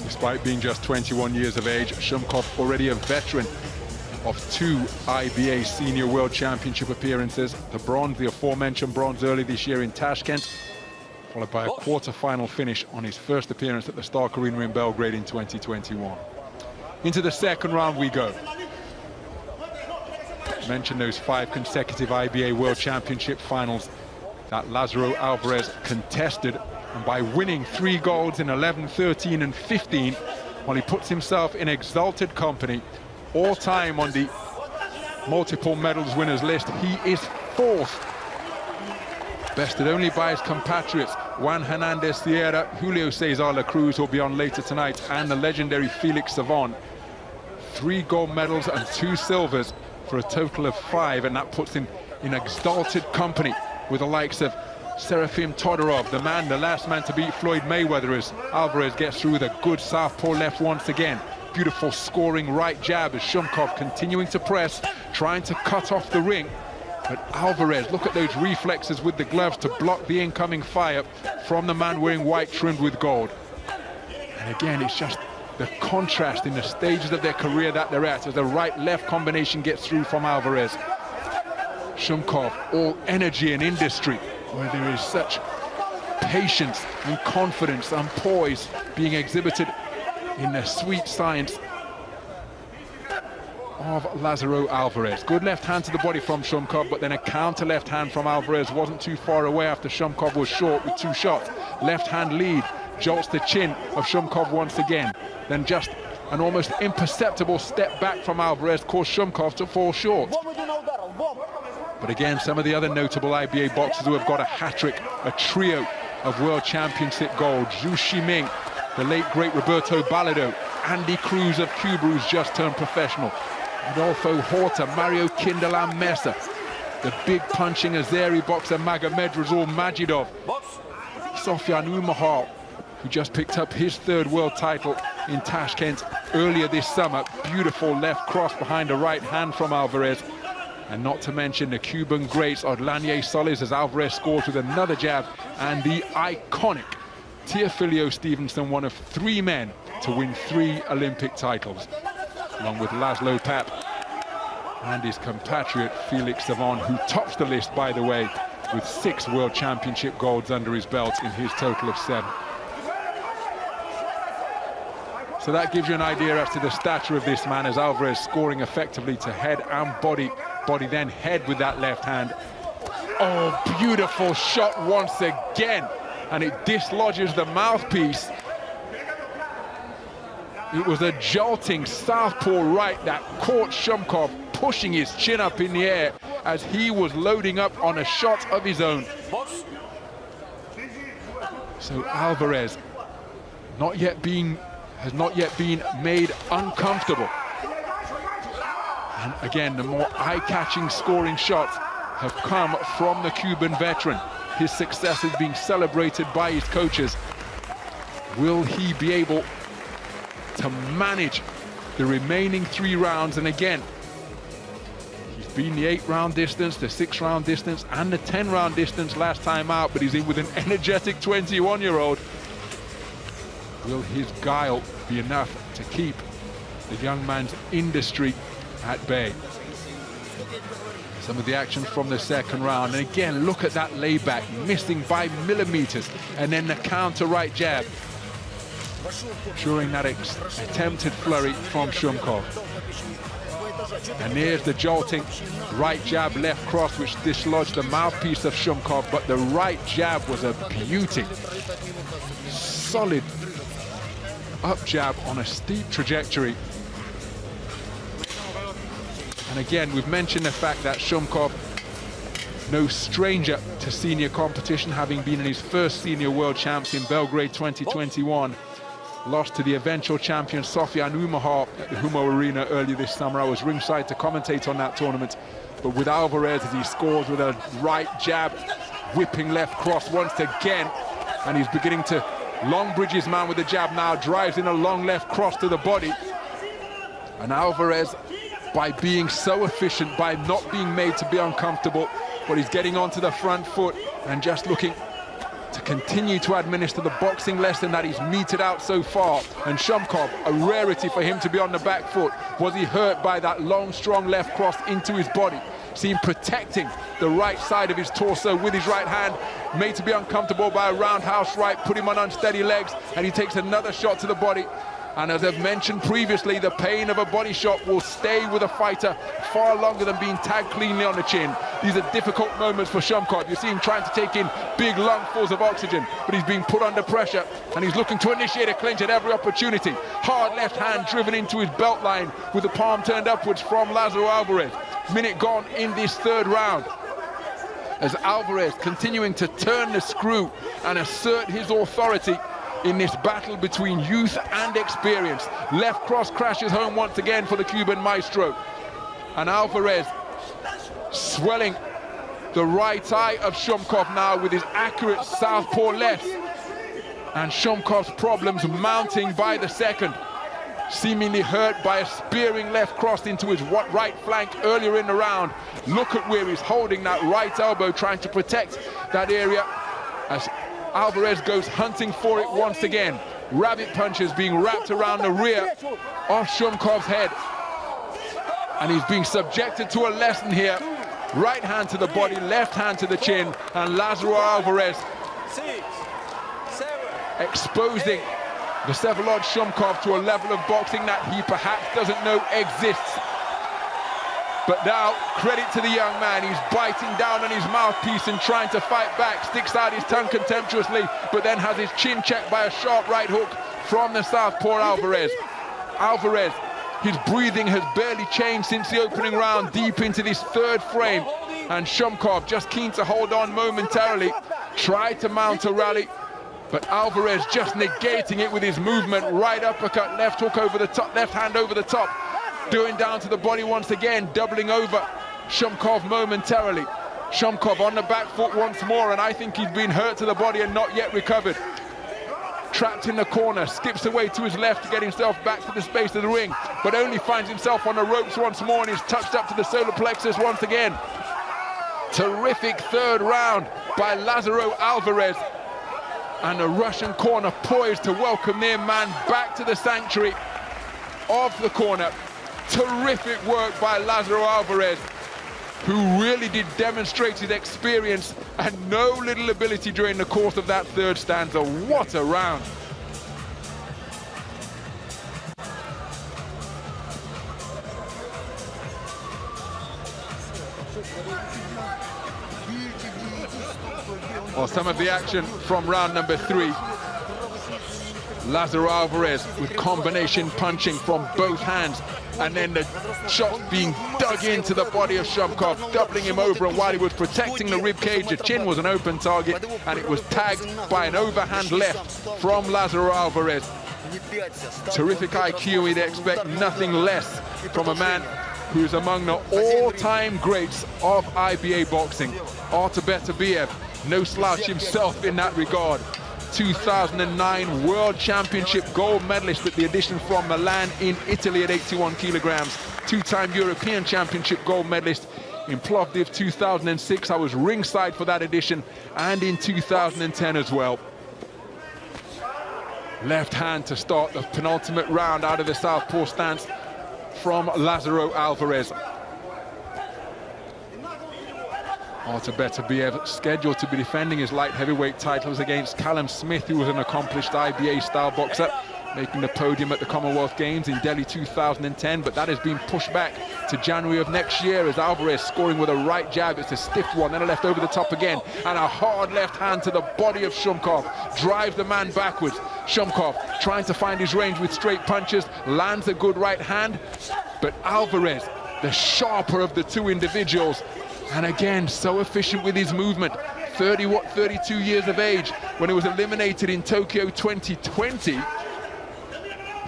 Despite being just 21 years of age, Shumkov already a veteran of 2 IBA Senior World Championship appearances. The bronze, the aforementioned bronze early this year in Tashkent, followed by a quarter-final finish on his first appearance at the Stark Arena in Belgrade in 2021. Into the second round we go. Mentioned those 5 consecutive IBA World Championship finals that Lazaro Alvarez contested, and by winning 3 golds in 11, 13 and 15, well, he puts himself in exalted company all-time on the multiple medals winners list. He is 4th, bested only by his compatriots Juan Hernandez Sierra, Julio Cesar La Cruz, who'll be on later tonight, and the legendary Felix Savon. 3 gold medals and 2 silvers for a total of 5, and that puts him in exalted company with the likes of Serafim Todorov, the last man to beat Floyd Mayweather, as Alvarez gets through with a good southpaw left once again. Beautiful scoring right jab as Shumkov continuing to press, trying to cut off the ring. But Alvarez, look at those reflexes with the gloves to block the incoming fire from the man wearing white trimmed with gold. And again, it's just the contrast in the stages of their career that they're at as the right-left combination gets through from Alvarez. Shumkov, all energy and industry, where there is such patience and confidence and poise being exhibited in the sweet science of Lazaro Alvarez. Good left hand to the body from Shumkov, but then a counter left hand from Alvarez wasn't too far away after Shumkov was short with 2 shots. Left hand lead jolts the chin of Shumkov once again. Then just an almost imperceptible step back from Alvarez caused Shumkov to fall short. But again, some of the other notable IBA boxers who have got a hat-trick, a trio of World Championship gold. Zhu Shiming, the late great Roberto Ballado, Andy Cruz of Cuba, who's just turned professional, Adolfo Horta, Mario Kindelan Mesa, the big punching Azeri boxer Magomedrazul Majidov, Sofyan Umahal, who just picked up his 3rd world title in Tashkent earlier this summer. Beautiful left cross behind a right hand from Alvarez. And not to mention the Cuban greats Odiljon Solis as Alvarez scores with another jab, and the iconic Teofilio Stevenson, one of 3 men to win 3 Olympic titles, along with Laszlo Papp and his compatriot Felix Savon, who tops the list, by the way, with 6 World Championship golds under his belt in his total of 7. So that gives you an idea as to the stature of this man, as Alvarez scoring effectively to head and body then head with that left hand. Oh, beautiful shot once again, and it dislodges the mouthpiece. It was a jolting southpaw right that caught Shumkov pushing his chin up in the air as he was loading up on a shot of his own. So Alvarez has not yet been made uncomfortable. And again, the more eye-catching scoring shots have come from the Cuban veteran. His success is being celebrated by his coaches. Will he be able to manage the remaining 3 rounds? And again, he's been the 8-round distance, the 6-round distance, and the 10-round distance last time out, but he's in with an energetic 21-year-old. Will his guile be enough to keep the young man's industry at bay? Some of the action from the second round, and again, look at that layback, missing by millimeters, and then the counter right jab during that attempted flurry from Shumkov. And there's the jolting right jab, left cross, which dislodged the mouthpiece of Shumkov, but the right jab was a beauty. Solid up jab on a steep trajectory. And again, we've mentioned the fact that Shumkov, no stranger to senior competition, having been in his first senior world champs in Belgrade 2021, lost to the eventual champion Sofian Umahar at the Humo Arena earlier this summer. I was ringside to commentate on that tournament. But with Alvarez, as he scores with a right jab, whipping left cross once again, and he's beginning to long bridge his man with the jab now, drives in a long left cross to the body. And Alvarez, by being so efficient, by not being made to be uncomfortable, but he's getting onto the front foot and just looking to continue to administer the boxing lesson that he's meted out so far. And Shumkov, a rarity for him to be on the back foot. Was he hurt by that long, strong left cross into his body? See him protecting the right side of his torso with his right hand, made to be uncomfortable by a roundhouse right, put him on unsteady legs, and he takes another shot to the body. And as I've mentioned previously, the pain of a body shot will stay with a fighter far longer than being tagged cleanly on the chin. These are difficult moments for Shumkov. You see him trying to take in big lungfuls of oxygen, but he's being put under pressure, and he's looking to initiate a clinch at every opportunity. Hard left hand driven into his belt line with the palm turned upwards from Lazaro Alvarez. Minute gone in this third round, as Alvarez continuing to turn the screw and assert his authority in this battle between youth and experience. Left cross crashes home once again for the Cuban maestro. And Alvarez swelling the right eye of Shumkov now with his accurate southpaw left. And Shumkov's problems mounting by the second. Seemingly hurt by a spearing left cross into his right flank earlier in the round. Look at where he's holding that right elbow, trying to protect that area as Alvarez goes hunting for it once again. Rabbit punches being wrapped around the rear of Shumkov's head. And he's being subjected to a lesson here. Right hand to the body, left hand to the chin, and Lazaro Alvarez exposing Vsevolod Shumkov to a level of boxing that he perhaps doesn't know exists. But now, credit to the young man, he's biting down on his mouthpiece and trying to fight back, sticks out his tongue contemptuously, but then has his chin checked by a sharp right hook from the southpaw Alvarez. Alvarez, his breathing has barely changed since the opening round, deep into this third frame. And Shumkov, just keen to hold on momentarily, tried to mount a rally, but Alvarez just negating it with his movement. Right uppercut, left hook over the top, left hand over the top, doing down to the body once again, doubling over Shumkov momentarily. Shumkov on the back foot once more, and I think he's been hurt to the body and not yet recovered. Trapped in the corner, skips away to his left to get himself back to the space of the ring, but only finds himself on the ropes once more, and he's touched up to the solar plexus once again. Terrific third round by Lazaro Alvarez, and the Russian corner poised to welcome their man back to the sanctuary of the corner. Terrific work by Lazaro Alvarez, who really did demonstrate his experience and no little ability during the course of that third stanza. What a round. Well, some of the action from round number 3. Lazaro Alvarez with combination punching from both hands, and then the shot being dug into the body of Shumkov, doubling him over, and while he was protecting the rib cage, the chin was an open target, and it was tagged by an overhand left from Lazaro Alvarez. Terrific IQ, we'd expect nothing less from a man who is among the all-time greats of IBA boxing. Artur Beterbiev, no slouch himself in that regard. 2009 World Championship gold medalist with the addition from Milan in Italy at 81 kilograms. Two-time European Championship gold medalist in Plovdiv 2006. I was ringside for that edition, and in 2010 as well. Left hand to start the penultimate round out of the southpaw stance from Lazaro Alvarez. Artur Beterbiev scheduled to be defending his light heavyweight titles against Callum Smith, who was an accomplished IBA-style boxer, making the podium at the Commonwealth Games in Delhi 2010, but that has been pushed back to January of next year as Alvarez scoring with a right jab. It's a stiff one, then a left over the top again, and a hard left hand to the body of Shumkov. Drives the man backwards. Shumkov trying to find his range with straight punches, lands a good right hand, but Alvarez, the sharper of the two individuals, and again, so efficient with his movement. 32 years of age. When he was eliminated in Tokyo 2020,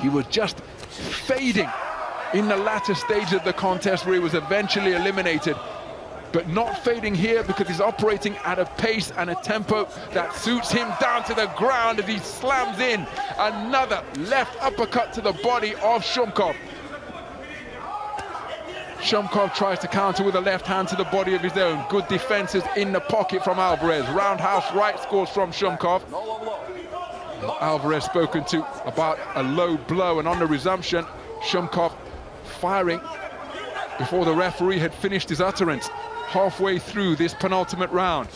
he was just fading in the latter stage of the contest where he was eventually eliminated. But not fading here because he's operating at a pace and a tempo that suits him down to the ground as he slams in another left uppercut to the body of Shumkov. Shumkov tries to counter with a left hand to the body of his own. Good defenses in the pocket from Alvarez. Roundhouse right scores from Shumkov. Alvarez spoken to about a low blow, and on the resumption, Shumkov firing before the referee had finished his utterance halfway through this penultimate round.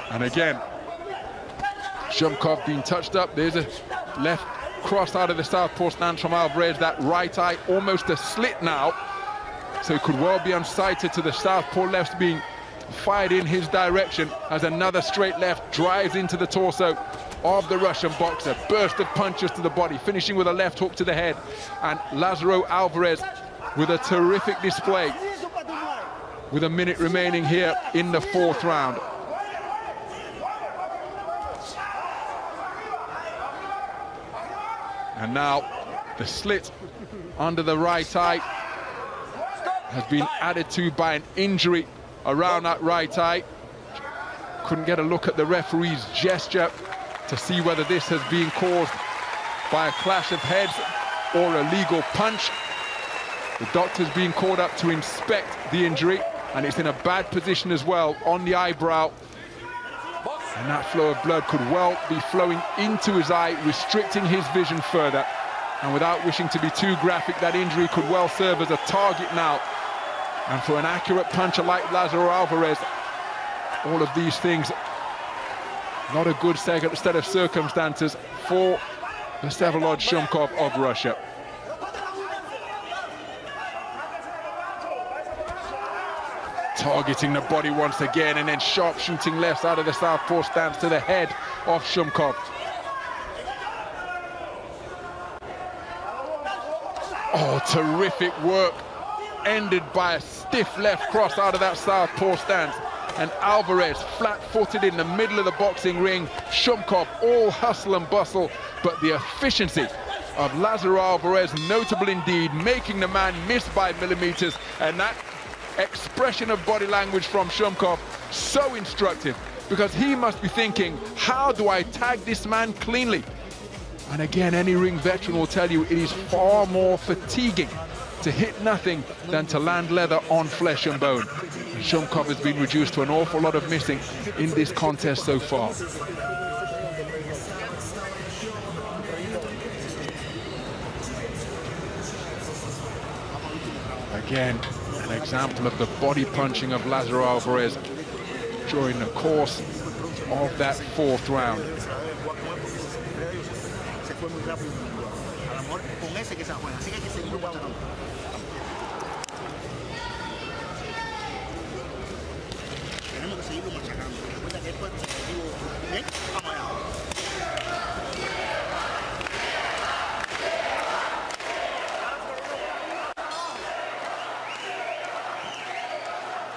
And again, Shumkov being touched up. There's a left cross out of the southpaw stance from Alvarez. That right eye almost a slit now, so it could well be unsighted to the southpaw left being fired in his direction as another straight left drives into the torso of the Russian boxer. Burst of punches to the body, finishing with a left hook to the head, and Lazaro Alvarez with a terrific display with a minute remaining here in the fourth round. And now the slit under the right eye has been added to by an injury around that right eye. Couldn't get a look at the referee's gesture to see whether this has been caused by a clash of heads or a legal punch. The doctor's been called up to inspect the injury, and it's in a bad position as well on the eyebrow. And that flow of blood could well be flowing into his eye, restricting his vision further. And without wishing to be too graphic, that injury could well serve as a target now. And for an accurate puncher like Lazaro Alvarez, all of these things, not a good set of circumstances for Vsevolod Shumkov of Russia. Targeting the body once again, and then sharp shooting lefts out of the southpaw stance to the head of Shumkov. Oh, terrific work, ended by a stiff left cross out of that southpaw stance, and Alvarez flat-footed in the middle of the boxing ring. Shumkov all hustle and bustle, but the efficiency of Lazaro Alvarez notable indeed, making the man miss by millimeters, and that expression of body language from Shumkov so instructive, because he must be thinking, how do I tag this man cleanly? And again, any ring veteran will tell you it is far more fatiguing to hit nothing than to land leather on flesh and bone. And Shumkov has been reduced to an awful lot of missing in this contest so far. Again, an example of the body punching of Lazaro Alvarez during the course of that fourth round.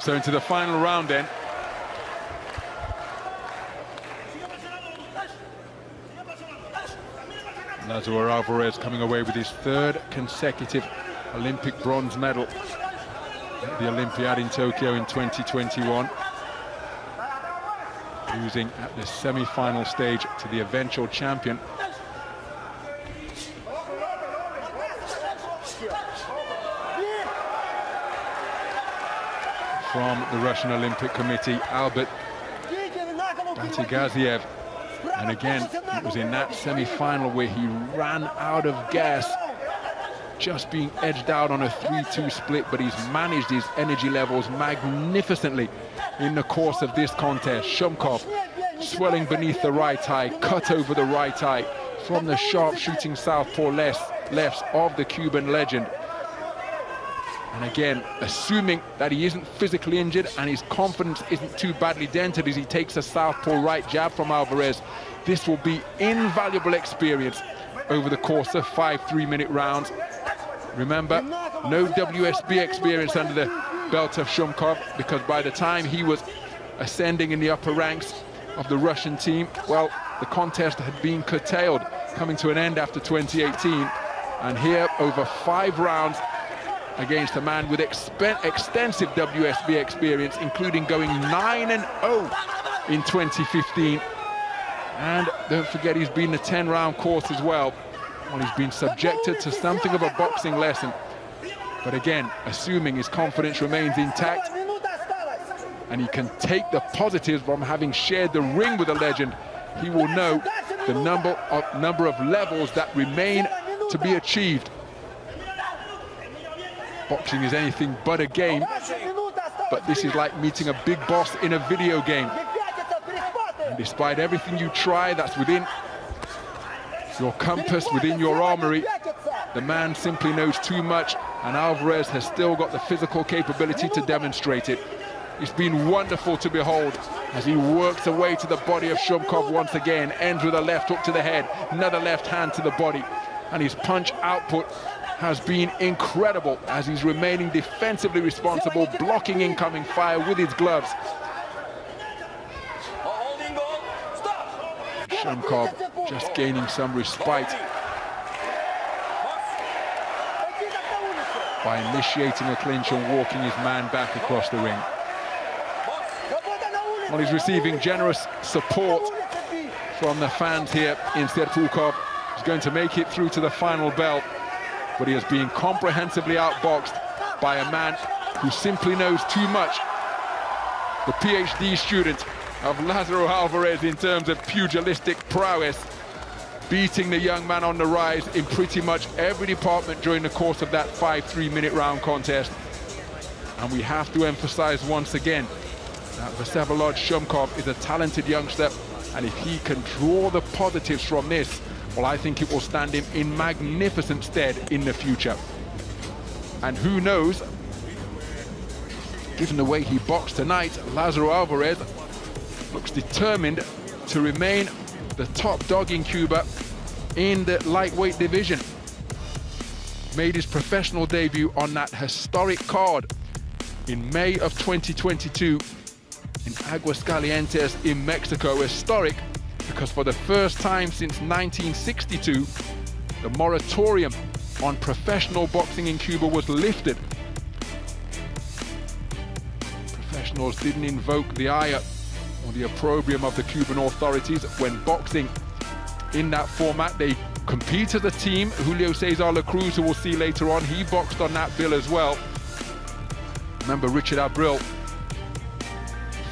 So into the final round then. Lazaro Alvarez coming away with his 3rd consecutive Olympic bronze medal at the Olympiad in Tokyo in 2021. Losing at the semi-final stage to the eventual champion. From the Russian Olympic Committee, Albert Batigaziev. And again, it was in that semi-final where he ran out of gas, just being edged out on a 3-2 split, but he's managed his energy levels magnificently in the course of this contest. Shumkov swelling beneath the right eye, cut over the right eye from the sharp-shooting southpaw lefts of the Cuban legend. And again, assuming that he isn't physically injured and his confidence isn't too badly dented as he takes a southpaw right jab from Alvarez, this will be invaluable experience over the course of 5 3-minute rounds. Remember, no WSB experience under the belt of Shumkov, because by the time he was ascending in the upper ranks of the Russian team, well, the contest had been curtailed, coming to an end after 2018. And here, over 5 rounds, against a man with extensive WSB experience, including going 9-0 in 2015. And don't forget, he's been the 10-round course as well. Well, he's been subjected to something of a boxing lesson. But again, assuming his confidence remains intact and he can take the positives from having shared the ring with a legend, he will know the number of levels that remain to be achieved. Boxing is anything but a game, but this is like meeting a big boss in a video game. And despite everything you try that's within your compass, within your armory, the man simply knows too much, and Alvarez has still got the physical capability to demonstrate it. It's been wonderful to behold as he works away to the body of Shumkov once again, ends with a left hook to the head, another left hand to the body, and his punch output has been incredible as he's remaining defensively responsible, blocking incoming fire with his gloves. Shumkov just gaining some respite by initiating a clinch and walking his man back across the ring. Well, he's receiving generous support from the fans here in Serpukhov. He's going to make it through to the final bell, but he has been comprehensively outboxed by a man who simply knows too much. The PhD student of Lazaro Alvarez in terms of pugilistic prowess, beating the young man on the rise in pretty much every department during the course of that 5 3-minute round contest. And we have to emphasize once again that Vsevolod Shumkov is a talented youngster, and if he can draw the positives from this, well, I think it will stand him in magnificent stead in the future. And who knows, given the way he boxed tonight, Lazaro Alvarez looks determined to remain the top dog in Cuba in the lightweight division. Made his professional debut on that historic card in May of 2022 in Aguascalientes in Mexico. Historic because for the first time since 1962, the moratorium on professional boxing in Cuba was lifted. Professionals didn't invoke the ire or the opprobrium of the Cuban authorities when boxing in that format. They compete as a team. Julio Cesar La Cruz, who we'll see later on, he boxed on that bill as well. Remember Richard Abril,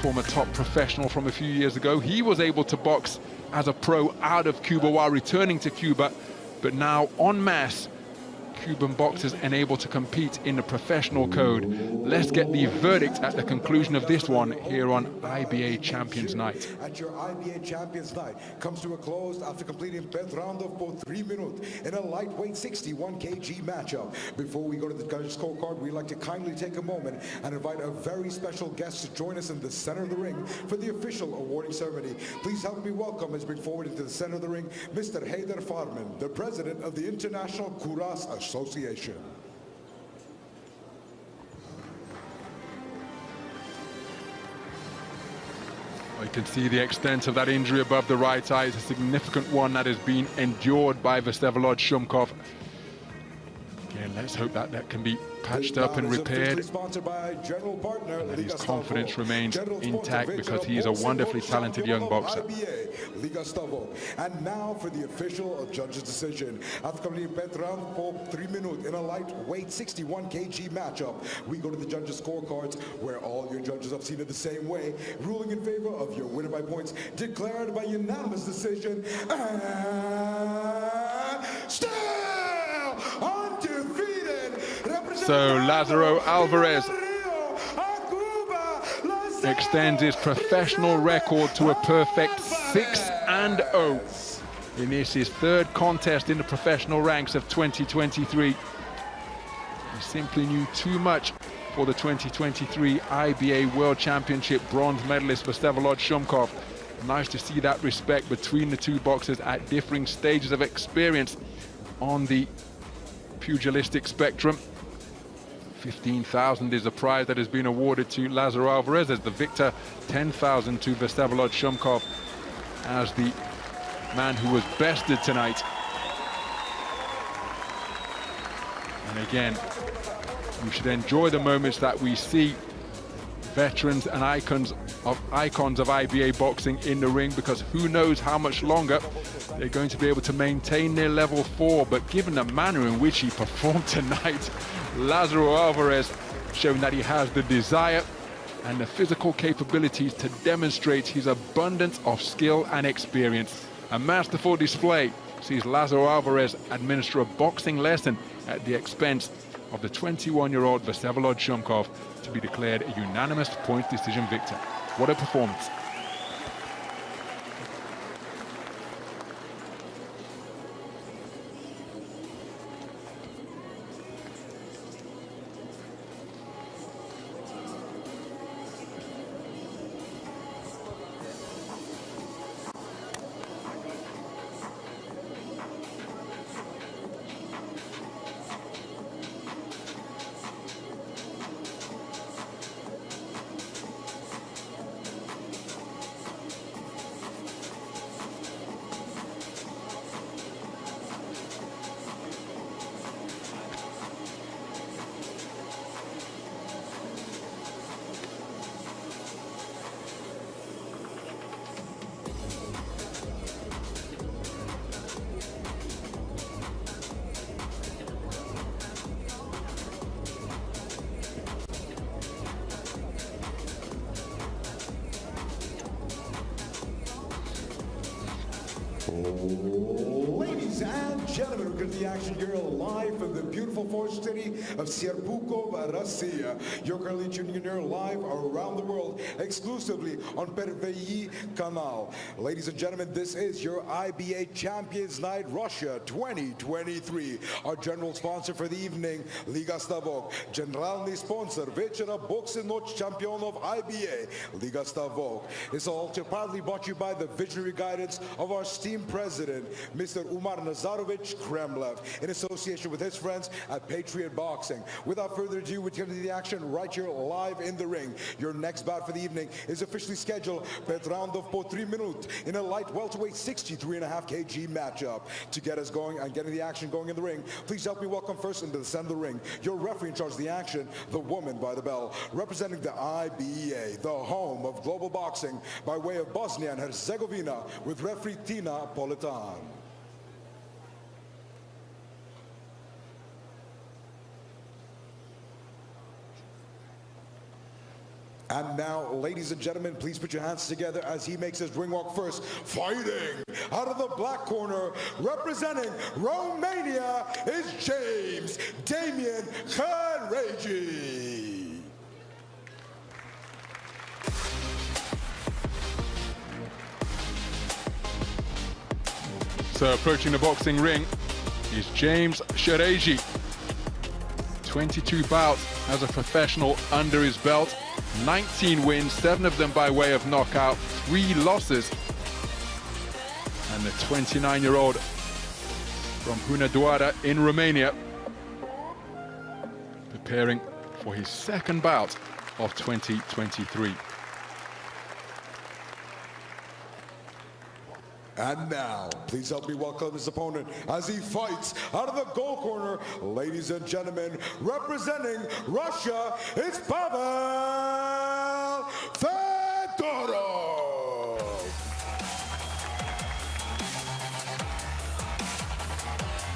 former top professional from a few years ago, he was able to box as a pro out of Cuba while returning to Cuba, but now en masse Cuban boxers unable to compete in the professional code. Let's get the verdict at the conclusion of this one here on IBA Champions Night. At your IBA Champions Night comes to a close after completing 5th round of both 3 minutes in a lightweight 61 kg matchup. Before we go to the judges' scorecard, we'd like to kindly take a moment and invite a very special guest to join us in the center of the ring for the official awarding ceremony. Please help me welcome as bring forward into the center of the ring, Mr. Haider Farman, the president of the International Kuras Association. You can see the extent of that injury above the right eye. It's a significant one that has been endured by Vsevolod Shumkov. Again, let's hope that that can be patched up and repaired. And that his confidence remains intact because he's a wonderfully talented young boxer. And now for the official judge's decision. After coming in round for 3 minutes in a lightweight 61 kg matchup, we go to the judges' scorecards where all your judges have seen it the same way, ruling in favor of your winner by points, declared by unanimous decision. Still undefeated. So Lazaro Alvarez extends his professional record to a perfect 6-0 in this, his third contest in the professional ranks of 2023. He simply knew too much for the 2023 IBA World Championship bronze medalist Vsevolod Shumkov. Nice to see that respect between the two boxers at differing stages of experience on the pugilistic spectrum. 15,000 is the prize that has been awarded to Lazaro Alvarez as the victor, 10,000 to Vsevolod Shumkov as the man who was bested tonight. And again, we should enjoy the moments that we see veterans and icons of IBA boxing in the ring, because who knows how much longer they're going to be able to maintain their level 4. But given the manner in which he performed tonight, Lazaro Alvarez showing that he has the desire and the physical capabilities to demonstrate his abundance of skill and experience. A masterful display sees Lazaro Alvarez administer a boxing lesson at the expense of the 21-year-old Vsevolod Shumkov to be declared a unanimous points decision victor. What a performance. Ladies and gentlemen, we're going to the action here live from the beautiful forest city of Serpukhov, Russia. You're currently tuning in here live around the world, exclusively on Pervei Canal. Ladies and gentlemen, this is your IBA Champions Night Russia 2023. Our general sponsor for the evening, Liga Stavok. Generalny sponsor Вечера Boxing Noch Championov IBA, Liga Stavok. It's all proudly brought to you by the visionary guidance of our esteemed president, Mr. Umar Nazarovich Kremlev, in association with his friends at Patriot Boxing. Without further ado, we turn to the action right here live in the ring. Your next bout for the evening is officially scheduled for round of 3 minutes in a light welterweight 63.5 kg matchup. To get us going and getting the action going in the ring, please help me welcome first into the center of the ring, your referee in charge of the action, the woman by the bell, representing the IBA, the home of global boxing, by way of Bosnia and Herzegovina, with referee Tina Politan. And now, ladies and gentlemen, please put your hands together as he makes his ring walk first. Fighting out of the black corner, representing Romania, is James Damian Chereji. So approaching the boxing ring is James Chereji. 22 bouts as a professional under his belt, 19 wins, 7 of them by way of knockout, 3 losses. And the 29-year-old from Hunedoara in Romania, preparing for his second bout of 2023. And now, please help me welcome his opponent as he fights out of the goal corner. Ladies and gentlemen, representing Russia, it's Pavel Fedorov.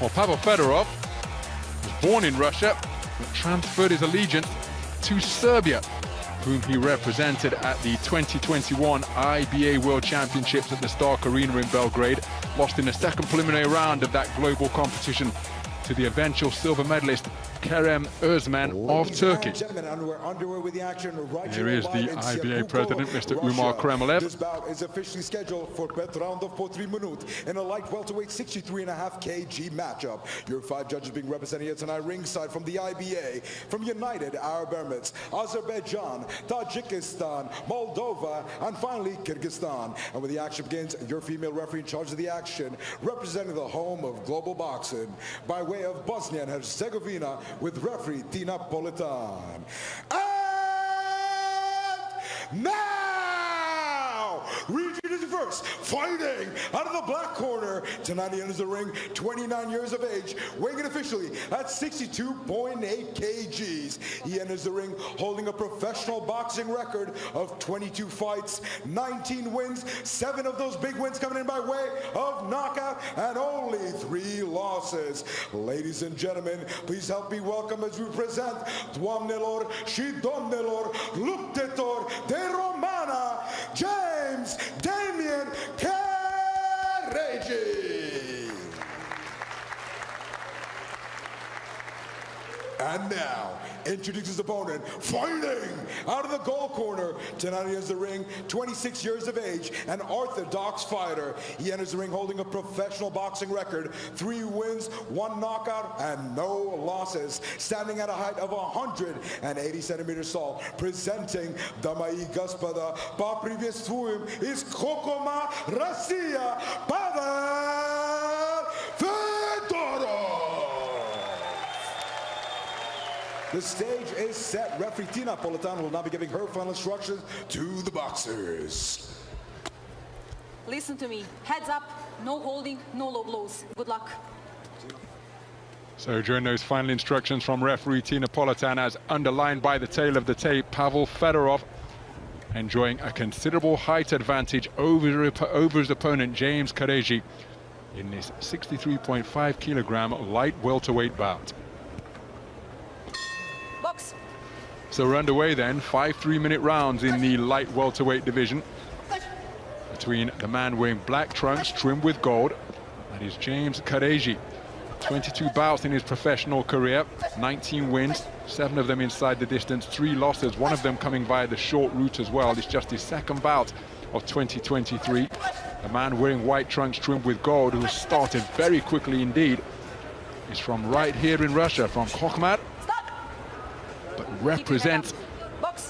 Well, Pavel Fedorov was born in Russia, but transferred his allegiance to Serbia, whom he represented at the 2021 IBA World Championships at the Stark Arena in Belgrade, lost in the second preliminary round of that global competition to the eventual silver medalist Kerem Özmen of Turkey. Here is the IBA president, Mr. Umar Kremlev. This bout is officially scheduled for bet round of 3 minutes in a light welterweight 63.5 kg matchup. Your 5 judges being represented here tonight ringside from the IBA, from United Arab Emirates, Azerbaijan, Tadjikistan, Moldova, and finally Kyrgyzstan. And when the action begins, your female referee in charge of the action, representing the home of global boxing, by way of Bosnia and Herzegovina, with referee Tina Politan. And now, region first, fighting out of the black corner. Tonight he enters the ring, 29 years of age, weighing in officially at 62.8 kgs. He enters the ring holding a professional boxing record of 22 fights, 19 wins, 7 of those big wins coming in by way of knockout, and only 3 losses. Ladies and gentlemen, please help me welcome as we present Dwamnelor, Shidonnelor, Luktetor, De Romana, James Damien Chereji. And now, introduces his opponent, fighting out of the goal corner. Tonight he enters the ring, 26 years of age, an orthodox fighter. He enters the ring holding a professional boxing record, 3 wins, 1 knockout, and no losses. Standing at a height of 180 centimeters tall, presenting Damai Gospoda, поприветствуем из Kokoma, Россия, Pavel Fedorov. The stage is set. Referee Tina Politan will now be giving her final instructions to the boxers. Listen to me. Heads up, no holding, no low blows. Good luck. So during those final instructions from referee Tina Politan, as underlined by the tail of the tape, Pavel Fedorov enjoying a considerable height advantage over his opponent James Chereji in this 63.5 kilogram light welterweight bout. Box. So we're underway then, 5 3-minute rounds in the light welterweight division between the man wearing black trunks trimmed with gold, that is James Chereji. 22 bouts in his professional career, 19 wins, 7 of them inside the distance, 3 losses, 1 of them coming via the short route as well. It's just his second bout of 2023. The man wearing white trunks trimmed with gold, who started very quickly indeed, is from right here in Russia, from Kokhmar, but represents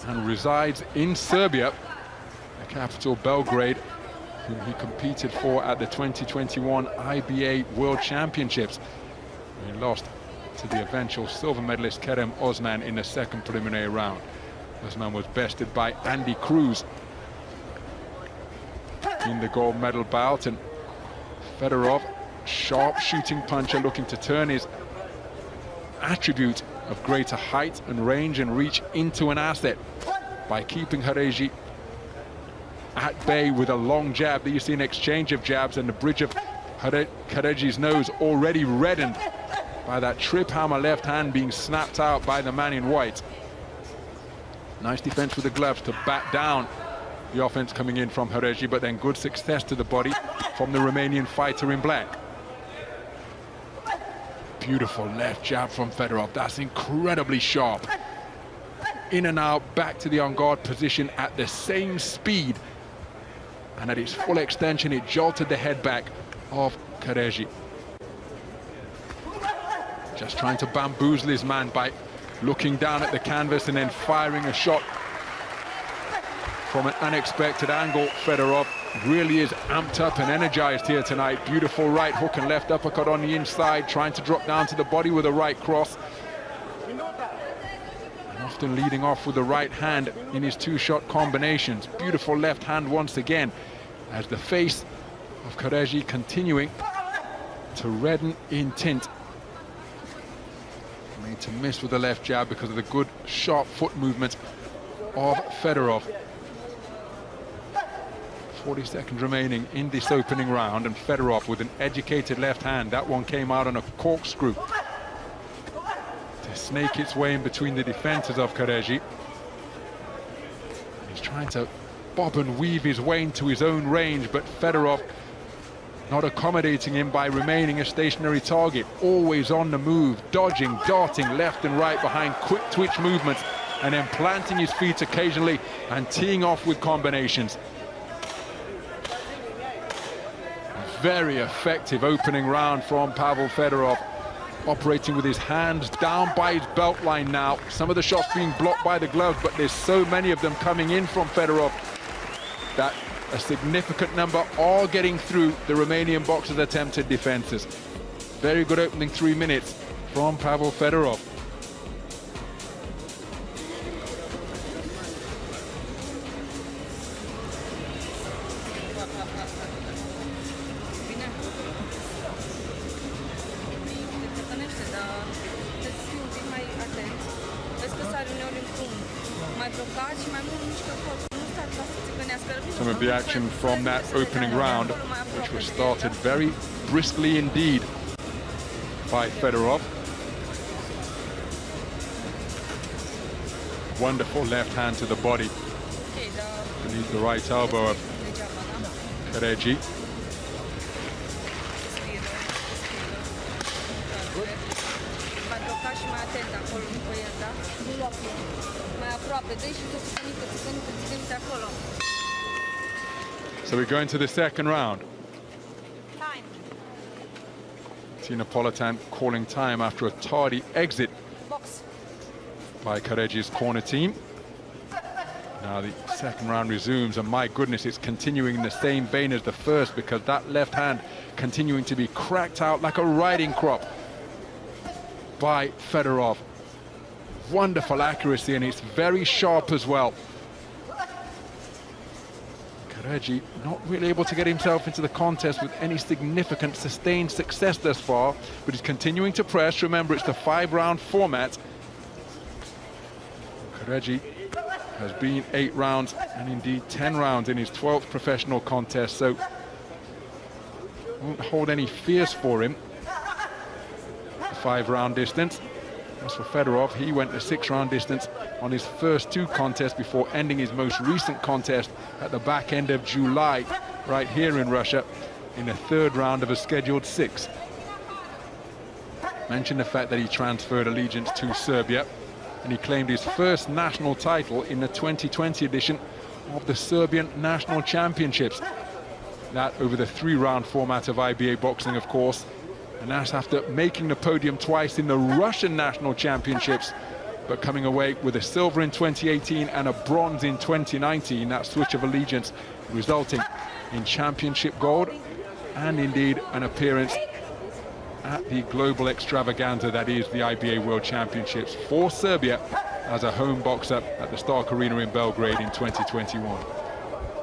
and resides in Serbia, the capital Belgrade, whom he competed for at the 2021 IBA World Championships. He lost to the eventual silver medalist Kerem Özmen in the second preliminary round. Özmen was bested by Andy Cruz in the gold medal bout, and Fedorov, sharp shooting puncher, looking to turn his attribute of greater height and range and reach into an asset by keeping Chereji at bay with a long jab. There you see an exchange of jabs, and the bridge of Chereji's nose already reddened by that trip hammer left hand being snapped out by the man in white. Nice defense with the gloves to bat down the offense coming in from Chereji, but then good success to the body from the Romanian fighter in black. Beautiful left jab from Fedorov. That's incredibly sharp. In and out, back to the on-guard position at the same speed. And at its full extension, it jolted the head back of Chereji. Just trying to bamboozle his man by looking down at the canvas and then firing a shot from an unexpected angle. Fedorov really is amped up and energized here tonight. Beautiful right hook and left uppercut on the inside, trying to drop down to the body with a right cross. And often leading off with the right hand in his 2-shot combinations. Beautiful left hand once again, as the face of Chereji continuing to redden in tint. Made to miss with the left jab because of the good sharp foot movement of Fedorov. 40 seconds remaining in this opening round, and Fedorov with an educated left hand. That one came out on a corkscrew to snake its way in between the defenses of Chereji. He's trying to bob and weave his way into his own range, but Fedorov not accommodating him by remaining a stationary target, always on the move, dodging, darting left and right behind quick twitch movements, and then planting his feet occasionally and teeing off with combinations. Very effective opening round from Pavel Fedorov, operating with his hands down by his belt line now. Some of the shots being blocked by the glove, but there's so many of them coming in from Fedorov that a significant number are getting through the Romanian boxer's attempted defenses. Very good opening 3 minutes from Pavel Fedorov. Some of the action from that opening round, which was started very briskly indeed by Fedorov. Wonderful left hand to the body beneath the right elbow of Chereji. So we go into the second round. Time. Tina Politan calling time after a tardy exit Box. by Chereji's corner team. Now the second round resumes, and my goodness, it's continuing in the same vein as the first, because that left hand continuing to be cracked out like a riding crop by Fedorov. Wonderful accuracy, and it's very sharp as well. Chereji not really able to get himself into the contest with any significant sustained success thus far, but he's continuing to press. Remember, it's the 5-round format. Chereji has been 8 rounds and indeed 10 rounds in his 12th professional contest, so won't hold any fears for him. The 5-round distance. As for Fedorov, he went the 6-round distance on his first 2 contests before ending his most recent contest at the back end of July, right here in Russia, in the 3rd round of a scheduled 6. Mentioned the fact that he transferred allegiance to Serbia, and he claimed his first national title in the 2020 edition of the Serbian National Championships. That over the 3-round format of IBA boxing, of course. And that's after making the podium twice in the Russian National Championships, but coming away with a silver in 2018 and a bronze in 2019. That switch of allegiance resulting in championship gold and indeed an appearance at the global extravaganza that is the IBA World Championships for Serbia as a home boxer at the Stark Arena in Belgrade in 2021.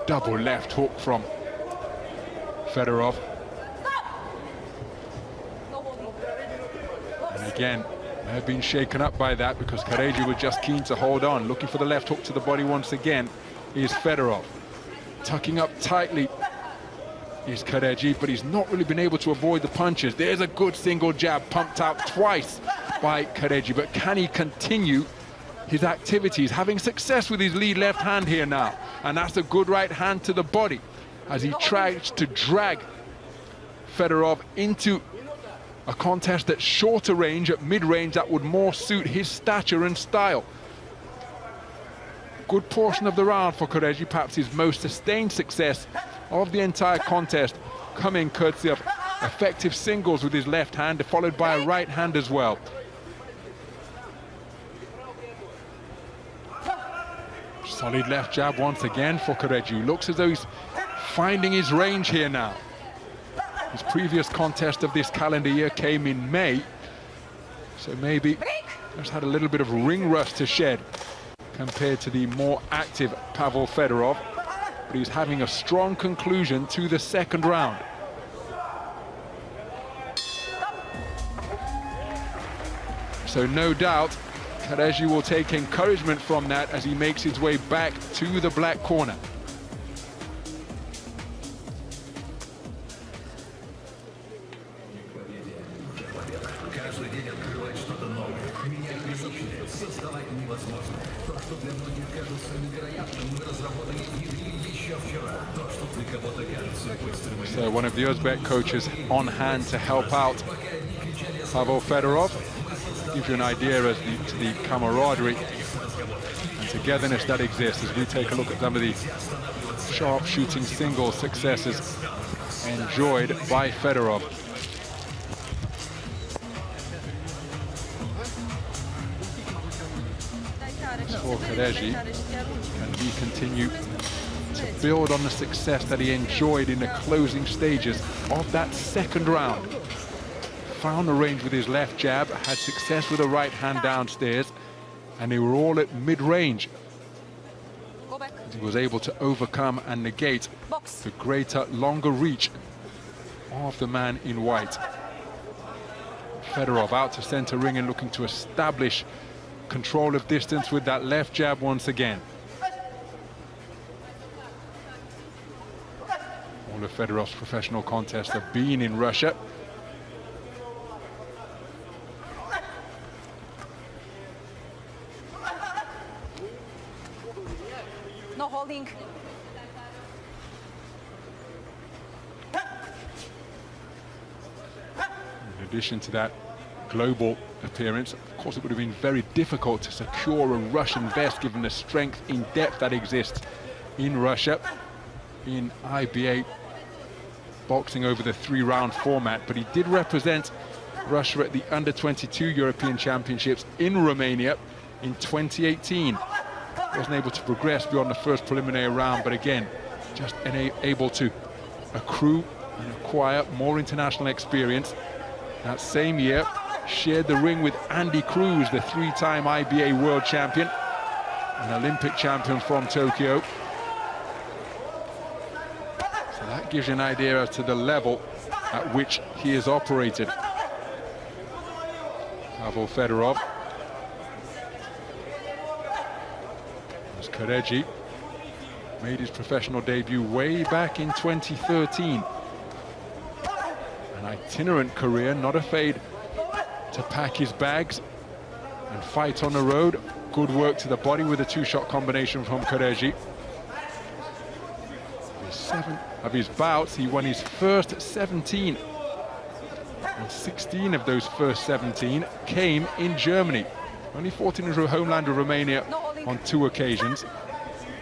Double left hook from Fedorov. And again, may have been shaken up by that, because Chereji was just keen to hold on. Looking for the left hook to the body once again is Fedorov. Tucking up tightly is Chereji, but he's not really been able to avoid the punches. There's a good single jab pumped out twice by Chereji, but can he continue his activities, having success with his lead left hand here now? And that's a good right hand to the body as he tries to drag Fedorov into a contest at shorter range, at mid-range, that would more suit his stature and style. Good portion of the round for Chereji, perhaps his most sustained success of the entire contest, coming courtesy of effective singles with his left hand, followed by a right hand as well. Solid left jab once again for Chereji. Looks as though he's finding his range here now. His previous contest of this calendar year came in May, so maybe just had a little bit of ring rust to shed compared to the more active Pavel Fedorov. but he's having a strong conclusion to the second round. So no doubt, Chereji will take encouragement from that as he makes his way back to the black corner. So one of the Uzbek coaches on hand to help out Pavel Fedorov. Gives you an idea as to the camaraderie and togetherness that exists as we take a look at some of the sharp shooting single successes enjoyed by Fedorov. For Chereji, can he continue to build on the success that he enjoyed in the closing stages of that second round? Found the range with his left jab, had success with the right hand downstairs, and they were all at mid-range. He was able to overcome and negate the greater, longer reach of the man in white. Fedorov out to center ring and looking to establish control of distance with that left jab once again. All of Fedorov's professional contests have been in Russia. No holding. In addition to that global appearance, of course it would have been very difficult to secure a Russian vest given the strength in depth that exists in Russia in IBA boxing over the 3-round format, but he did represent Russia at the under-22 European Championships in Romania in 2018. Wasn't able to progress beyond the first preliminary round, but again, just able to accrue and acquire more international experience. That same year, shared the ring with Andy Cruz, the 3-time IBA world champion, an Olympic champion from Tokyo. So that gives you an idea as to the level at which he has operated. Pavel Fedorov. As Chereji made his professional debut way back in 2013. An itinerant career, not afraid to pack his bags and fight on the road. Good work to the body with a 2-shot combination from Chereji. In 7 of his bouts, he won his first 17. And 16 of those first 17 came in Germany. Only fought in his homeland of Romania on 2 occasions,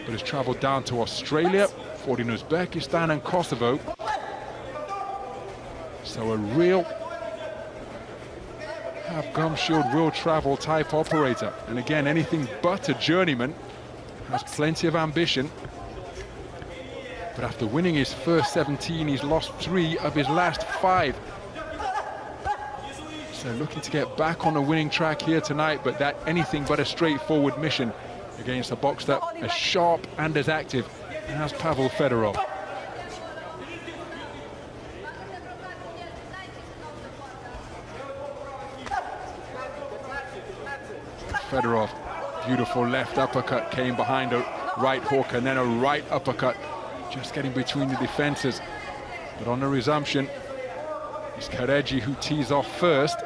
but has traveled down to Australia, fought in Uzbekistan and Kosovo. So a real have-gum shield, will travel type operator. And again, anything but a journeyman, has plenty of ambition. But after winning his first 17, he's lost 3 of his last 5. So looking to get back on the winning track here tonight, but that anything but a straightforward mission against a boxer as sharp and as active as Pavel Fedorov. Fedorov, beautiful left uppercut, came behind a right hook and then a right uppercut, just getting between the defenses. But on the resumption, it's Chereji who tees off first.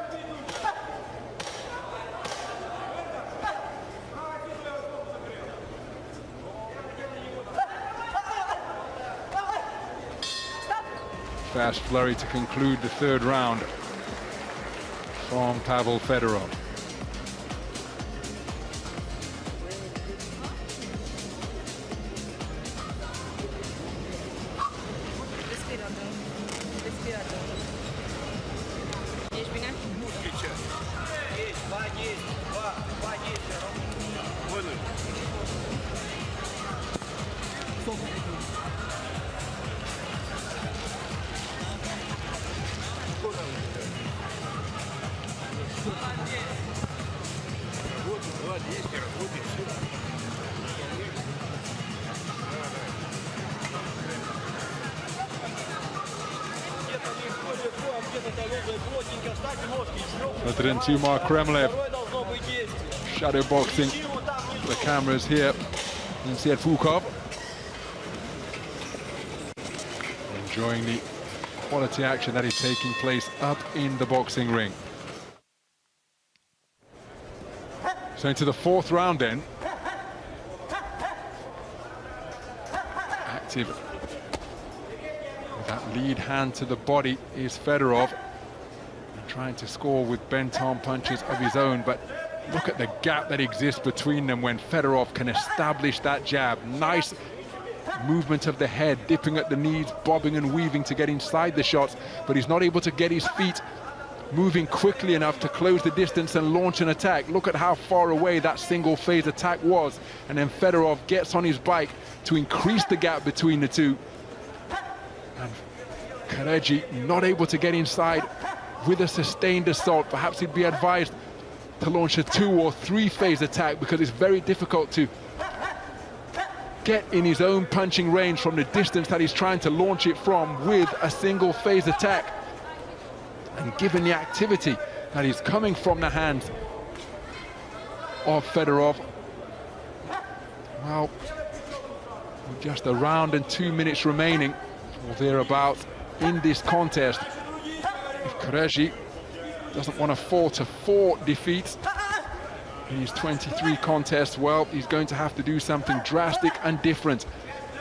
Fast flurry to conclude the 3rd round from Pavel Fedorov. Adrentumar Kremlev shadow boxing the cameras here in Serpukhov. Enjoying the quality action that is taking place up in the boxing ring. So into the fourth round then. Active with that lead hand to the body is Fedorov. And trying to score with bent-arm punches of his own, but look at the gap that exists between them when Fedorov can establish that jab. Nice movement of the head, dipping at the knees, bobbing and weaving to get inside the shots, but he's not able to get his feet moving quickly enough to close the distance and launch an attack. Look at how far away that single phase attack was, and then Fedorov gets on his bike to increase the gap between the two. And Chereji not able to get inside with a sustained assault. Perhaps he'd be advised to launch a 2 or 3 phase attack, because it's very difficult to get in his own punching range from the distance that he's trying to launch it from with a single phase attack. And given the activity that is coming from the hands of Fedorov, well, with just a round and 2 minutes remaining or thereabouts in this contest, if Chereji doesn't want to fall to 4 defeats in his 23 contests, well, he's going to have to do something drastic and different.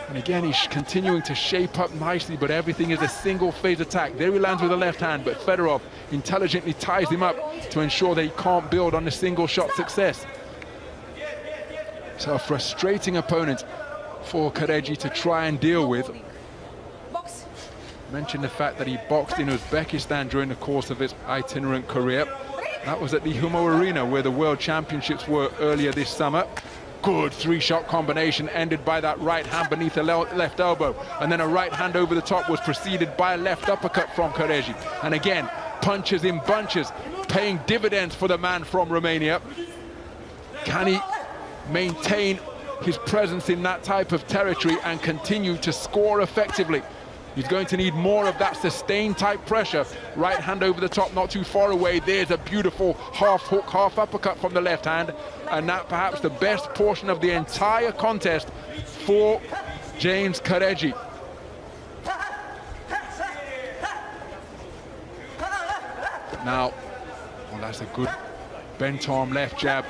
And again, he's continuing to shape up nicely, but everything is a single phase attack. There he lands with the left hand, but Fedorov intelligently ties him up to ensure that he can't build on the single shot success. So a frustrating opponent for Chereji to try and deal with. Mentioned the fact that he boxed in Uzbekistan during the course of his itinerant career. That was at the Humo Arena, where the World Championships were earlier this summer. Good 3-shot combination ended by that right hand beneath the left elbow, and then a right hand over the top was preceded by a left uppercut from Chereji. And again, punches in bunches, paying dividends for the man from Romania. Can he maintain his presence in that type of territory and continue to score effectively? He's going to need more of that sustained type pressure. Right hand over the top, not too far away. There's a beautiful half hook, half uppercut from the left hand. And that perhaps the best portion of the entire contest for James Chereji. Now, well, that's a good bent arm left jab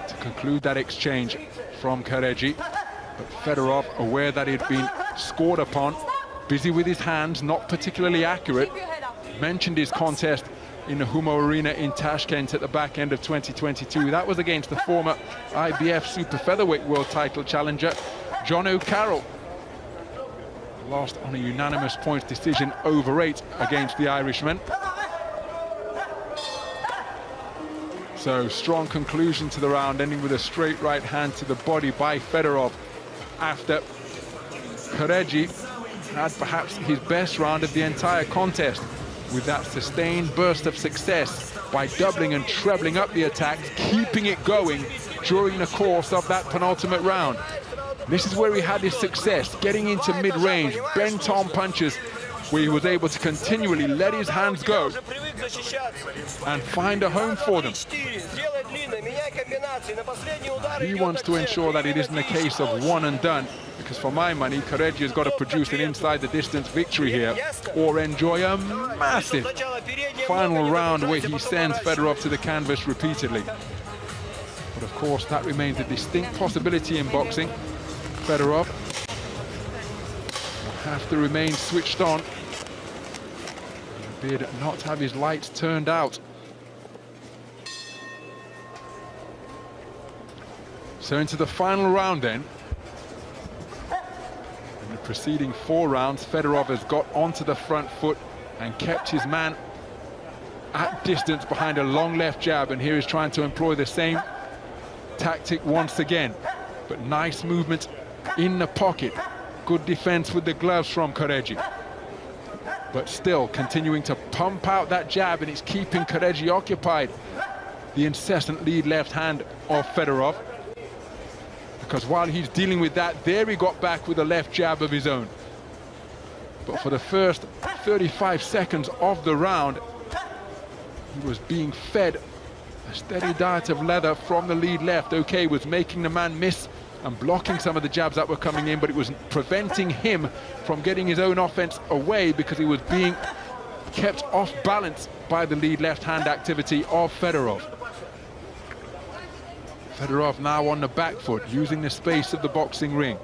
to conclude that exchange from Chereji. But Fedorov, aware that he'd been scored upon, busy with his hands, not particularly accurate. Mentioned his contest in the Humo Arena in Tashkent at the back end of 2022. That was against the former IBF super featherweight world title challenger, John O'Carroll. Lost on a unanimous points decision over 8 against the Irishman. So strong conclusion to the round, ending with a straight right hand to the body by Fedorov, after Chereji had perhaps his best round of the entire contest, with that sustained burst of success by doubling and trebling up the attacks, keeping it going during the course of that penultimate round. This is where he had his success, getting into mid-range, bent arm punches, where he was able to continually let his hands go and find a home for them. He wants to ensure that it isn't a case of one and done, because for my money, Chereji has got to produce an inside the distance victory here, or enjoy a massive final round where he sends Fedorov to the canvas repeatedly. But of course, that remains a distinct possibility in boxing. Fedorov will have to remain switched on, albeit not have his lights turned out. So into the final round then. In the preceding 4 rounds, Fedorov has got onto the front foot and kept his man at distance behind a long left jab, and here he's trying to employ the same tactic once again. But nice movement in the pocket. Good defense with the gloves from Chereji. But still continuing to pump out that jab, and it's keeping Chereji occupied. The incessant lead left hand of Fedorov. Because while he's dealing with that, there he got back with a left jab of his own. But for the first 35 seconds of the round, He was being fed a steady diet of leather from the lead left. Okay, was making the man miss and blocking some of the jabs that were coming in, but it was preventing him from getting his own offense away because he was being kept off balance by the lead left-hand activity of Fedorov. Fedorov now on the back foot, using the space of the boxing ring.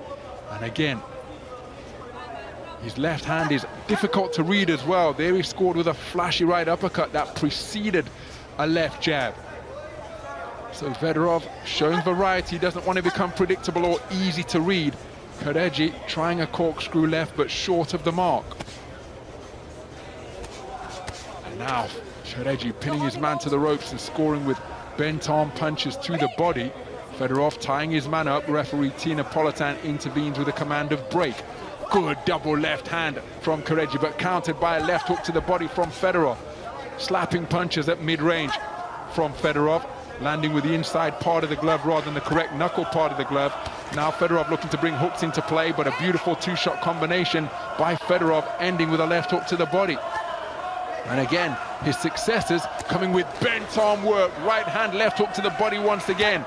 And again, his left hand is difficult to read as well. There he scored with a flashy right uppercut that preceded a left jab. So Fedorov showing variety, doesn't want to become predictable or easy to read. Chereji trying a corkscrew left, but short of the mark. And now Chereji pinning his man to the ropes and scoring with bent arm punches to the body. Fedorov tying his man up. Referee Tina Politan intervenes with a command of break. Good double left hand from Chereji, but countered by a left hook to the body from Fedorov. Slapping punches at mid-range from Fedorov, landing with the inside part of the glove rather than the correct knuckle part of the glove. Now Fedorov looking to bring hooks into play, but a beautiful two-shot combination by Fedorov, ending with a left hook to the body. And again, his successors coming with bent arm work. Right hand, left hook to the body once again.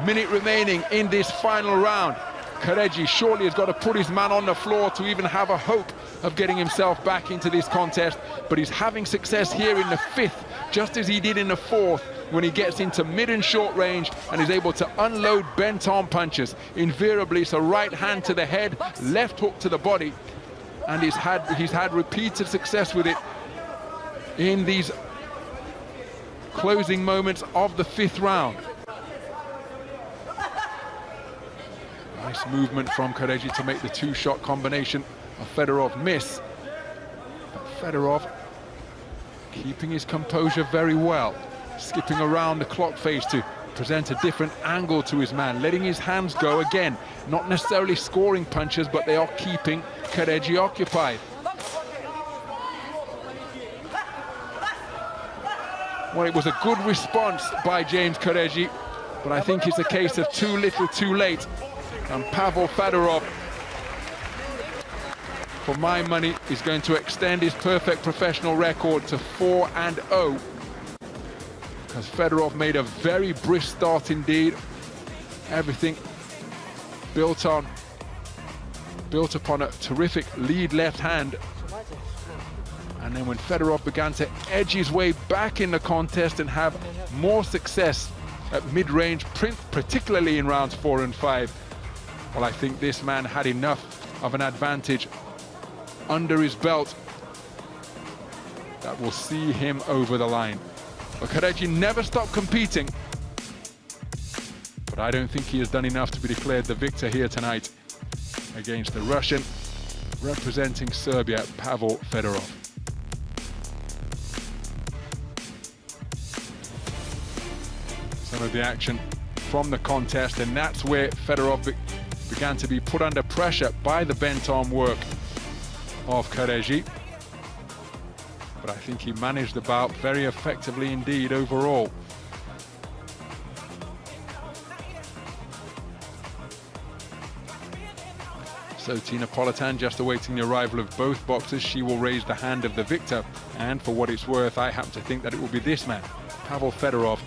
Minute remaining in this final round. Chereji surely has got to put his man on the floor to even have a hope of getting himself back into this contest. But he's having success here in the fifth, just as he did in the fourth, when he gets into mid and short range and is able to unload bent arm punches. Invariably, it's a right hand to the head, left hook to the body. And he's had repeated success with it in these closing moments of the fifth round. Nice movement from Chereji to make the two-shot combination of Fedorov miss. But Fedorov keeping his composure very well, skipping around the clock face to present a different angle to his man, letting his hands go again, not necessarily scoring punches, but they are keeping Chereji occupied. Well, it was a good response by James Chereji, but I think it's a case of too little, too late. And Pavel Fedorov, for my money, is going to extend his perfect professional record to 4-0. Because Fedorov made a very brisk start indeed. Everything built upon a terrific lead left hand. And then when Fedorov began to edge his way back in the contest and have more success at mid-range, particularly in rounds 4 and 5, well, I think this man had enough of an advantage under his belt that will see him over the line. But Chereji never stopped competing, but I don't think he has done enough to be declared the victor here tonight against the Russian representing Serbia, Pavel Fedorov. Some of the action from the contest, and that's where Fedorov began to be put under pressure by the bent arm work of Chereji. But I think he managed the bout very effectively indeed overall. So Tina Politan just awaiting the arrival of both boxers. She will raise the hand of the victor, and for what it's worth, I happen to think that it will be this man, Pavel Fedorov,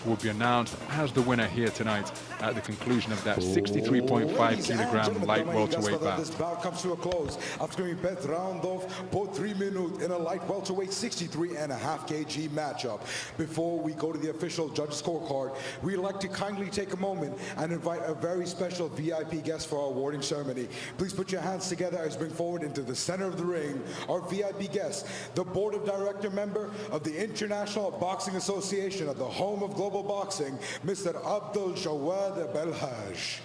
will be announced as the winner here tonight at the conclusion of that 63.5 kilogram light welterweight bout. This bout comes to a close after being bet round off for 3 minutes in a light welterweight 63.5 kg matchup. Before we go to the official judges scorecard, we'd like to kindly take a moment and invite a very special VIP guest for our awarding ceremony. Please put your hands together as we bring forward into the center of the ring our VIP guest, the board of director member of the International Boxing Association of the home of global boxing, Mr. Abdul Jawad Belhaj.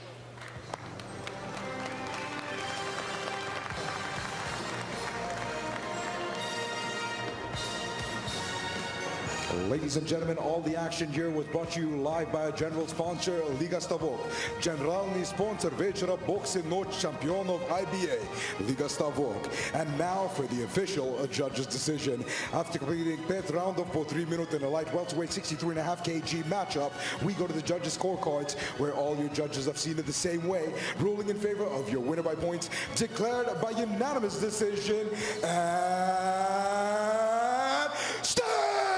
Ladies and gentlemen, all the action here was brought to you live by a general sponsor, Liga Stavok. Generalny sponsor večera Boxing Noć Championov IBA, Liga Stavok. And now for the official judge's decision. After completing 5th round of for 3 minutes in a light welterweight 63.5 kg matchup, we go to the judges' scorecards, where all your judges have seen it the same way, ruling in favor of your winner by points, declared by unanimous decision, and stand!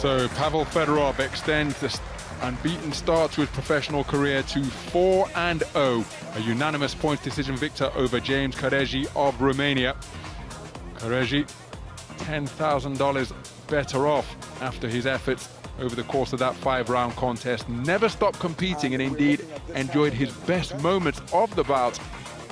So Pavel Fedorov extends the unbeaten start to his professional career to 4-0. A unanimous points decision victor over James Chereji of Romania. Chereji, $10,000 better off after his efforts over the course of that 5-round contest. Never stopped competing and indeed enjoyed his best moments of the bout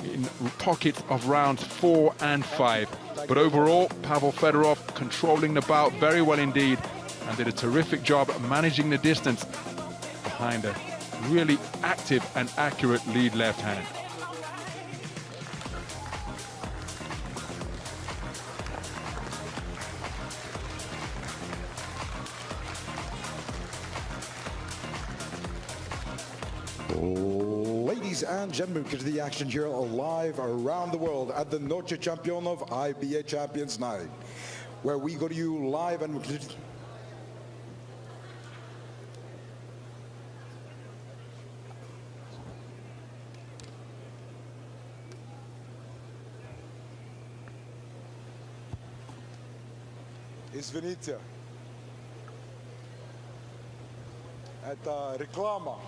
in pockets of rounds 4 and 5. But overall, Pavel Fedorov controlling the bout very well indeed and did a terrific job managing the distance behind a really active and accurate lead left hand. Ladies and gentlemen, get to the action here live around the world at the Noche Championov IBA Champions Night, where we go to you live and Извините, это реклама.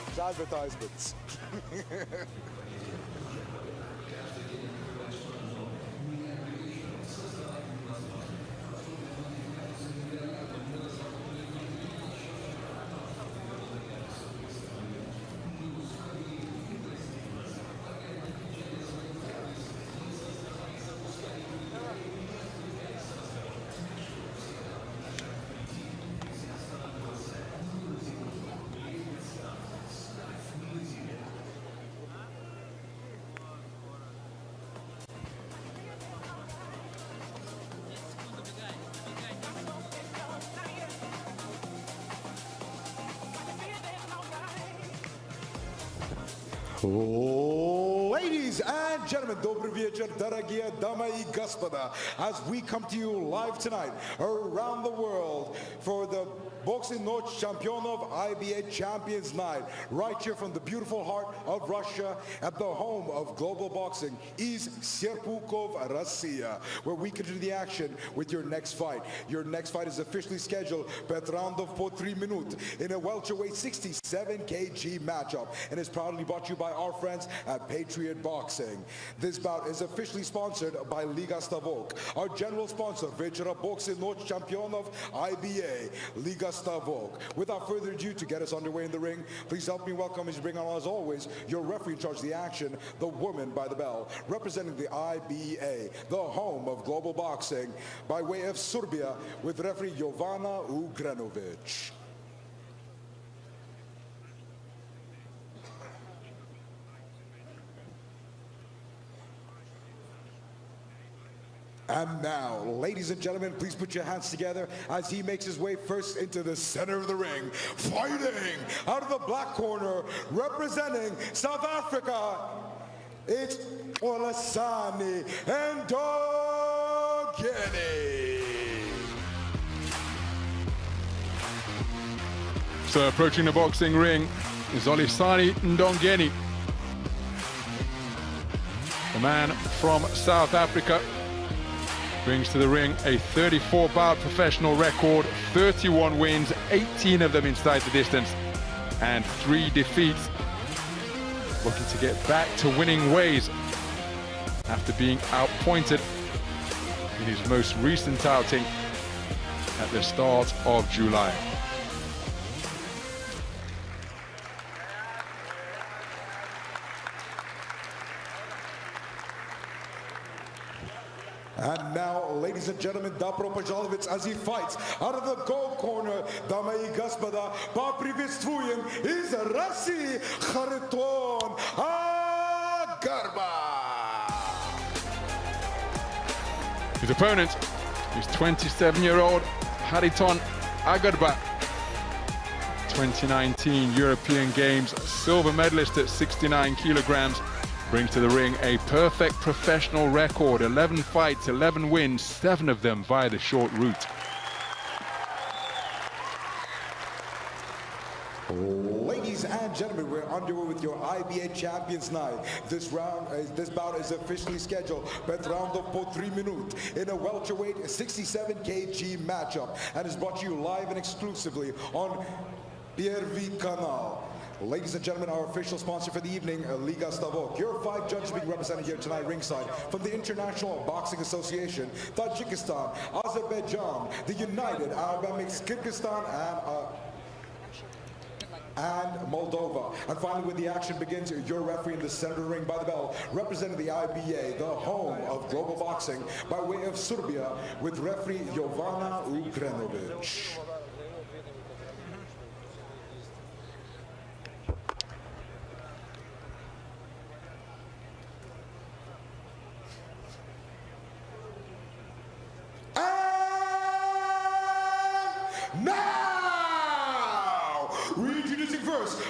It's advertisements. Ladies and gentlemen, добрый вечер, дорогие дамы и господа, as we come to you live tonight around the world for the Boxing Noche Championov IBA Champions Night, right here from the beautiful heart of Russia at the home of global boxing is Serpukhov, Russia, where we continue the action with your next fight. Your next fight is officially scheduled 5 roundов по 3 минут in a welterweight 67 kg matchup and is proudly brought to you by our friends at Patriot Boxing. This bout is officially sponsored by Liga Stavok, our general sponsor, Večera Boxing Noche Championov IBA, Liga Stavok. Without further ado, to get us underway in the ring, please help me welcome as you bring on, as always, your referee in charge of the action, the woman by the bell, representing the IBA, the home of global boxing, by way of Serbia, with referee Jovana Ugranovic. And now, ladies and gentlemen, please put your hands together as he makes his way first into the center of the ring, fighting out of the black corner, representing South Africa, it's Olasani and Ndongeni. So approaching the boxing ring is Olisani Ndongeni, the man from South Africa. Brings to the ring a 34-bout professional record, 31 wins, 18 of them inside the distance, and 3 defeats. Looking to get back to winning ways after being outpointed in his most recent outing at the start of July. And now, ladies and gentlemen, Dobro Pajalovic as he fights out of the gold corner, дамы и господа, поприветствуем из России Харитон Агарба. His opponent is 27-year-old Hariton Agarba, 2019 European Games silver medalist at 69 kilograms. Brings to the ring a perfect professional record, 11 fights, 11 wins, 7 of them via the short route. Ladies and gentlemen, we're underway with your IBA Champions Night. This bout is officially scheduled bet round po 3 minutes in a welterweight 67 kg matchup and is brought to you live and exclusively on Первый Канал. Ladies and gentlemen, our official sponsor for the evening, Liga Stavok. Your 5 judges being represented here tonight ringside from the International Boxing Association, Tadjikistan, Azerbaijan, the United Arab Emirates, Kyrgyzstan, and Moldova. And finally, when the action begins, your referee in the center ring by the bell, representing the IBA, the home of global boxing, by way of Serbia, with referee Jovana Ugrenovic.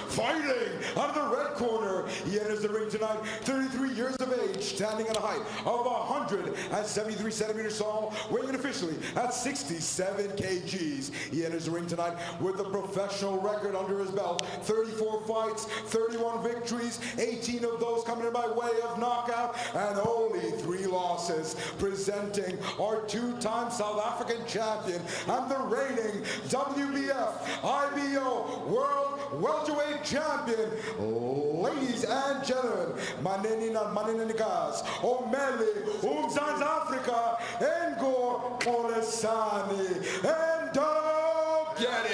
Fighting out of the red corner, he enters the ring tonight, 33 years of age, standing at a height of 173 centimeters tall, weighing officially at 67 kgs. He enters the ring tonight with a professional record under his belt, 34 fights, 31 victories, 18 of those coming in by way of knockout, and only 3 losses. Presenting our 2-time South African champion and the reigning WBF IBO World Welterweight Champion, ladies and gentlemen, Manenikas, Omeli, South Africa, Egor, Olesani, and Doggetti.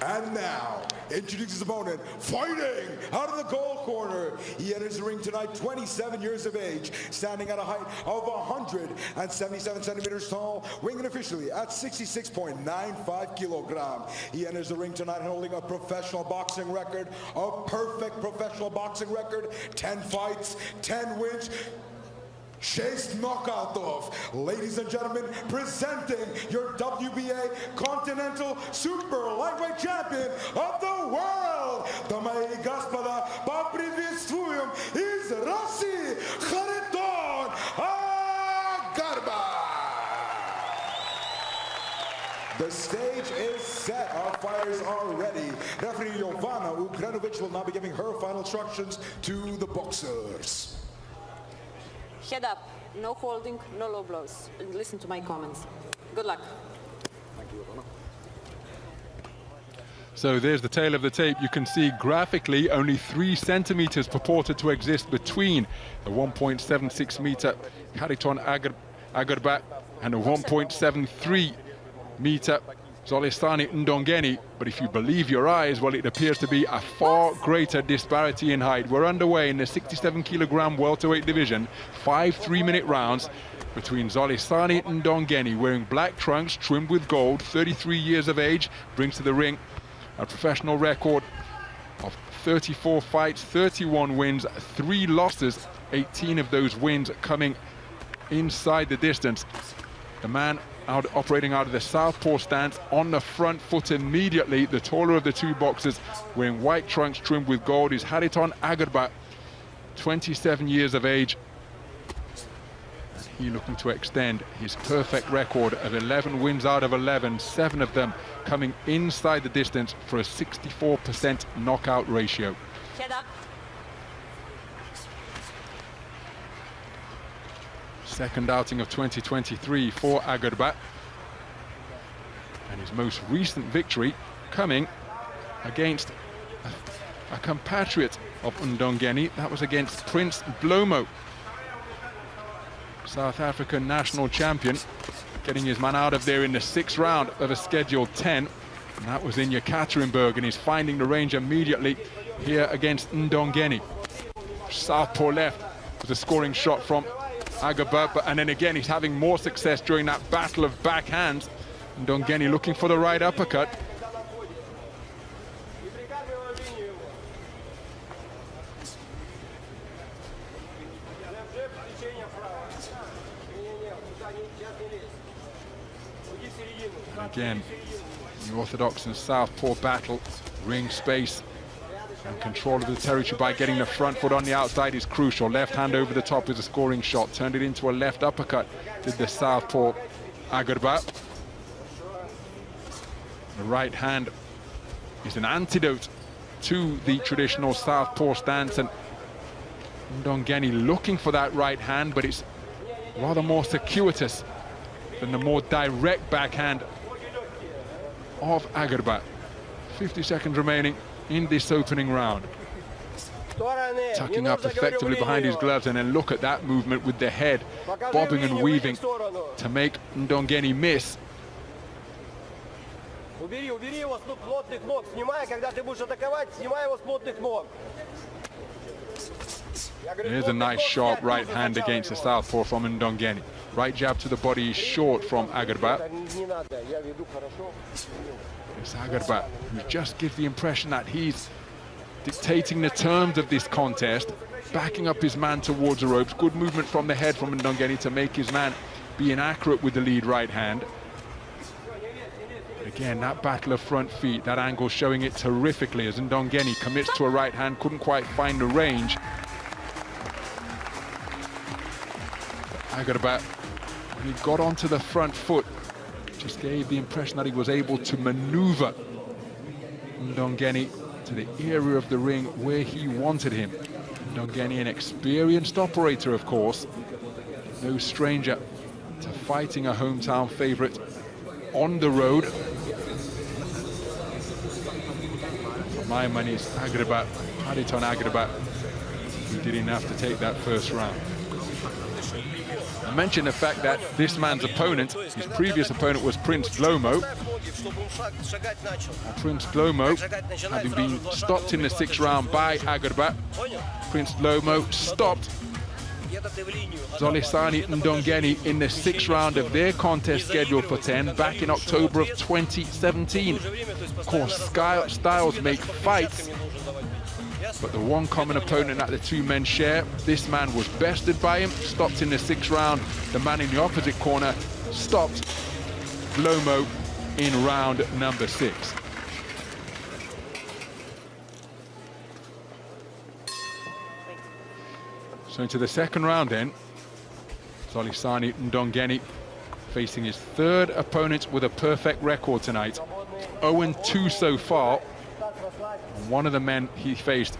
And now, introduces his opponent, fighting out of the gold corner. He enters the ring tonight, 27 years of age, standing at a height of 177 centimeters tall, weighing officially at 66.95 kilograms. He enters the ring tonight holding a professional boxing record, a perfect professional boxing record, 10 fights, 10 wins, 6 knockouts. Ladies and gentlemen, presenting your WBA Continental Super Lightweight Champion of the world, дамы и господа, поприветствуем из России Харитон Агарба. The stage is set. Our fighters are ready. Referee Jovana Ugrenovic will now be giving her final instructions to the boxers. Head up, no holding, no low blows. And listen to my comments. Good luck. Thank you, Ivana. So there's the tail of the tape. You can see graphically only 3 centimeters purported to exist between the 1.76 meter Khariton Agarbat and the 1.73 meter Zolistani Ndongeni, but if you believe your eyes, well, it appears to be a far greater disparity in height. We're underway in the 67 kilogram welterweight division, 5 3-minute rounds between Zolistani Ndongeni, wearing black trunks trimmed with gold, 33 years of age, brings to the ring a professional record of 34 fights, 31 wins, 3 losses, 18 of those wins coming inside the distance. The man operating out of the southpaw stance on the front foot immediately. The taller of the 2 boxers, wearing white trunks trimmed with gold, is Khariton Agarbat, 27 years of age. And he looking to extend his perfect record of 11 wins out of 11, 7 of them coming inside the distance for a 64% knockout ratio. Head up. Second outing of 2023 for Agarbat, and his most recent victory coming against a compatriot of Ndongeni. That was against Prince Blomo, South African national champion, getting his man out of there in the 6th round of a scheduled 10, and that was in Yekaterinburg, and he's finding the range immediately here against Ndongeni. Southpaw left with a scoring shot from Agarbat, and then again he's having more success during that battle of backhands. Ndongeni looking for the right uppercut. Again, the orthodox and southpaw battle, ring space And control of the territory by getting the front foot on the outside is crucial. Left hand over the top is a scoring shot. Turned it into a left uppercut, did the southpaw Agurba. The right hand is an antidote to the traditional southpaw stance, and Ndongeni looking for that right hand, but it's rather more circuitous than the more direct backhand of Agurba. 50 seconds remaining in this opening round. Tucking up effectively behind his gloves, and then look at that movement with the head bobbing and weaving to make Ndongeni miss. Here's a nice sharp right hand against the southpaw from Ndongeni. Right jab to the body is short from Agurba. It's Agurba who just gives the impression that he's dictating the terms of this contest, backing up his man towards the ropes. Good movement from the head from Ndongeni to make his man be inaccurate with the lead right hand. Again, that battle of front feet, that angle showing it terrifically as Ndongeni commits to a right hand, couldn't quite find the range. Agurba, when he got onto the front foot, just gave the impression that he was able to maneuver Ndongeni to the area of the ring where he wanted him. Ndongeni, an experienced operator, of course, no stranger to fighting a hometown favorite on the road. For my money, it's Agurba, Hariton Agurba, who did enough to take that first round. I mentioned the fact that this man's opponent, his previous opponent, was Prince Blomo. Prince Blomo, having been stopped in the 6th round by Agurba, Prince Blomo stopped Zolisani Ndongeni in the 6th round of their contest scheduled for 10 back in October of 2017. Of course, styles make fights, but the one common opponent that the two men share, this man was bested by him, stopped in the 6th round. The man in the opposite corner stopped Blomo in round number 6. So into the second round then, Zolisani Ndongeni facing his 3rd opponent with a perfect record tonight. 0-2 so far. One of the men he faced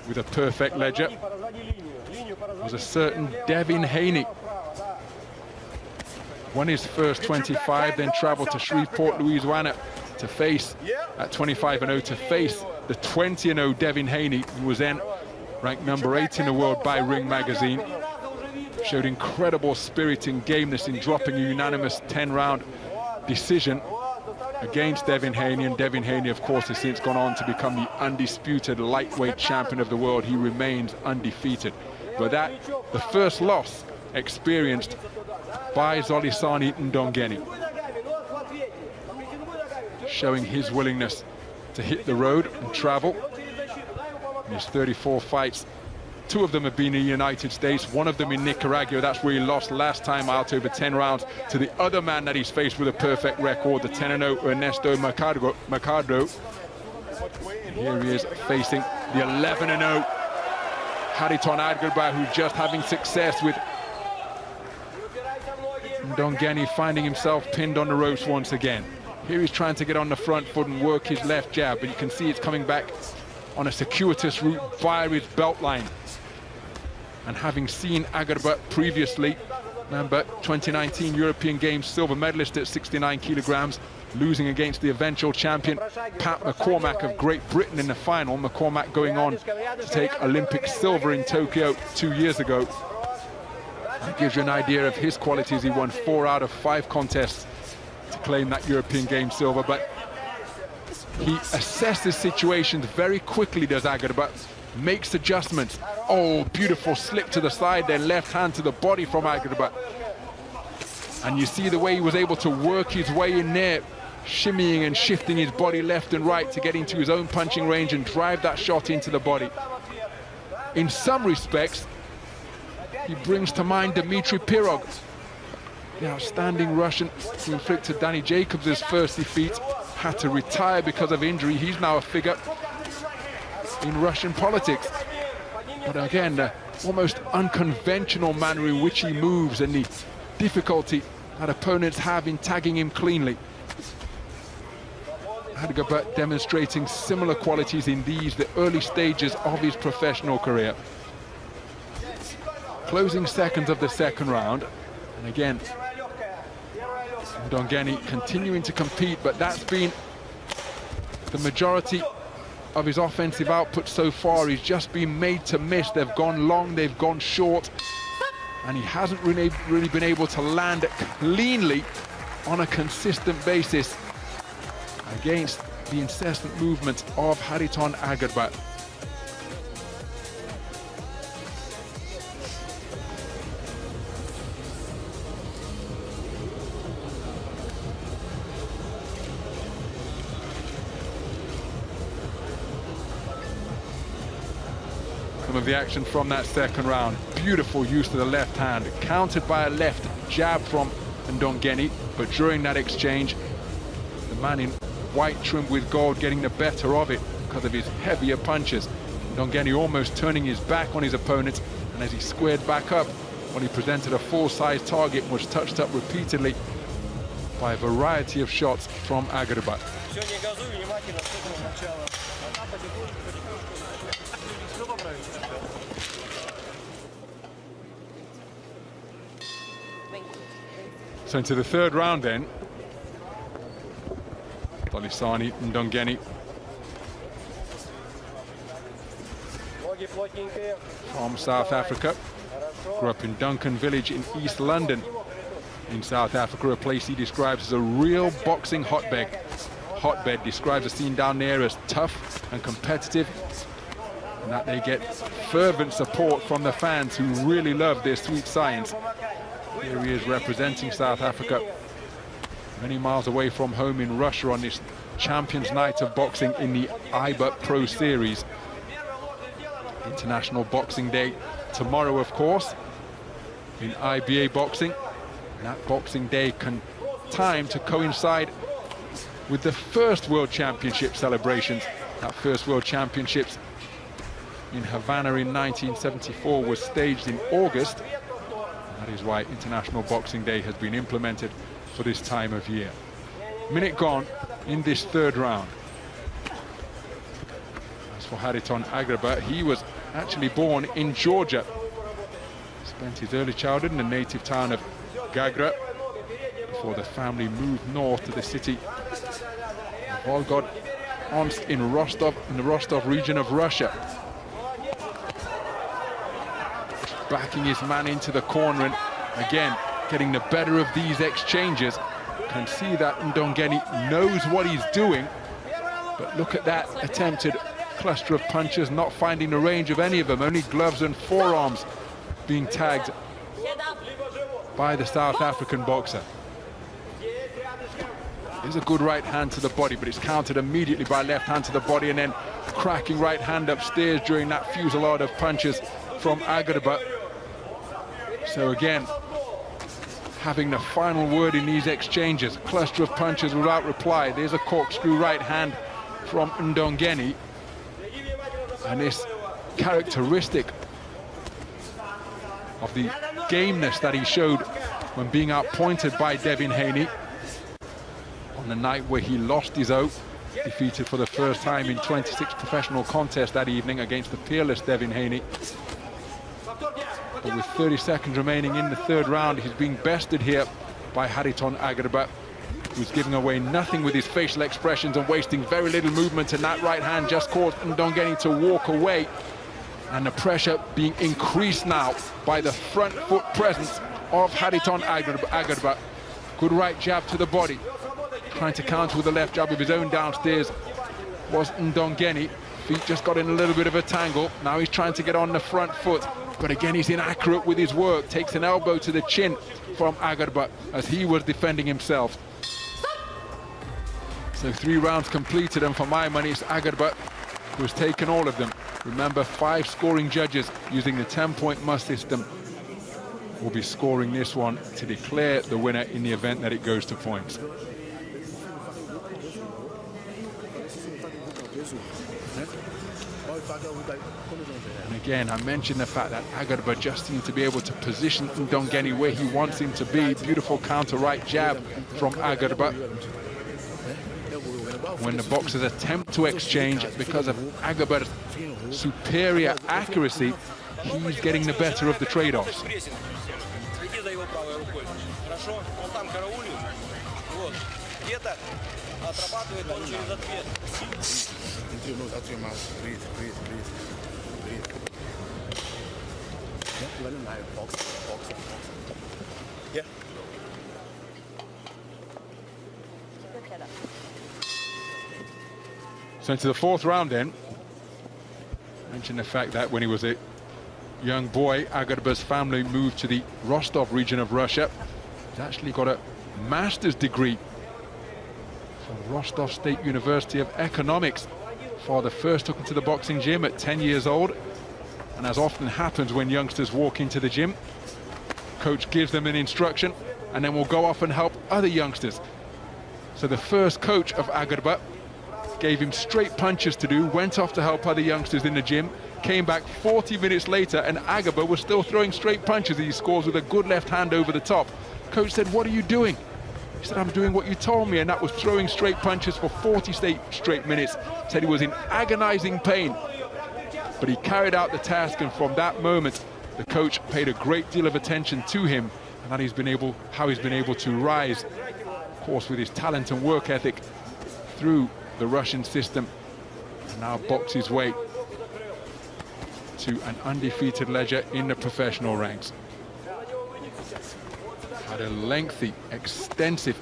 with a perfect ledger was a certain Devin Haney. Won his first 25, then traveled to Shreveport, Louisiana to face, at 25-0, to face the 20-0 Devin Haney, who was then ranked number 8 in the world by Ring Magazine. Showed incredible spirit and gameness in dropping a unanimous 10-round decision against Devin Haney, and Devin Haney, of course, has since gone on to become the undisputed lightweight champion of the world. He remains undefeated. But that, the first loss experienced by Zolisani Ndongeni, showing his willingness to hit the road and travel. In his 34 fights, 2 of them have been in the United States, 1 of them in Nicaragua. That's where he lost last time out over 10 rounds to the other man that he's faced with a perfect record, the 10-0 Ernesto Mercado. And here he is facing the 11-0 Hariton Agurba, who's just having success with Ndongeni finding himself pinned on the ropes once again. Here he's trying to get on the front foot and work his left jab, but you can see it's coming back on a circuitous route via his belt line. And having seen Agurba previously, remember, 2019 European Games silver medalist at 69 kilograms, losing against the eventual champion Pat McCormack of Great Britain in the final. McCormack going on to take Olympic silver in Tokyo 2 years ago. That gives you an idea of his qualities. He won 4 out of 5 contests to claim that European Games silver, but he assesses situations very quickly, does Agurba, makes adjustments. Oh, beautiful slip to the side, then left hand to the body from Agurba. And you see the way he was able to work his way in there, shimmying and shifting his body left and right to get into his own punching range and drive that shot into the body. In some respects, he brings to mind Dmitry Pirog, the outstanding Russian who inflicted Danny Jacobs' first defeat, had to retire because of injury. He's now a figure in Russian politics. But again, the almost unconventional manner in which he moves and the difficulty that opponents have in tagging him cleanly. Agarbut demonstrating similar qualities in the early stages of his professional career. Closing seconds of the second round, and again, Ndongeni continuing to compete, but that's been the majority of his offensive output so far. He's just been made to miss. They've gone long, they've gone short, and he hasn't really been able to land cleanly on a consistent basis against the incessant movement of Hariton Agarbut. Some of the action from that second round. Beautiful use of the left hand, countered by a left jab from Ndongeni, but during that exchange, the man in white trimmed with gold getting the better of it because of his heavier punches. Ndongeni almost turning his back on his opponent, and as he squared back up, when he presented a full-size target, was touched up repeatedly by a variety of shots from Agarbut. So into the third round then. Tolisani Ndongeni from South Africa, grew up in Duncan Village in East London in South Africa, a place he describes as a real boxing hotbed. Describes the scene down there as tough and competitive, and that they get fervent support from the fans who really love their sweet science. Here he is representing South Africa, many miles away from home in Russia on this Champions Night of Boxing in the IBA Pro Series. International Boxing Day tomorrow, of course, in IBA boxing. And that Boxing Day timed to coincide with the first World Championship celebrations. That first World Championships in Havana in 1974 was staged in August. That is why International Boxing Day has been implemented for this time of year. Minute gone in this third round. As for Hariton Agarbut, he was actually born in Georgia. Spent his early childhood in the native town of Gagra before the family moved north to the city of Volgodonsk in the Rostov region of Russia. Backing his man into the corner, and again getting the better of these exchanges. Can see that Ndongeni knows what he's doing, but look at that attempted cluster of punches, not finding the range of any of them, only gloves and forearms being tagged by the South African boxer. There's a good right hand to the body, but it's countered immediately by left hand to the body, and then cracking right hand upstairs during that fusillade of punches from Agarbut. So again, having the final word in these exchanges. Cluster of punches without reply. There's a corkscrew right hand from Ndongeni, and this characteristic of the gameness that he showed when being outpointed by Devin Haney on the night where he lost his oath, defeated for the first time in 26 professional contests that evening against the peerless Devin Haney. But with 30 seconds remaining in the third round, he's being bested here by Hariton Agarbut, who's giving away nothing with his facial expressions and wasting very little movement, and that right hand just caused Ndongeni to walk away, and the pressure being increased now by the front foot presence of Hariton Agarbut. Good right jab to the body, trying to counter with the left jab of his own downstairs was Ndongeni. Feet just got in a little bit of a tangle. Now he's trying to get on the front foot, but again he's inaccurate with his work. Takes an elbow to the chin from Agarbut as he was defending himself. So 3 rounds completed, and for my money it's Agarbut who has taken all of them. Remember, 5 scoring judges using the 10-point must system will be scoring this one to declare the winner in the event that it goes to points. And again, I mentioned the fact that Agarbur just seemed to be able to position Ndongeni where he wants him to be. Beautiful counter right jab from Agarbur. When the boxers attempt to exchange, because of Agarbur's superior accuracy, he's getting the better of the trade-offs. So into the fourth round then, mention the fact that when he was a young boy, Agarbur's family moved to the Rostov region of Russia. He's actually got a master's degree from Rostov State University of Economics. Father first took him to the boxing gym at 10 years old, and as often happens when youngsters walk into the gym, coach gives them an instruction and then will go off and help other youngsters. So the first coach of Agarbur gave him straight punches to do, went off to help other youngsters in the gym, came back 40 minutes later and Agarbur was still throwing straight punches. He scores with a good left hand over the top. Coach said, "What are you doing?" He said, "I'm doing what you told me," and that was throwing straight punches for 40 straight minutes. Said he was in agonizing pain, but he carried out the task, and from that moment the coach paid a great deal of attention to him, and that how he's been able to rise, of course, with his talent and work ethic through the Russian system, and now box his way to an undefeated ledger in the professional ranks. Had a lengthy, extensive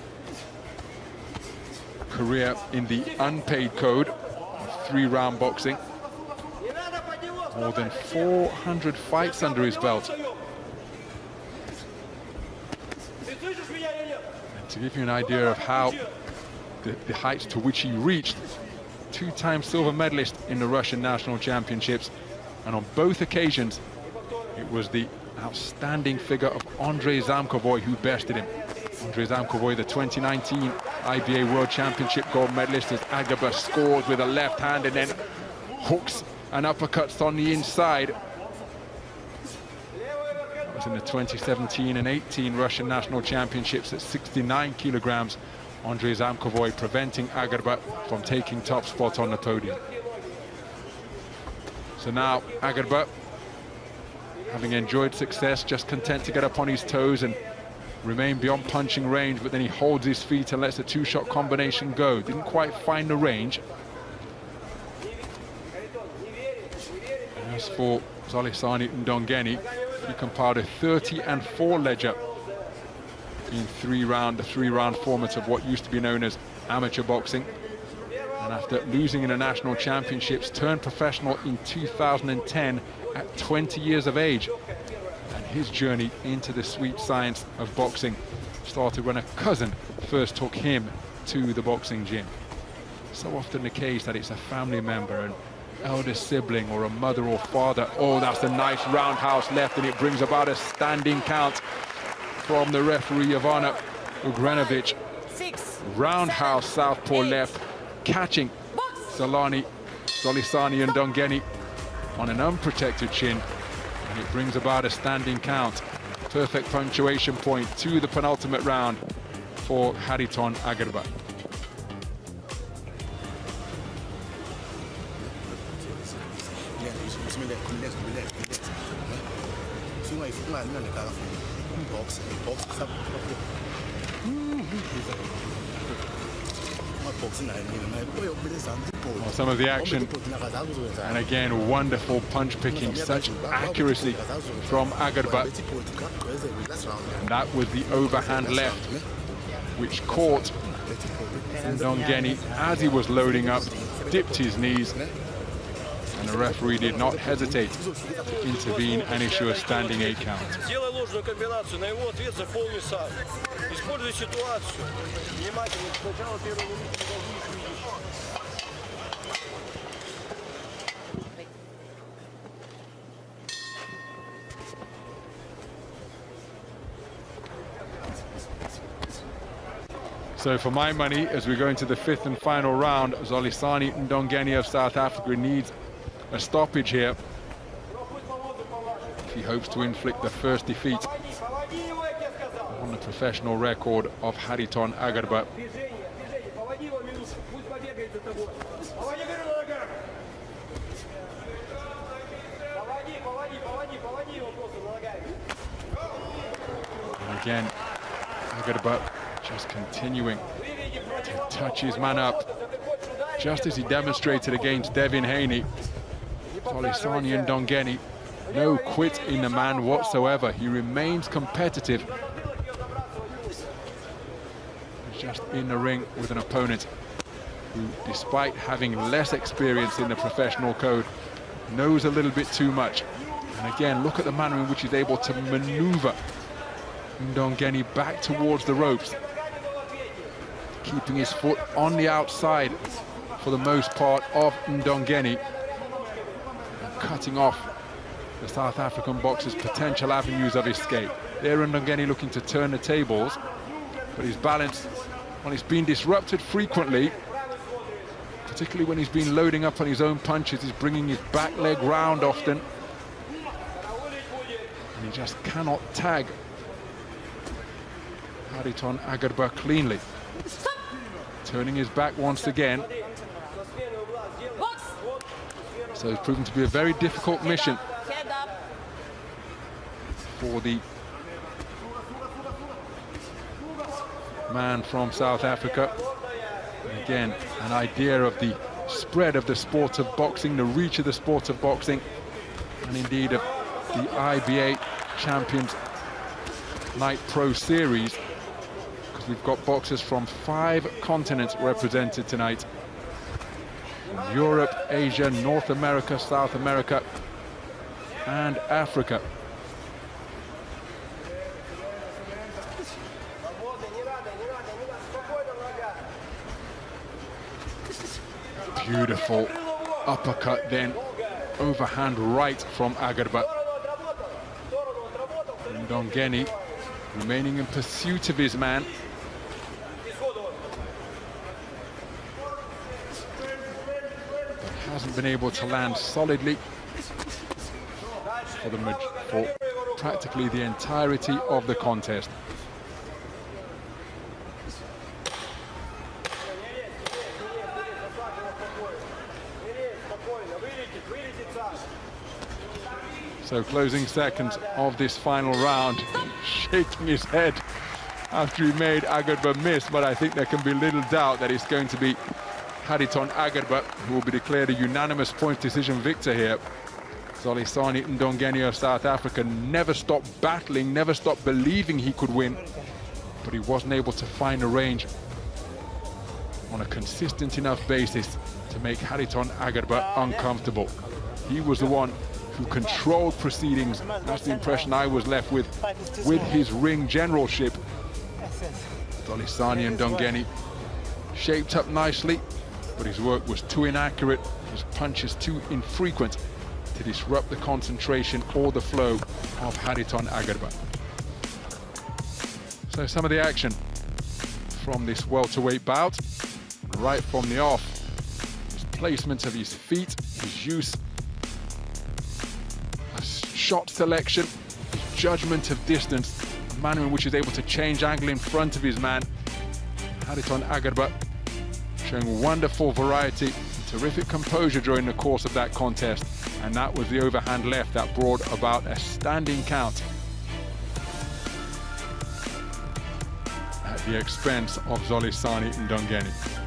career in the unpaid code of 3-round boxing. More than 400 fights under his belt. And to give you an idea of how the heights to which he reached, 2-time silver medalist in the Russian national championships, and on both occasions it was the outstanding figure of Andrei Zamkovoy who bested him. Andrei Zamkovoy, the 2019 IBA World Championship gold medalist, as Agarbur scores with a left hand and then hooks and uppercuts on the inside. That was in the 2017 and 18 Russian national championships at 69 kilograms. Andrei Zamkovoy preventing Agarbur from taking top spot on the podium. So now Agarbur, having enjoyed success, just content to get up on his toes and remain beyond punching range, but then he holds his feet and lets the 2-shot combination go. Didn't quite find the range. As for Zolisani Ndongeni, he compiled a 30-4 ledger in the 3-round format of what used to be known as amateur boxing. And after losing in the national championships, turned professional in 2010 at 20 years of age. And his journey into the sweet science of boxing started when a cousin first took him to the boxing gym. So often the case that it's a family member, an elder sibling or a mother or father. Oh, that's a nice roundhouse left, and it brings about a standing count from the referee Ivana Ugrenovich. Roundhouse southpaw left, catching Zolisani Ndongeni on an unprotected chin, and it brings about a standing count. Perfect punctuation point to the penultimate round for Hariton Agarbur. Well, some of the action, and again wonderful punch picking, such accuracy from Agarbur, and that was the overhand left which caught Ndongeni as he was loading up, dipped his knees, and the referee did not hesitate to intervene and issue a standing 8 count. So for my money, as we go into the 5th and final round, Zolisani Ndongeni of South Africa needs a stoppage here if he hopes to inflict the first defeat on the professional record of Hariton Agarba. And again, Agarba just continuing to touch his man up, just as he demonstrated against Devin Haney. Zolisani Ndongeni, no quit in the man whatsoever. He remains competitive. He's just in the ring with an opponent who, despite having less experience in the professional code, knows a little bit too much. And again, look at the manner in which he's able to maneuver Ndongeni back towards the ropes, keeping his foot on the outside for the most part of Ndongeni, and cutting off the South African boxer's potential avenues of escape. There Ndongeni looking to turn the tables, but his balance, well, it's been disrupted frequently, particularly when he's been loading up on his own punches. He's bringing his back leg round often, and he just cannot tag Hariton Agarba cleanly. Turning his back once again. So it's proven to be a very difficult mission for the man from South Africa. And again, an idea of the spread of the sport of boxing, the reach of the sport of boxing, and indeed of the IBA Champions Night Pro Series, because we've got boxers from 5 continents represented tonight: Europe, Asia, North America, South America, and Africa. Beautiful uppercut, then overhand right from Agarba. Ndongeni remaining in pursuit of his man. But hasn't been able to land solidly for practically the entirety of the contest. So closing seconds of this final round, shaking his head after he made Agarba miss, but I think there can be little doubt that it's going to be Hariton Agarba who will be declared a unanimous points decision victor here. Zolisani Ndongeni of South Africa never stopped battling, never stopped believing he could win, but he wasn't able to find a range on a consistent enough basis to make Hariton Agarba uncomfortable. He was the one who controlled proceedings. That's the impression I was left with his ring generalship. Zolisani Ndongeni shaped up nicely, but his work was too inaccurate, his punches too infrequent to disrupt the concentration or the flow of Hariton Agarba. So some of the action from this welterweight bout. Right from the off, his placement of his feet, his use of shot selection, his judgment of distance, the manner in which he's able to change angle in front of his man. Hariton Agarba showing wonderful variety, terrific composure during the course of that contest, and that was the overhand left that brought about a standing count at the expense of Zolisani Ndongeni.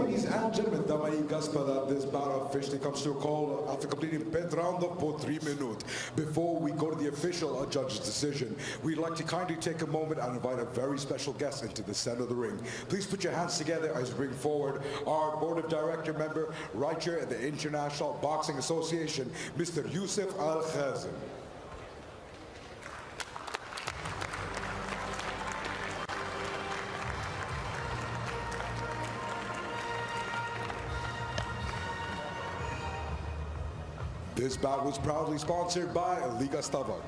Ladies and gentlemen, дамы и господа, this bout officially comes to a call after completing 5 rounds по 3 minutes. Before we go to the official judge's decision, we'd like to kindly take a moment and invite a very special guest into the center of the ring. Please put your hands together as we bring forward our board of director member, right here at the International Boxing Association, Mr. Yusuf Al-Khazin. This bout was proudly sponsored by Liga Stavok.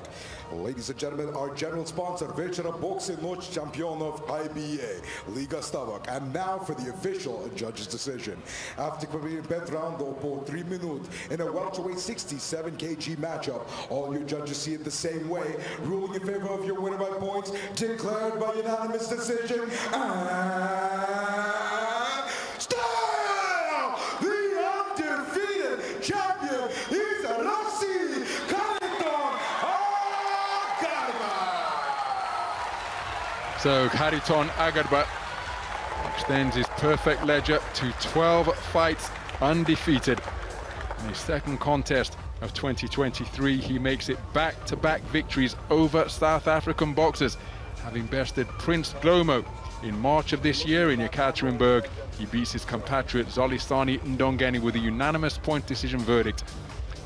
Ladies and gentlemen, our general sponsor, Вечера бокса Ночь чемпионов IBA, Liga Stavok. And now for the official judge's decision. After completing 5th round for 3 minutes in a welterweight 67 kg matchup, all your judges see it the same way. Ruling in favor of your winner by points, declared by unanimous decision. And style! The undefeated champion is So Khariton Agarba extends his perfect ledger to 12 fights undefeated. In his second contest of 2023, he makes it back-to-back victories over South African boxers, having bested Prince Glomo in March of this year in Yekaterinburg. He beats his compatriot Zolisani Ndongeni with a unanimous point decision verdict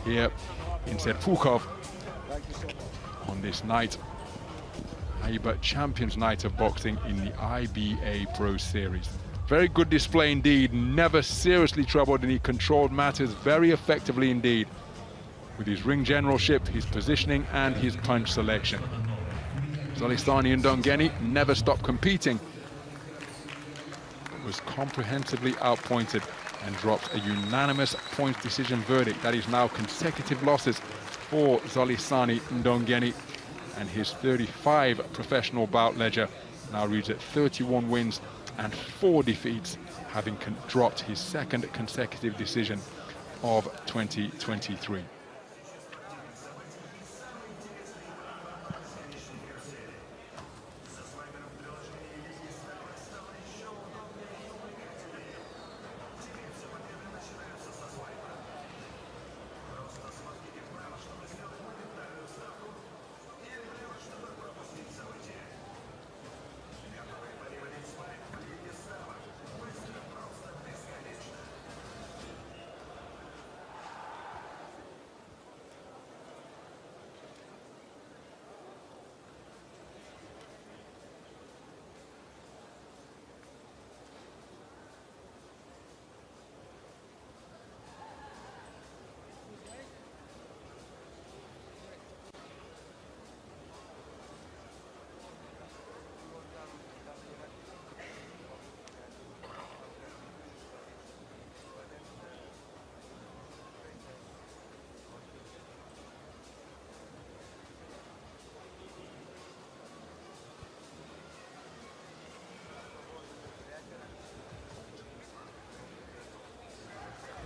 here in Serpukhov on this night. IBA Champions Night of Boxing in the IBA Pro Series. Very good display indeed, never seriously troubled, and he controlled matters very effectively indeed with his ring generalship, his positioning and his punch selection. Zolisani Ndongeni never stopped competing, was comprehensively outpointed and dropped a unanimous point decision verdict. That is now consecutive losses for Zolisani Ndongeni, and his 35 professional bout ledger now reads at 31 wins and 4 defeats, having dropped his second consecutive decision of 2023.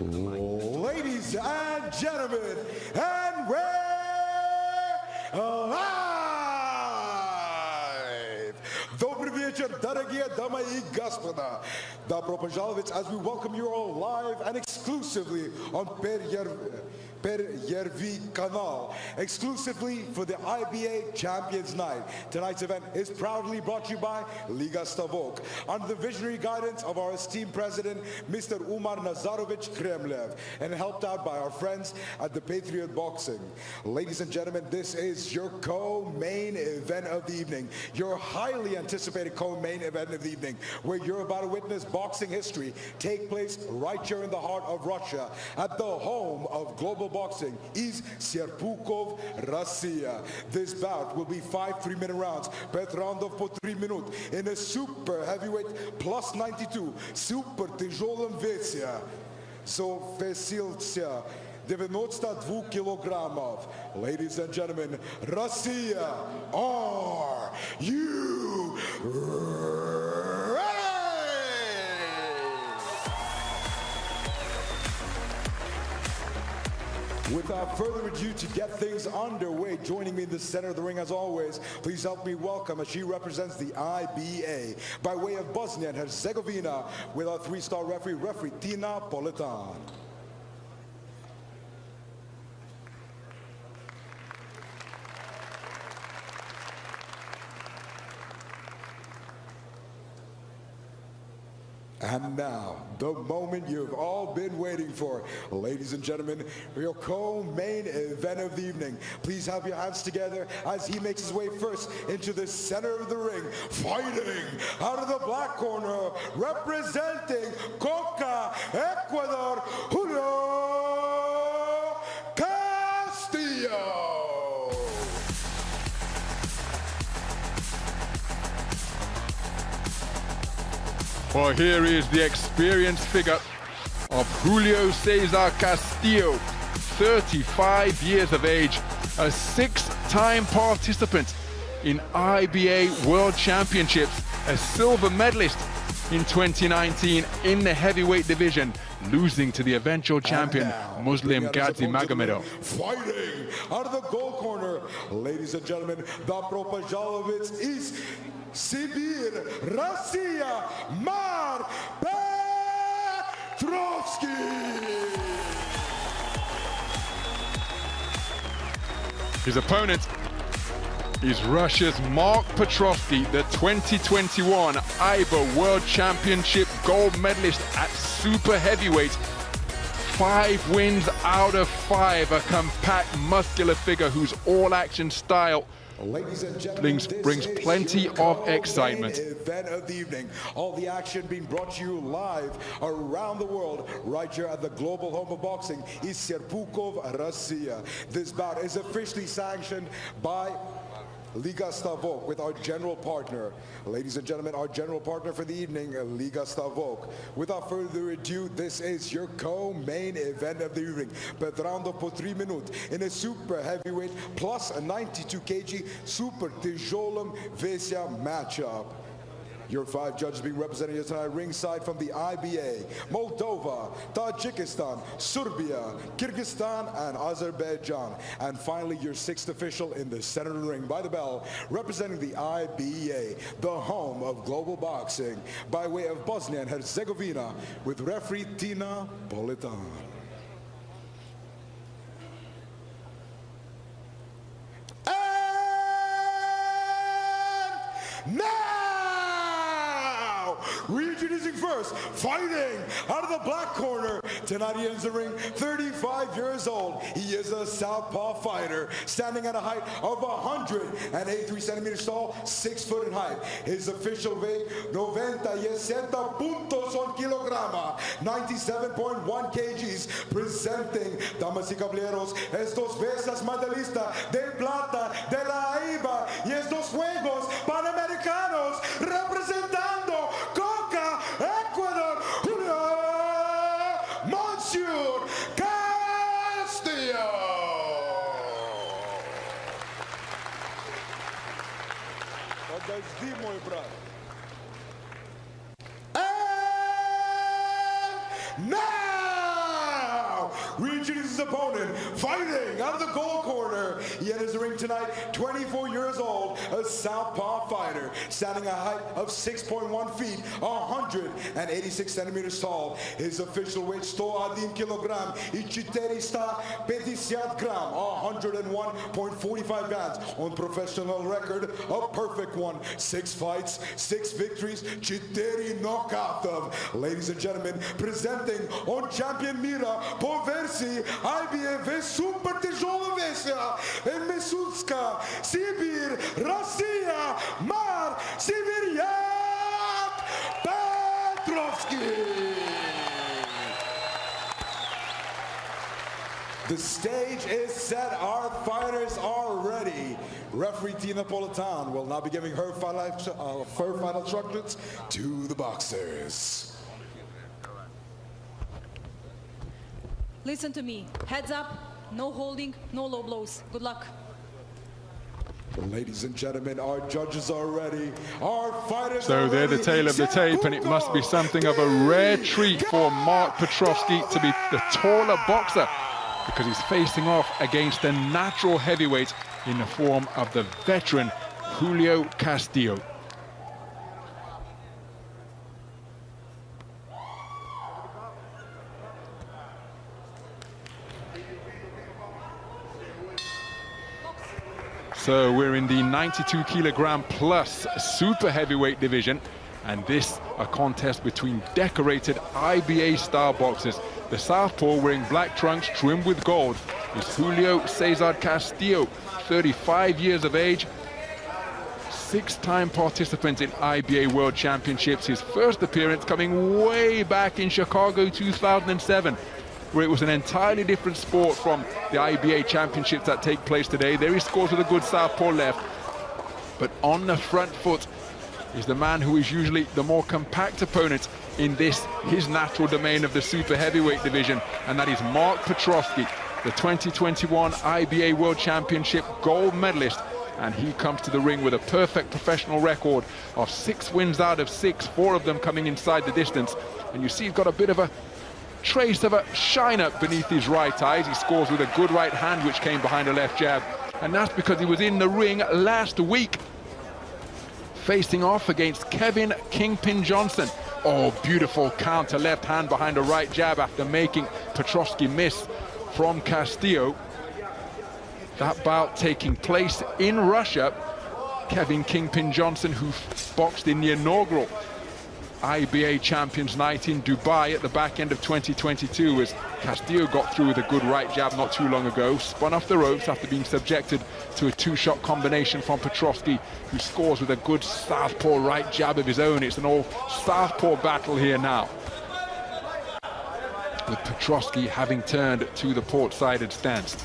Ladies and gentlemen, and we're live! Добрый вечер, дорогие дамы и господа! Добро пожаловать as we welcome you all live and exclusively on Perjervi Kanal, exclusively for the IBA Champions Night. Tonight's event is proudly brought to you by Liga Stavok, under the visionary guidance of our esteemed president, Mr. Umar Nazarovich Kremlev, and helped out by our friends at the Patriot Boxing. Ladies and gentlemen, this is your co-main event of the evening, your highly anticipated co-main event of the evening, where you're about to witness boxing history take place right here in the heart of Russia, at the home of global boxing, is Serpukhov, Russia. This bout will be 5 3-minute rounds, 5 раундов по 3 минут, in a super heavyweight plus 92, super тяжелом весе. Весился 92 килограммов. Ladies and gentlemen, Russia, are you ready? Without further ado, to get things underway, joining me in the center of the ring as always, please help me welcome, as she represents the IBA, by way of Bosnia and Herzegovina, with our three-star referee Tina Politan. And now, the moment you've all been waiting for. Ladies and gentlemen, your co-main event of the evening. Please have your hands together as he makes his way first into the center of the ring. Fighting out of the black corner, representing Coca, Ecuador, Julio Castillo. Well, here is the experienced figure of Julio Cesar Castillo, 35 years of age, a 6-time participant in IBA World Championships, a silver medalist in 2019 in the heavyweight division, losing to the eventual champion, Muslim Gadzi Magomedov. Fighting out of the gold corner, ladies and gentlemen, Dobro Pajalovic is Sibir, Russia, Mar Petrovsky. His opponent is Russia's Mark Petrovsky, the 2021 IBA World Championship gold medalist at super heavyweight. 5 wins out of 5, a compact, muscular figure whose all-action style brings plenty of excitement. Event of the evening. All the action being brought to you live around the world, right here at the global home of boxing, is Serpukhov, Russia. This bout is officially sanctioned by Liga Stavok with our general partner. Ladies and gentlemen, our general partner for the evening, Liga Stavok. Without further ado, this is your co-main event of the evening. Petrando po 3 minut in a super heavyweight plus a 92 kg super tijolum Vesia matchup. Your 5 judges being represented here tonight ringside from the IBA, Moldova, Tadjikistan, Serbia, Kyrgyzstan, and Azerbaijan. And finally, your 6th official in the center of the ring by the bell, representing the IBA, the home of global boxing, by way of Bosnia and Herzegovina, with referee Tina Politan. And now, reintroducing first, fighting out of the black corner, tonight he enters the ring, 35 years old. He is a southpaw fighter, standing at a height of 183 centimeters tall, 6 foot in height. His official weight, 97.1 kilograma, 97.1 kgs, presenting, damas y caballeros, estos veces medalista de plata de la IBA y estos Juegos Panamericanos, representando Coca, Ecuador, Julio Castillo. Подожди, мой брат. And now, reintroduces his opponent, fighting out of the gold corner. He enters the ring tonight, 24 years old, a southpaw fighter, standing a height of 6.1 feet, 186 centimeters tall. His official weight, 101 kilogram, и 450 gram, 101.45 pounds. On professional record, a perfect one. 6 fights, 6 victories, 4 knockouts. Ladies and gentlemen, presenting on champion mira po версии IBA super тяжелая версия, Mesutska, Sibir, Russia, Mar, Sibiriak, Petrovsky. The stage is set. Our fighters are ready. Referee Tina Politan will now be giving her final instructions to the boxers. Listen to me. Heads up, no holding, no low blows. Good luck. Ladies and gentlemen, our judges are ready. Our fighters So are they're the ready. tail of the tape, and it must be something of a rare treat for Mark Petrovsky to be the taller boxer because he's facing off against a natural heavyweight in the form of the veteran Julio Castillo. So we're in the 92 kilogram plus super heavyweight division, and this a contest between decorated IBA style boxers. The southpaw wearing black trunks trimmed with gold is Julio Cesar Castillo, 35 years of age, 6-time participant in IBA World Championships. His first appearance coming way back in Chicago 2007, where it was an entirely different sport from the IBA championships that take place today. There he scores with a good southpaw left, but on the front foot is the man who is usually the more compact opponent in this, his natural domain of the super heavyweight division, and that is Mark Petrosky, the 2021 IBA World Championship gold medalist, and he comes to the ring with a perfect professional record of 6 wins out of 6, 4 of them coming inside the distance, and you see he's got a bit of a trace of a shine up beneath his right eyes. He scores with a good right hand which came behind a left jab, and that's because he was in the ring last week facing off against Kevin Kingpin Johnson. Oh, beautiful counter left hand behind a right jab after making Petrosky miss from Castillo. That bout taking place in Russia. Kevin Kingpin Johnson, who boxed in the inaugural IBA Champions Night in Dubai at the back end of 2022, as Castillo got through with a good right jab not too long ago, spun off the ropes after being subjected to a 2-shot combination from Petrosky, who scores with a good southpaw right jab of his own. It's an all southpaw battle here now, with Petrosky having turned to the port-sided stance.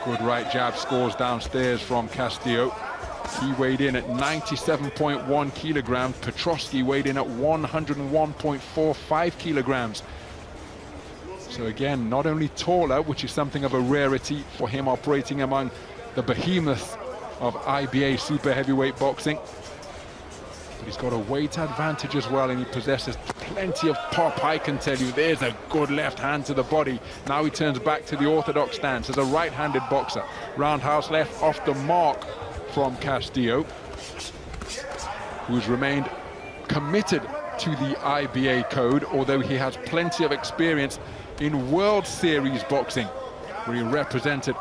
Good right jab scores downstairs from Castillo. He weighed in at 97.1 kilograms. Petrosky weighed in at 101.45 kilograms. So again, not only taller, which is something of a rarity for him operating among the behemoths of IBA super heavyweight boxing, but he's got a weight advantage as well, and he possesses plenty of pop. I can tell you, there's a good left hand to the body. Now he turns back to the orthodox stance as a right-handed boxer. Roundhouse left off the mark from Castillo, who's remained committed to the IBA code, although he has plenty of experience in World Series boxing, where he represented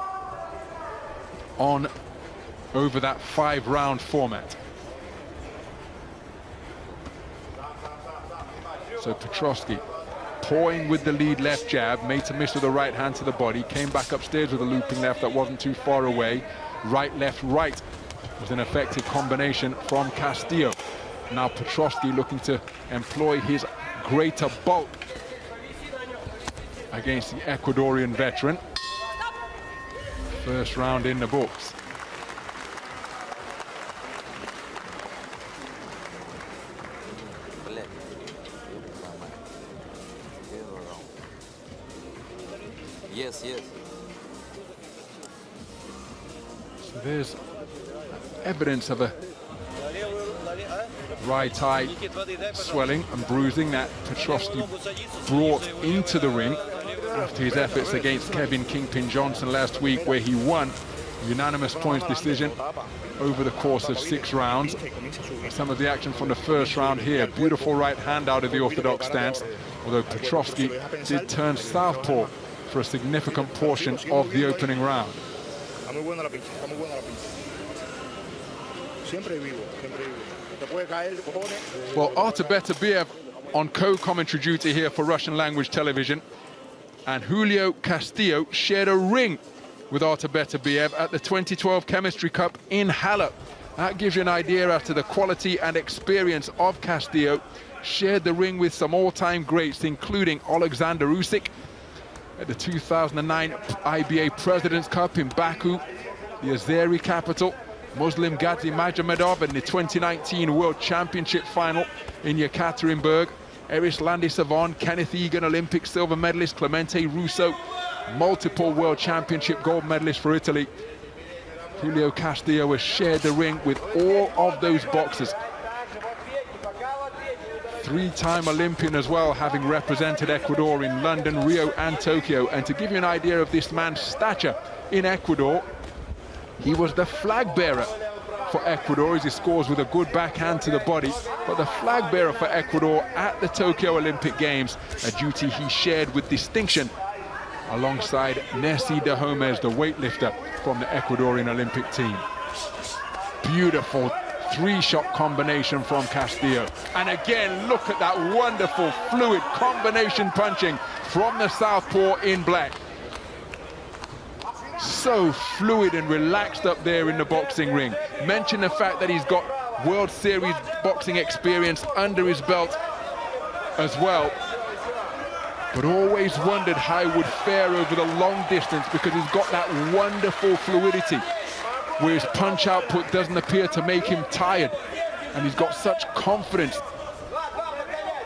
on over that 5-round format. So Petrosky pawing with the lead left jab, made to miss with a right hand to the body, came back upstairs with a looping left that wasn't too far away. Right, left, right was an effective combination from Castillo. Now Petrosky looking to employ his greater bulk against the Ecuadorian veteran. First round in the books. Yes. So there's evidence of a right eye swelling and bruising that Petrosky brought into the ring after his efforts against Kevin Kingpin Johnson last week, where he won unanimous points decision over the course of 6 rounds. Some of the action from the first round here. Beautiful right hand out of the orthodox stance, although Petrosky did turn southpaw for a significant portion of the opening round. Well, Artur Beterbiev on co-commentary duty here for Russian language television, and Julio Castillo shared a ring with Artur Beterbiev at the 2012 Chemistry Cup in Halle. That gives you an idea as to the quality and experience of Castillo. Shared the ring with some all-time greats, including Alexander Usyk at the 2009 IBA President's Cup in Baku, the Azeri capital. Muslim Gadzi Magomedov in the 2019 World Championship final in Yekaterinburg. Eris Landis-Savon, Kenneth Egan, Olympic silver medalist, Clemente Russo, multiple World Championship gold medalist for Italy. Julio Castillo has shared the ring with all of those boxers. three-time Olympian as well, having represented Ecuador in London, Rio and Tokyo. And to give you an idea of this man's stature in Ecuador, he was the flag bearer for Ecuador as he scores with a good backhand to the body, but the flag bearer for Ecuador at the Tokyo Olympic Games, a duty he shared with distinction alongside Nessie de Homes, the weightlifter from the Ecuadorian Olympic team. Beautiful three-shot combination from Castillo. And again, look at that wonderful fluid combination punching from the southpaw in black. So fluid and relaxed up there in the boxing ring. Mention the fact that he's got World Series boxing experience under his belt as well. But always wondered how he would fare over the long distance, because he's got that wonderful fluidity where his punch output doesn't appear to make him tired, and he's got such confidence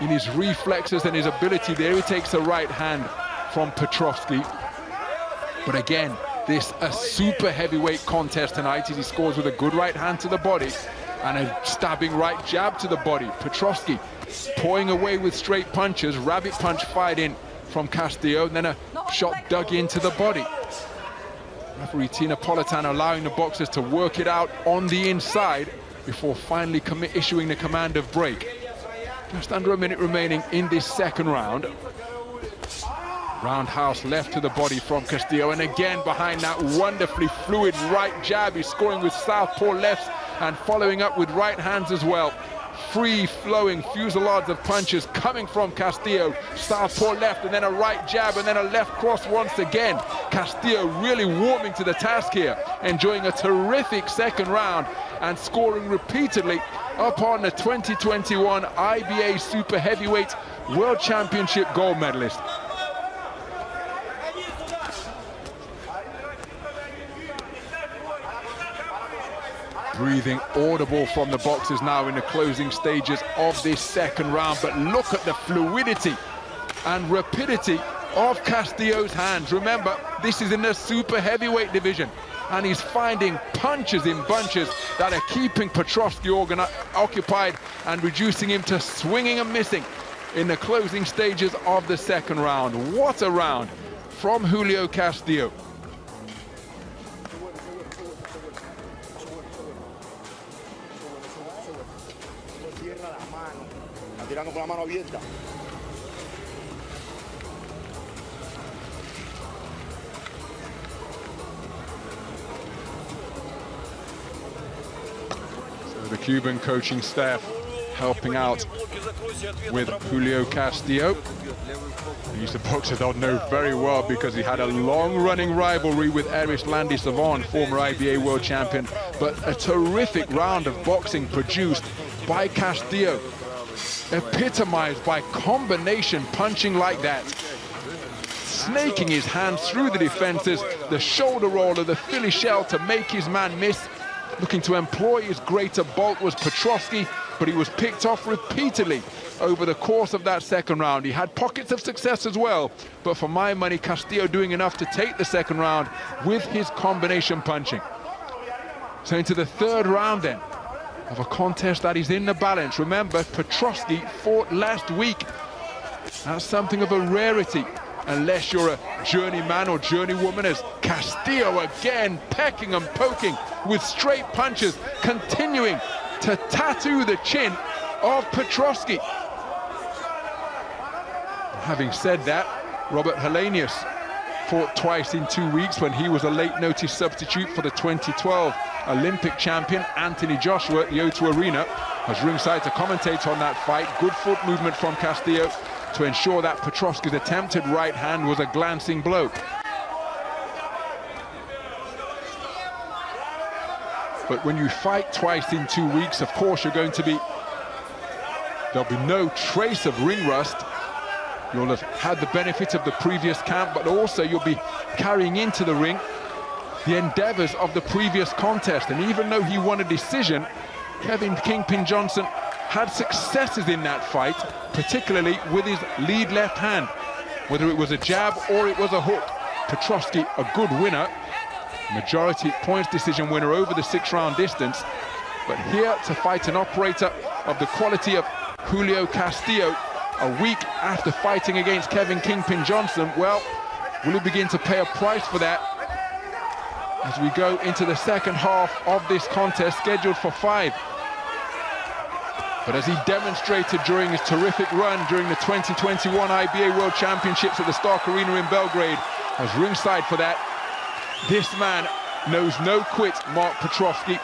in his reflexes and his ability. There he takes a right hand from Petrovsky. But again, this a super heavyweight contest tonight as he scores with a good right hand to the body and a stabbing right jab to the body. Petrovsky pawing away with straight punches, rabbit punch fired in from Castillo, and then a shot dug into the body. Referee Tina Politano allowing the boxers to work it out on the inside before finally issuing the command of break. Just under a minute remaining in this second round. Roundhouse left to the body from Castillo, and again behind that wonderfully fluid right jab, he's scoring with southpaw lefts and following up with right hands as well. Free-flowing fusillades of punches coming from Castillo. Southpaw left and then a right jab and then a left cross once again. Castillo really warming to the task here, enjoying a terrific second round and scoring repeatedly upon the 2021 IBA Super Heavyweight World Championship gold medalist. Breathing audible from the boxers now in the closing stages of this second round. But look at the fluidity and rapidity of Castillo's hands. Remember, this is in the super heavyweight division, and he's finding punches in bunches that are keeping Petrovsky occupied and reducing him to swinging and missing in the closing stages of the second round. What a round from Julio Castillo. Tirando con la mano abierta. So the Cuban coaching staff helping out with Julio Castillo. He's a boxer they'll know very well because he had a long-running rivalry with Eris Landisavon, former IBA world champion. But a terrific round of boxing produced by Castillo, epitomized by combination punching like that. Snaking his hands through the defenses, the shoulder roller, the Philly shell to make his man miss. Looking to employ his greater bulk was Petrovsky, but he was picked off repeatedly over the course of that second round. He had pockets of success as well, but for my money, Castillo doing enough to take the second round with his combination punching. So into the third round then, of a contest that is in the balance. Remember, Petrovsky fought last week. That's something of a rarity, unless you're a journeyman or journeywoman, as Castillo again pecking and poking with straight punches, continuing to tattoo the chin of Petrovsky. Having said that, Robert Helenius fought twice in 2 weeks when he was a late notice substitute for the 2012 Olympic champion Anthony Joshua at the O2 Arena. Was ringside to commentate on that fight. Good foot movement from Castillo to ensure that Petrovsky's attempted right hand was a glancing blow. But when you fight twice in 2 weeks, of course there'll be no trace of ring rust. You'll have had the benefit of the previous camp, but also you'll be carrying into the ring the endeavors of the previous contest. And even though he won a decision, Kevin Kingpin Johnson had successes in that fight, particularly with his lead left hand, whether it was a jab or it was a hook. Petrovsky, a good winner, majority points decision winner over the 6-round distance, but here to fight an operator of the quality of Julio Castillo, a week after fighting against Kevin Kingpin Johnson. Well, will he begin to pay a price for that as we go into the second half of this contest, scheduled for 5? But as he demonstrated during his terrific run during the 2021 IBA World Championships at the Stark Arena in Belgrade, I was ringside for that. This man knows no quit, Mark Petrovsky,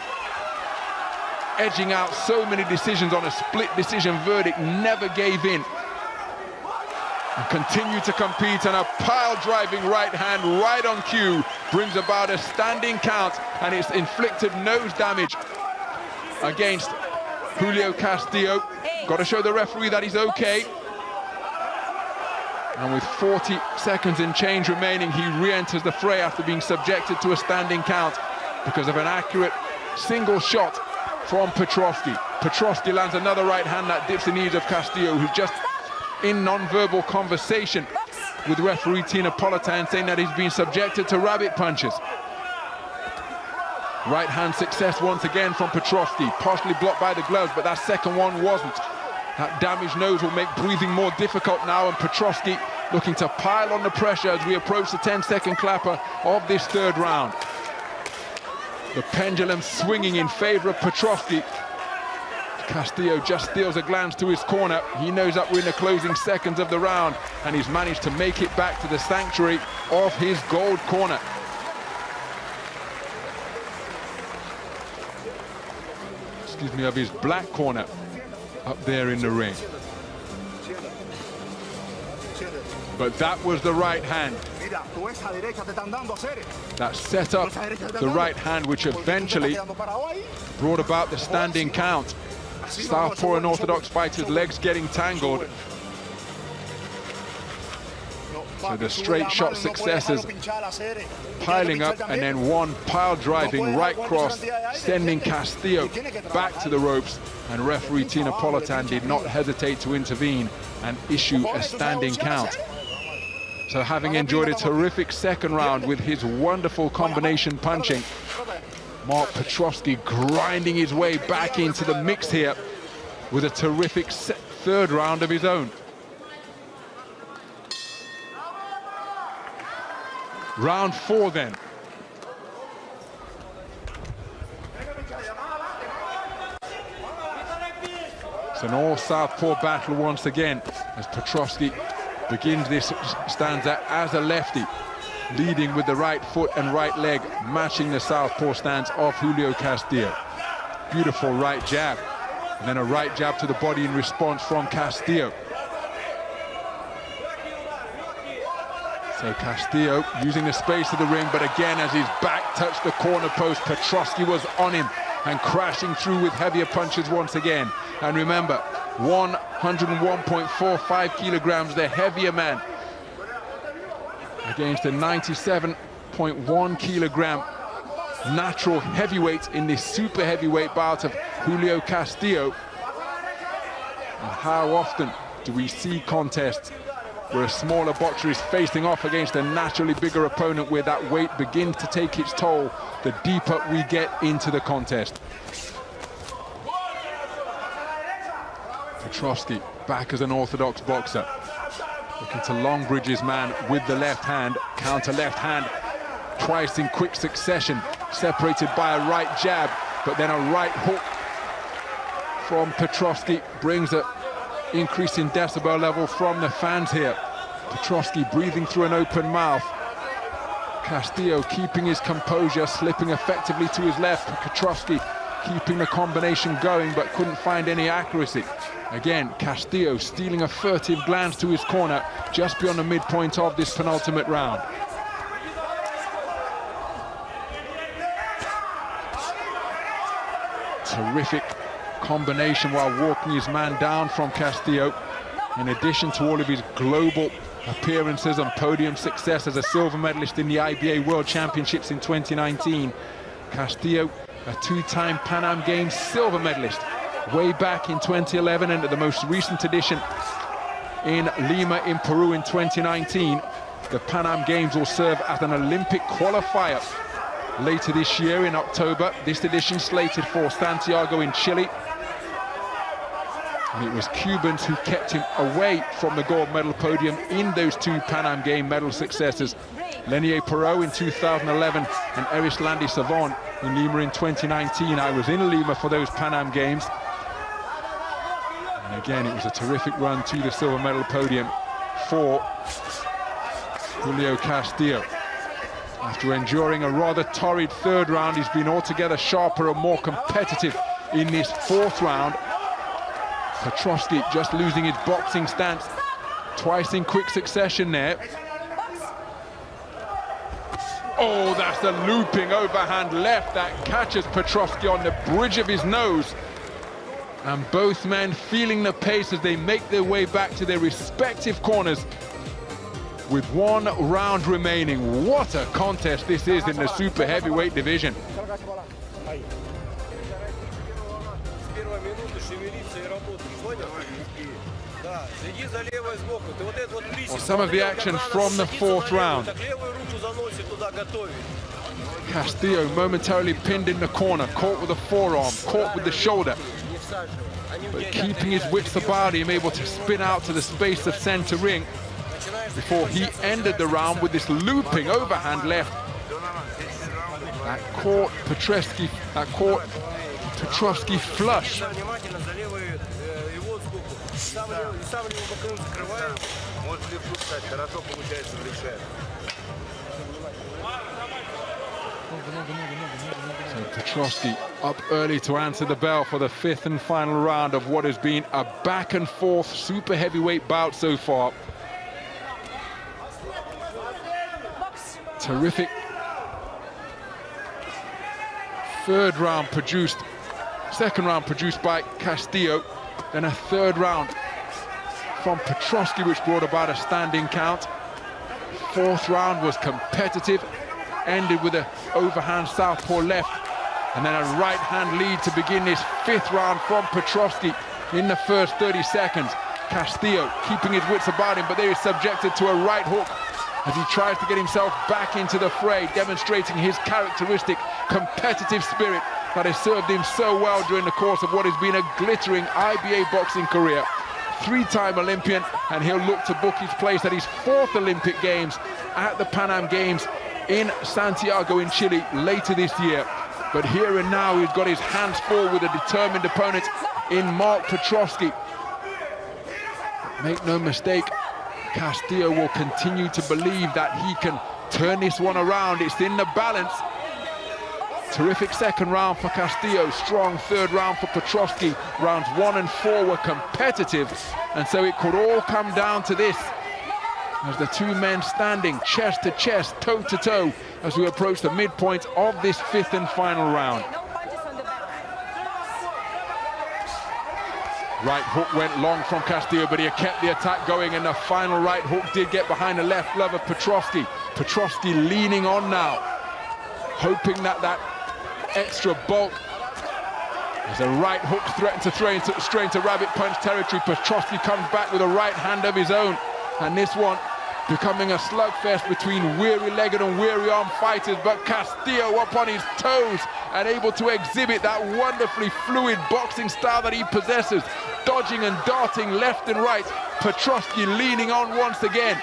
edging out so many decisions on a split decision verdict, never gave in. And continued to compete, and a pile-driving right hand right on cue brings about a standing count, and it's inflicted nose damage against Julio Castillo. Got to show the referee that he's okay. And with 40 seconds and change remaining, he re-enters the fray after being subjected to a standing count because of an accurate single shot from Petrovsky. Petrovsky lands another right hand that dips the knees of Castillo, who's just in non-verbal conversation with referee Tina Politan, saying that he's been subjected to rabbit punches. Right hand success once again from Petrovsky, partially blocked by the gloves, but that second one wasn't. That damaged nose will make breathing more difficult now, and Petrovsky looking to pile on the pressure as we approach the 10-second clapper of this third round. The pendulum swinging in favor of Petrovsky. Castillo just steals a glance to his corner. He knows that we're in the closing seconds of the round, and he's managed to make it back to the sanctuary of his gold corner. Excuse me, of his black corner up there in the ring. But that was the right hand that set up the right hand, which eventually brought about the standing count. Southpaw and Orthodox fighters' legs getting tangled. So the straight shot successes piling up, and then one pile driving right cross, sending Castillo back to the ropes, and referee Tina Politan did not hesitate to intervene and issue a standing count. So having enjoyed a terrific second round with his wonderful combination punching, Mark Petrovsky grinding his way back into the mix here with a terrific third round of his own. Round 4 then. It's an all-southpaw battle once again as Petrovsky begins this stanza as a lefty, leading with the right foot and right leg, matching the southpaw stance of Julio Castillo. Beautiful right jab, and then a right jab to the body in response from Castillo. So Castillo using the space of the ring, but again, as his back touched the corner post, Petrovsky was on him and crashing through with heavier punches once again. And remember, 101.45 kilograms, the heavier man, against a 97.1 kilogram natural heavyweight in this super heavyweight bout of Julio Castillo. And how often do we see contests where a smaller boxer is facing off against a naturally bigger opponent, where that weight begins to take its toll the deeper we get into the contest. Petrovsky back as an orthodox boxer, looking to Longbridge his man with the left hand, counter left hand twice in quick succession, separated by a right jab, but then a right hook from Petrovsky brings a increase in decibel level from the fans here. Petrovsky breathing through an open mouth. Castillo keeping his composure, slipping effectively to his left. Petrovsky keeping the combination going, but couldn't find any accuracy. Again, Castillo stealing a furtive glance to his corner just beyond the midpoint of this penultimate round. Terrific combination while walking his man down from Castillo. In addition to all of his global appearances and podium success as a silver medalist in the IBA World Championships in 2019, Castillo, a two-time Pan Am Games silver medalist way back in 2011, and at the most recent edition in Lima in Peru in 2019. The Pan Am Games will serve as an Olympic qualifier later this year in October. This edition slated for Santiago in Chile. And it was Cubans who kept him away from the gold medal podium in those two Pan Am game medal successes. Lenier Perot in 2011 and Eris Landy Savon in Lima in 2019. I was in Lima for those Pan Am games. And again, it was a terrific run to the silver medal podium for Julio Castillo. After enduring a rather torrid third round, he's been altogether sharper and more competitive in this fourth round. Petrovsky just losing his boxing stance twice in quick succession there. Oh, that's a looping overhand left that catches Petrovsky on the bridge of his nose. And both men feeling the pace as they make their way back to their respective corners with 1 round remaining. What a contest this is in the super heavyweight division. Well, some of the action from the fourth round. Castillo momentarily pinned in the corner, caught with a forearm, caught with the shoulder. But keeping his wits about him, able to spin out to the space of center ring before he ended the round with this looping overhand left. That caught Petrovsky flush. So Petrovsky up early to answer the bell for the fifth and final round of what has been a back and forth super heavyweight bout so far. Terrific third round produced, second round produced by Castillo, then a third round from Petrovsky which brought about a standing count. Fourth round was competitive, ended with an overhand southpaw left, and then a right hand lead to begin this fifth round from Petrovsky in the first 30 seconds. Castillo keeping his wits about him, but there he's subjected to a right hook as he tries to get himself back into the fray, demonstrating his characteristic competitive spirit that has served him so well during the course of what has been a glittering IBA boxing career. Three-time Olympian, and he'll look to book his place at his fourth Olympic Games at the Pan Am Games in Santiago in Chile later this year. But here and now he's got his hands full with a determined opponent in Mark Petrovsky. Make no mistake, Castillo will continue to believe that he can turn this one around. It's in the balance. Terrific second round for Castillo, strong third round for Petrovsky. Rounds 1 and 4 were competitive, and so it could all come down to this as the two men standing chest to chest, toe to toe, as we approach the midpoint of this fifth and final round. Right hook went long from Castillo, but he kept the attack going, and the final right hook did get behind the left glove of Petrovsky. Petrovsky leaning on now, hoping that that extra bulk as a right hook threatened to stray into rabbit punch territory. Petrovsky comes back with a right hand of his own, and this one becoming a slugfest between weary-legged and weary-armed fighters, but Castillo up on his toes and able to exhibit that wonderfully fluid boxing style that he possesses, dodging and darting left and right. Petrovsky leaning on once again.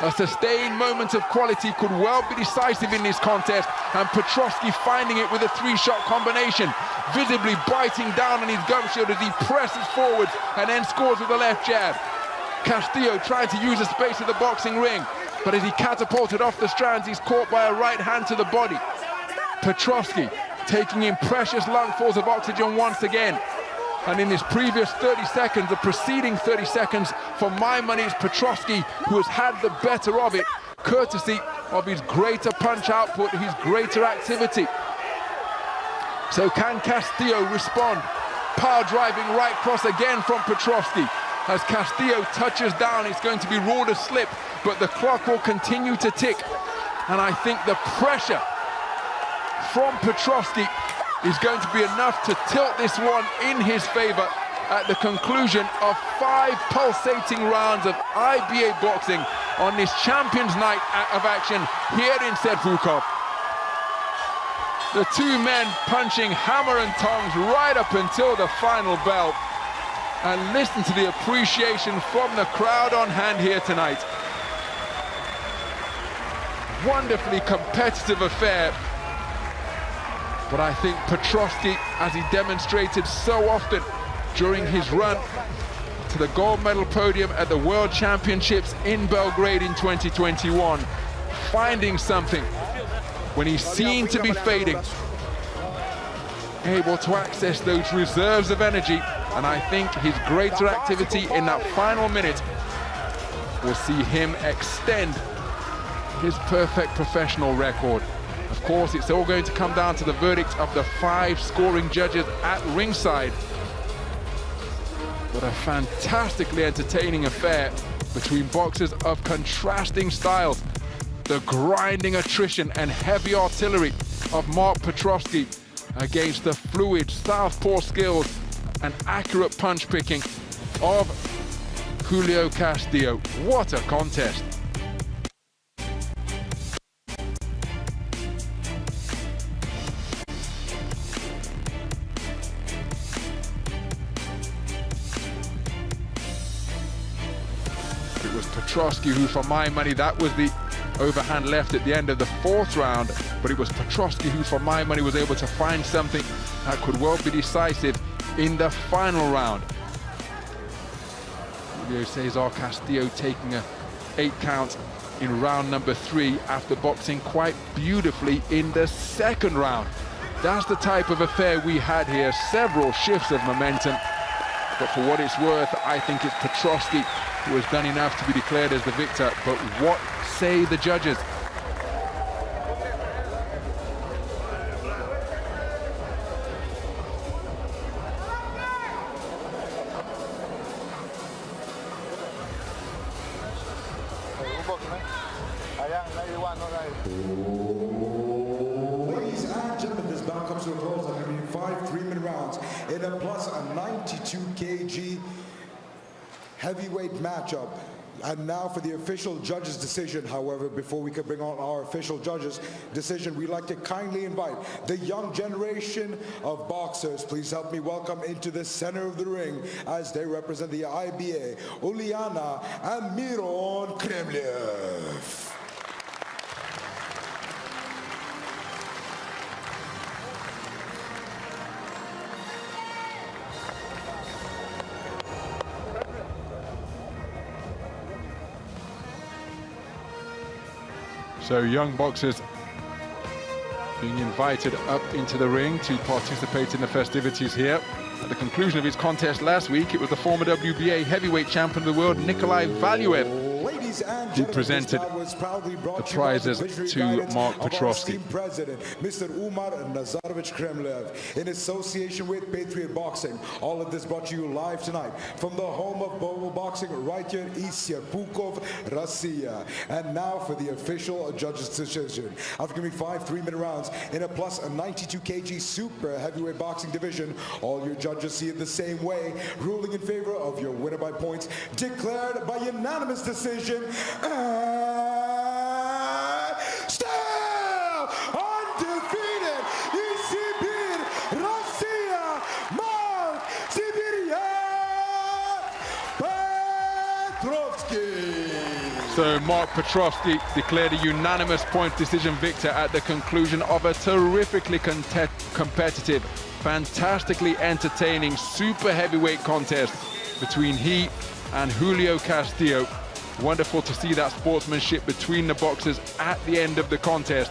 A sustained moment of quality could well be decisive in this contest, and Petrovsky finding it with a three-shot combination, visibly biting down on his gum shield as he presses forward and then scores with the left jab. Castillo trying to use the space of the boxing ring, but as he catapulted off the strands, he's caught by a right hand to the body. Petrovsky taking in precious lungfuls of oxygen once again. And in this previous 30 seconds, the preceding 30 seconds, for my money, it's Petrovsky who has had the better of it, courtesy of his greater punch output, his greater activity. So can Castillo respond? Power driving right cross again from Petrovsky. As Castillo touches down, it's going to be ruled a slip, but the clock will continue to tick. And I think the pressure from Petrovsky is going to be enough to tilt this one in his favor at the conclusion of 5 pulsating rounds of IBA boxing on this Champions Night of action here in Serpukhov. The two men punching hammer and tongs right up until the final bell. And listen to the appreciation from the crowd on hand here tonight. Wonderfully competitive affair. But I think Petrovsky, as he demonstrated so often during his run to the gold medal podium at the World Championships in Belgrade in 2021, finding something when he seemed to be fading, able to access those reserves of energy, and I think his greater activity in that final minute will see him extend his perfect professional record. Of course, it's all going to come down to the verdict of the 5 scoring judges at ringside. But a fantastically entertaining affair between boxers of contrasting styles. The grinding attrition and heavy artillery of Mark Petrovsky against the fluid southpaw skills and accurate punch picking of Julio Castillo. What a contest. It was Petrovsky who, for my money, that was the overhand left at the end of the 4th round, but it was Petrovsky who, for my money, was able to find something that could well be decisive in the final round. Julio Cesar Castillo taking a 8 count in round number 3 after boxing quite beautifully in the 2nd round. That's the type of affair we had here, several shifts of momentum, but for what it's worth, I think it's Petrovsky who has done enough to be declared as the victor. But what say the judges? Ladies and gentlemen, this bout comes to a close after being 5 3-minute rounds in a plus a 92 kg heavyweight matchup. And now for the official judges' decision. However, before we can bring on our official judges' decision, we'd like to kindly invite the young generation of boxers. Please help me welcome into the center of the ring as they represent the IBA, Uliana and Miron Kremliev. So young boxers being invited up into the ring to participate in the festivities here. At the conclusion of his contest last week, it was the former WBA heavyweight champion of the world, Nikolai Valuev, who presented the prizes to Mark Petrovsky. President, Mr. Umar Nazarovich Kremliev, in association with Patriot Boxing. All of this brought to you live tonight from the home of Bobo Boxing, right here in Serpukhov, Russia. And now for the official judges' decision. After giving 5 3-minute rounds in a plus a 92 kg super heavyweight boxing division, all your judges see it the same way, ruling in favor of your winner by points, declared by unanimous decision. Still undefeated, Sibir, Russia, Mark Petrovsky. So Mark Petrovsky declared a unanimous point decision victor at the conclusion of a terrifically competitive, fantastically entertaining super heavyweight contest between he and Julio Castillo. Wonderful to see that sportsmanship between the boxers at the end of the contest.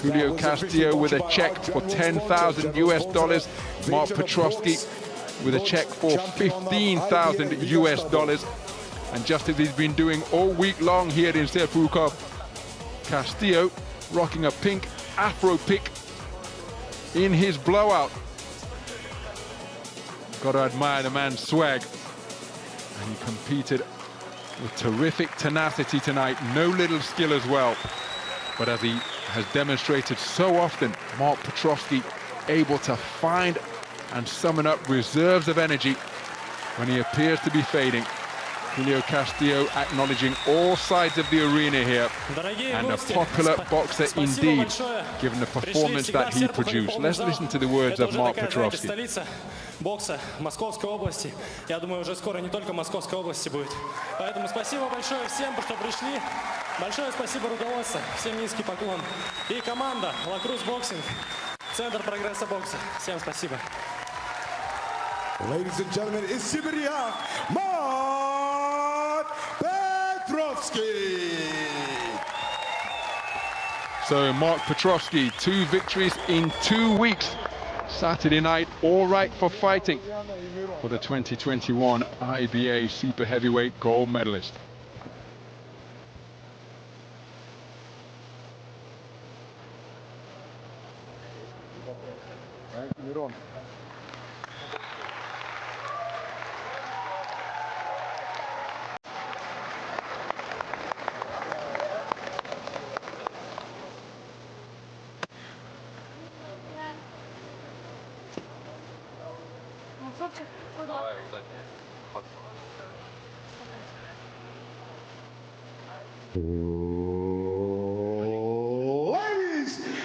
Julio Castillo with a check for $10,000 US, Mark Petrovsky with a check for $15,000 US. And just as he's been doing all week long here in Serpukhov, Castillo rocking a pink afro pick in his blowout. Got to admire the man's swag. And he competed with terrific tenacity tonight, no little skill as well. But as he has demonstrated so often, Mark Petrovsky able to find and summon up reserves of energy when he appears to be fading. Julio Castillo acknowledging all sides of the arena here, and a popular boxer indeed, given the performance that he produced. Let's listen to the words of Mark Petrovsky. Бокса Московской области. Я думаю, уже скоро не только Московской области будет. Поэтому спасибо большое всем, что пришли. Большое спасибо руководству. Всем низкий поклон. И команда Лакрус Боксинг. Центр прогресса бокса. Всем спасибо. Ladies and gentlemen, it's Siberia, Mark Petrovsky. So Mark Petrovsky, 2 victories in 2 weeks. Saturday night, all right for fighting for the 2021 IBA Super Heavyweight gold medalist. Ladies and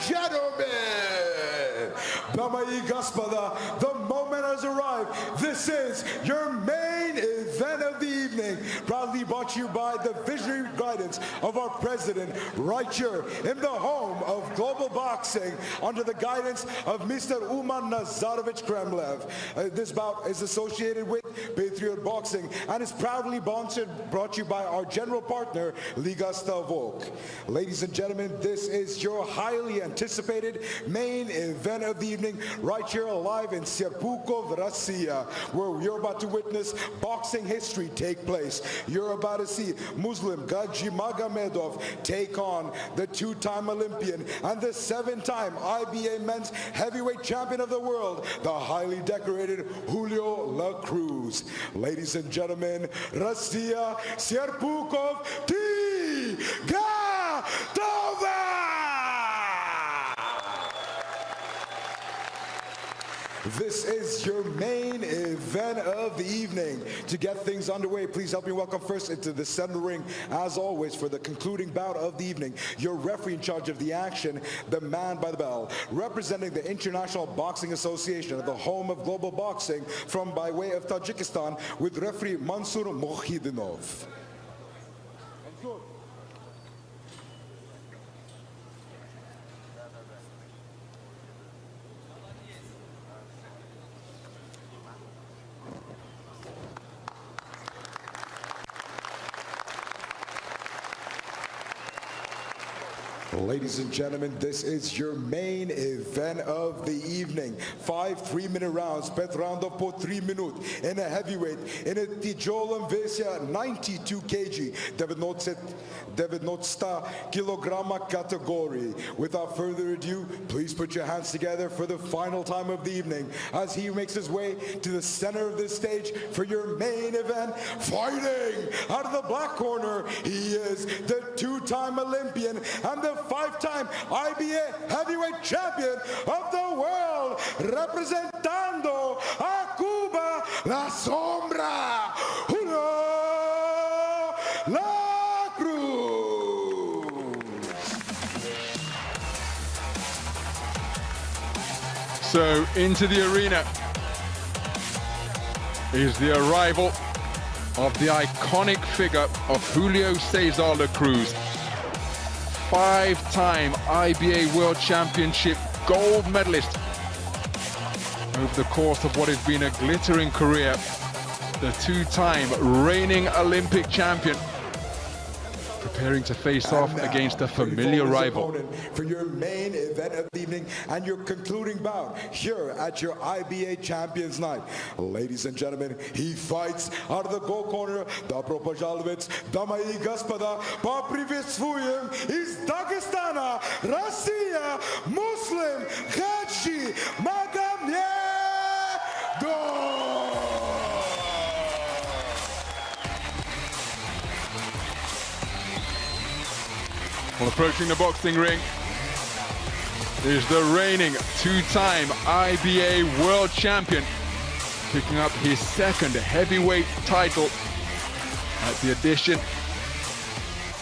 gentlemen, дамы и господа, the moment has arrived. This is your main event of the evening, proudly brought to you by the visionary guidance of our president, right here in the home of global boxing, under the guidance of Mr. Uman Nazarovich Kremlev. This bout is associated with Patriot Boxing and is proudly brought to you by our general partner, Liga Stavok. Ladies and gentlemen, this is your highly anticipated main event of the evening, right here live in Serpukhov, Russia, where you're about to witness boxing history take place. You're about to see Muslim Gaji Magomedov take on the 2-time Olympian and the 7-time IBA men's heavyweight champion of the world, the highly decorated Julio La Cruz. Ladies and gentlemen, Russia, Serpukhov, This is your main event of the evening. To get things underway, please help me welcome first into the center ring, as always, for the concluding bout of the evening, your referee in charge of the action, the man by the bell, representing the International Boxing Association at the home of global boxing, from by way of Tadjikistan, with referee Mansur Mohidinov. Ladies and gentlemen, this is your main event of the evening. 5 3-minute rounds, 5 rounds po 3 minut. In a heavyweight, in a tijolom vesia 92 kg, 90 kilograma category. Without further ado, please put your hands together for the final time of the evening as he makes his way to the center of the stage for your main event. Fighting out of the black corner, he is the 2-time Olympian and the 5-time IBA heavyweight champion of the world, representando a Cuba, la sombra, Julio La Cruz. So into the arena is the arrival of the iconic figure of Julio Cesar La Cruz, 5-time IBA World Championship gold medalist. Over the course of what has been a glittering career, the 2-time reigning Olympic champion, preparing to face off against a familiar rival. For your main event of the evening and your concluding bout here at your IBA Champions Night. Ladies and gentlemen, he fights out of the gold corner. Добро пожаловать, дамы и господа, поприветствуем из Дагестана, Россия, Muslim Gaji Magomedov. Well, approaching the boxing ring is the reigning 2-time IBA world champion, picking up his second heavyweight title at the edition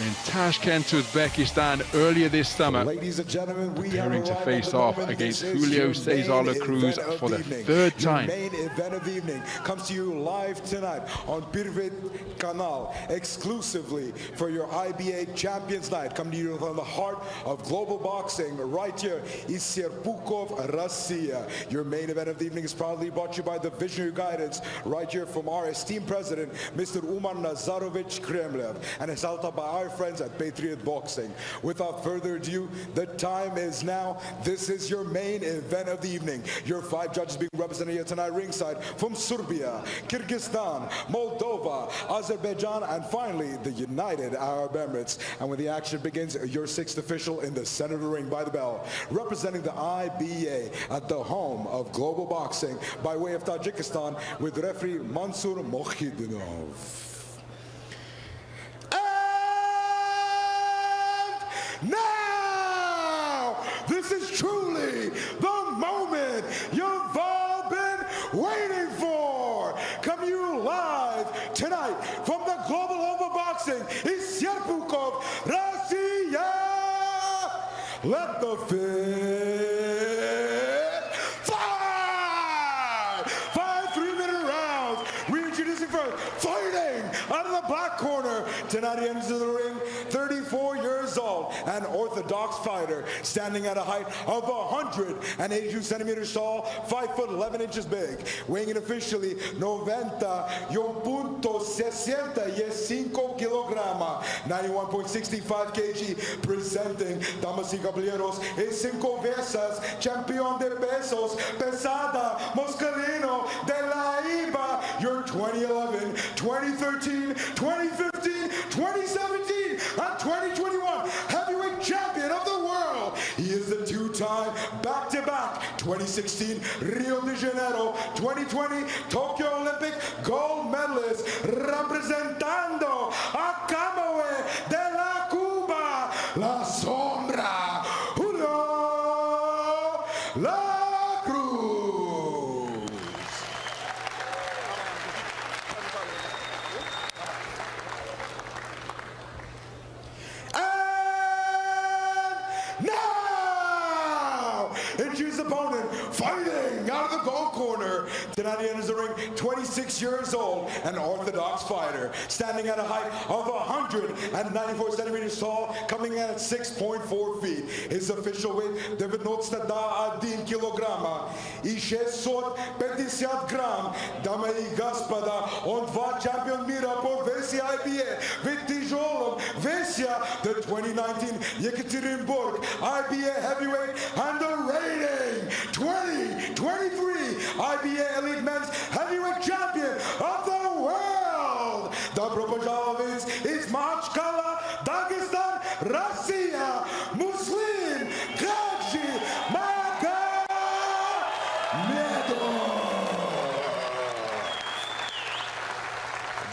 in Tashkent, Uzbekistan earlier this summer. Ladies and gentlemen, we preparing to face off against Julio Cesar La Cruz for the third time. Your main event of the evening comes to you live tonight on Pirvet Kanal, exclusively for your IBA Champions Night. Coming to you from the heart of global boxing, right here is Serpukhov, Russia. Your main event of the evening is proudly brought to you by the Visionary Guidance, right here from our esteemed president, Mr. Umar Nazarovich Kremlev, and it's held up by our friends at Patriot Boxing. Without further ado, the time is now. This is your main event of the evening. Your 5 judges being represented here tonight ringside from Serbia, Kyrgyzstan, Moldova, Azerbaijan, and finally the United Arab Emirates. And when the action begins, your 6th official in the center of the ring by the bell, representing the IBA at the home of global boxing by way of Tadjikistan, with referee Mansur Mohidinov. Now, this is truly the moment you've all been waiting for. Coming to you live tonight from the global home of boxing is Serpukhov, Russia. Let the fit fight! 5 3-minute rounds. Reintroducing first, fighting out of the black corner. Tonight he enters the ring, 34 years old, an orthodox fighter, standing at a height of 182 centimeters tall, 5 foot 11 inches big, weighing in officially 91.65 kilograma, 91.65 kg, presenting, damas y caballeros, es 5 veces campeón de pesos pesada masculino de la IBA, your 2011, 2013, 2015, 2017, and 2021 heavyweight champion of the world. He is the 2-time back-to-back 2016 Rio de Janeiro, 2020 Tokyo Olympic gold medalist, representando a Camagüey de la Cuba, la sombra, Julio La Cruz. Now, into his opponent, fighting out of the gold corner. Tonight he enters the ring, 26 years old, an orthodox fighter, standing at a height of 194 centimeters tall, coming in at 6.4 feet. His official weight, 91 килограмма и 650 грамм. Дамы и господа, он 2 чемпион мира по версии IBA в тяжелом весе, the 2019 Yekaterinburg IBA heavyweight and the reigning 2023 IBA Elite Men's Heavyweight Champion of the world. Добро пожаловать из Machkala, Dagestan, Russia, Muslim Gaji Magomedov.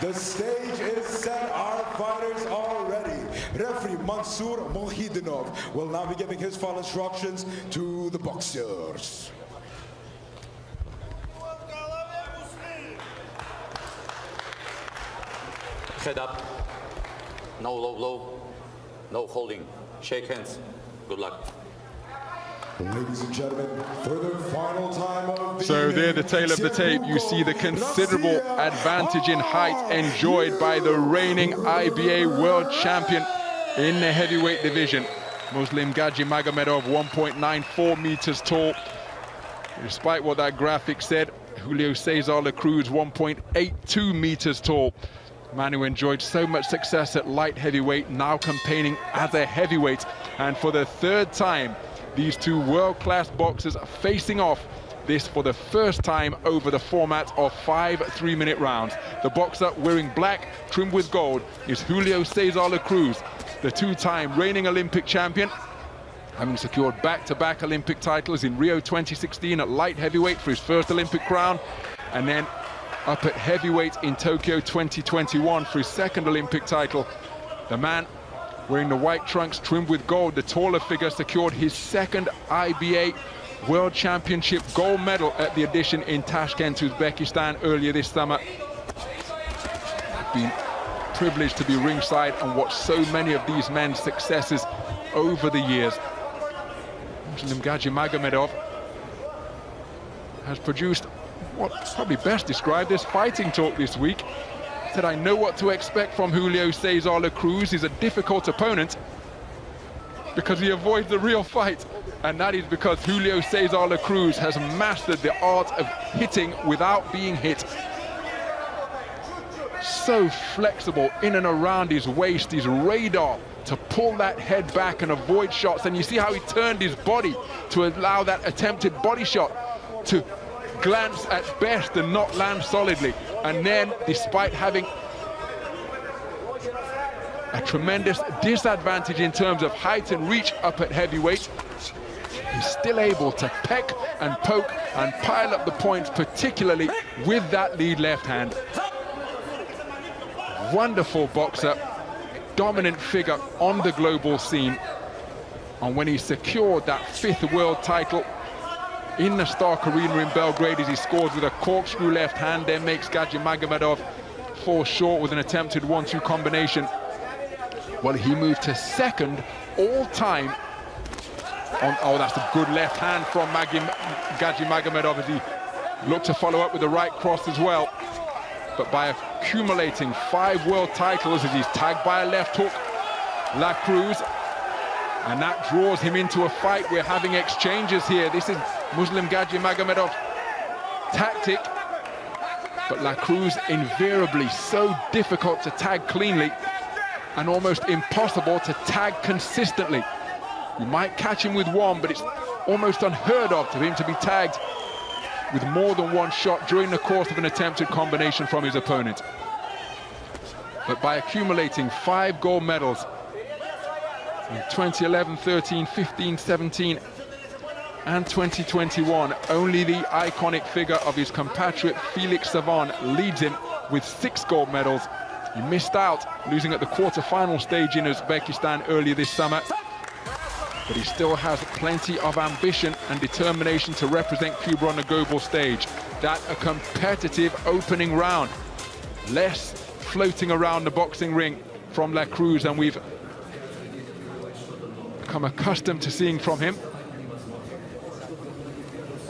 The stage is set. Our fighters are ready. Referee Mansur Mohidinov will now be giving his final instructions to the boxers. Head up. No low blow. No holding. Shake hands. Good luck. Ladies and gentlemen, for the final time of the So there, the tail of the tape, you see the considerable advantage in height enjoyed by the reigning IBA world champion in the heavyweight division. Muslim Gaji Magomedov, 1.94 meters tall. Despite what that graphic said, Julio Cesar La Cruz, 1.82 meters tall. Man who enjoyed so much success at light heavyweight, now campaigning as a heavyweight. And for the 3rd time, these two world-class boxers are facing off, this for the first time over the format of 5 3-minute rounds. The boxer wearing black, trimmed with gold, is Julio Cesar La Cruz, the 2-time reigning Olympic champion, having secured back-to-back Olympic titles in Rio 2016 at light heavyweight for his first Olympic crown, and then up at heavyweight in Tokyo 2021 for his second Olympic title. The man wearing the white trunks trimmed with gold, the taller figure, secured his second IBA World Championship gold medal at the edition in Tashkent, Uzbekistan earlier this summer. I've been privileged to be ringside and watch so many of these men's successes over the years. Muslim Magomedov has produced what's probably best described as fighting talk this week. Said, I know what to expect from Julio Cesar La Cruz. He's a difficult opponent because he avoids the real fight. And that is because Julio Cesar La Cruz has mastered the art of hitting without being hit. So flexible in and around his waist, his radar to pull that head back and avoid shots. And you see how he turned his body to allow that attempted body shot to glance at best and not land solidly. And then, despite having a tremendous disadvantage in terms of height and reach up at heavyweight, he's still able to peck and poke and pile up the points, particularly with that lead left hand. Wonderful boxer, dominant figure on the global scene. And when he secured that 5th world title in the Stark Arena in Belgrade, as he scores with a corkscrew left hand, then makes Gadji Magomedov fall short with an attempted 1-2 combination. Well, he moved to 2nd all-time on, oh, that's a good left hand from Gadji Magomedov as he looked to follow up with the right cross as well. But by accumulating 5 world titles, as he's tagged by a left hook, La Cruz, and that draws him into a fight. We're having exchanges here. This is Muslim Gadji Magomedov's tactic, but La Cruz invariably so difficult to tag cleanly and almost impossible to tag consistently. You might catch him with one, but it's almost unheard of for him to be tagged with more than one shot during the course of an attempted combination from his opponent. But by accumulating 5 gold medals in 2011, 13, 15, 17 and 2021, only the iconic figure of his compatriot Felix Savon leads him with 6 gold medals. He missed out, losing at the quarter-final stage in Uzbekistan earlier this summer. But he still has plenty of ambition and determination to represent Cuba on the global stage. That a competitive opening round. Less floating around the boxing ring from La Cruz than we've become accustomed to seeing from him.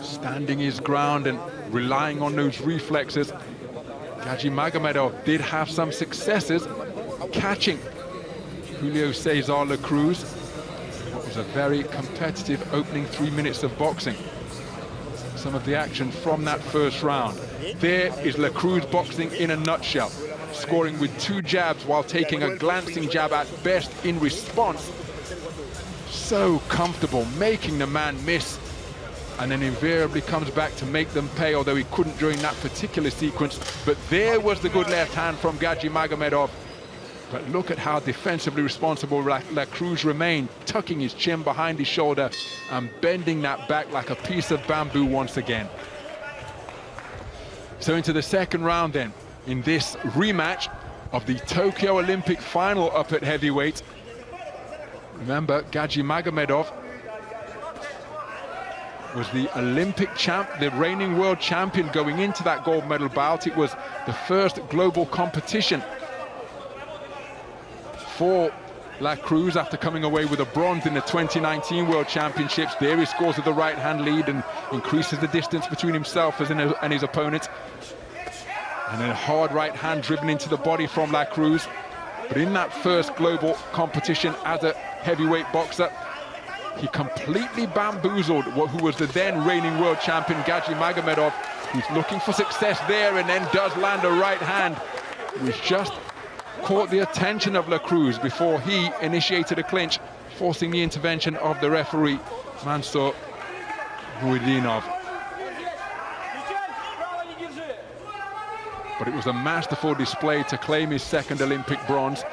Standing his ground and relying on those reflexes. Gadji Magomedov did have some successes catching Julio Cesar La Cruz. It was a very competitive opening 3 minutes of boxing. Some of the action from that first round. There is La Cruz boxing in a nutshell, scoring with 2 jabs while taking a glancing jab at best in response. So comfortable, making the man miss, and then invariably comes back to make them pay, although he couldn't during that particular sequence. But there was the good left hand from Gadji Magomedov. But look at how defensively responsible La Cruz remained, tucking his chin behind his shoulder and bending that back like a piece of bamboo once again. So into the second round then, in this rematch of the Tokyo Olympic final up at heavyweight. Remember, Gadji Magomedov was the Olympic champ, the reigning world champion going into that gold medal bout. It was the first global competition for La Cruz after coming away with a bronze in the 2019 World Championships. There he scores with the right-hand lead and increases the distance between himself and his opponent. And then a hard right hand driven into the body from La Cruz. But in that first global competition as a heavyweight boxer, he completely bamboozled who was the then reigning world champion, Gadji Magomedov, who's looking for success there and then does land a right hand, which just caught the attention of La Cruz before he initiated a clinch, forcing the intervention of the referee, Mansur Buidinov. But it was a masterful display to claim his second Olympic bronze.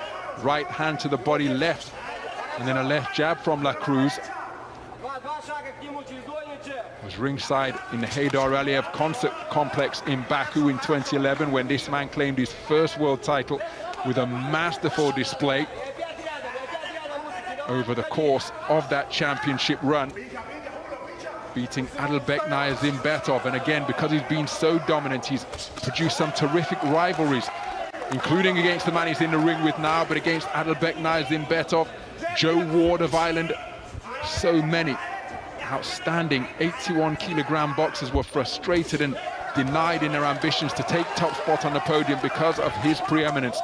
Right hand to the body, left, and then a left jab from La Cruz. Was ringside in the Heydar Aliyev concert complex in Baku in 2011 when this man claimed his first world title with a masterful display over the course of that championship run. beating Adalbek Zimbetov. And again, because he's been so dominant, he's produced some terrific rivalries, including against the man he's in the ring with now, but against Adalbek Zimbetov, Joe Ward of Ireland. So many outstanding 81-kilogram boxers were frustrated and denied in their ambitions to take top spot on the podium because of his preeminence.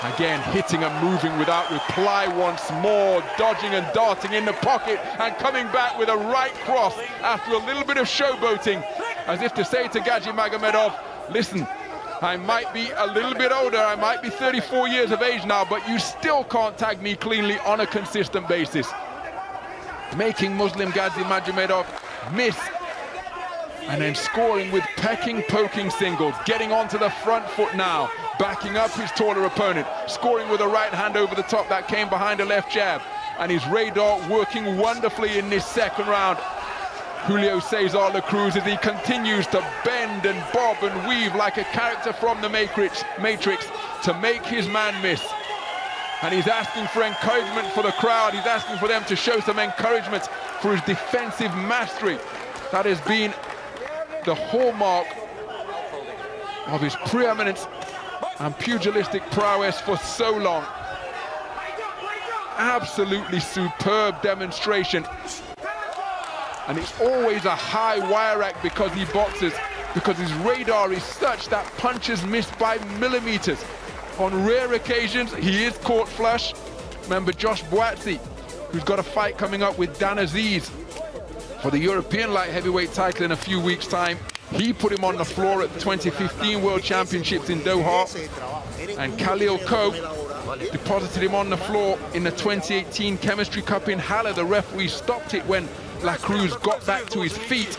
Again, hitting and moving without reply once more, dodging and darting in the pocket and coming back with a right cross after a little bit of showboating, as if to say to Gadji Magomedov, listen, I might be a little bit older, I might be 34 years of age now, but you still can't tag me cleanly on a consistent basis. Making Muslim Gadji Magomedov miss, and then scoring with pecking, poking singles, getting onto the front foot now, backing up his taller opponent, scoring with a right hand over the top that came behind a left jab, and his radar working wonderfully in this second round. Julio Cesar La Cruz, as he continues to bend and bob and weave like a character from the Matrix to make his man miss. And he's asking for encouragement for the crowd. He's asking for them to show some encouragement for his defensive mastery that has been the hallmark of his preeminence and pugilistic prowess for so long. Absolutely superb demonstration. And it's always a high wire act because he boxes, because his radar is such that punches miss by millimeters. On rare occasions, he is caught flush. Remember Josh Boatsi, who's got a fight coming up with Dan Aziz for the European light heavyweight title in a few weeks' time. He put him on the floor at the 2015 World Championships in Doha. And Khalil Koh deposited him on the floor in the 2018 Chemistry Cup in Halle. The referee stopped it when La Cruz got back to his feet.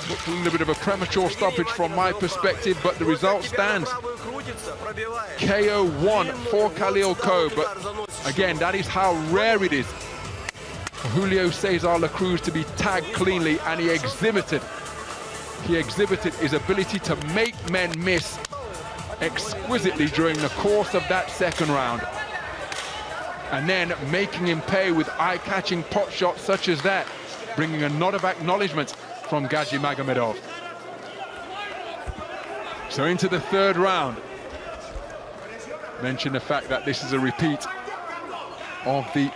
Looked a little bit of a premature stoppage from my perspective, but the result stands. KO 1 for Khalil Koh, but again, that is how rare it is for Julio Cesar La Cruz to be tagged cleanly, and he exhibited his ability to make men miss exquisitely during the course of that second round, and then making him pay with eye-catching pot shots such as that, bringing a nod of acknowledgement from Gadji Magomedov. So into the third round. Mention the fact that this is a repeat of the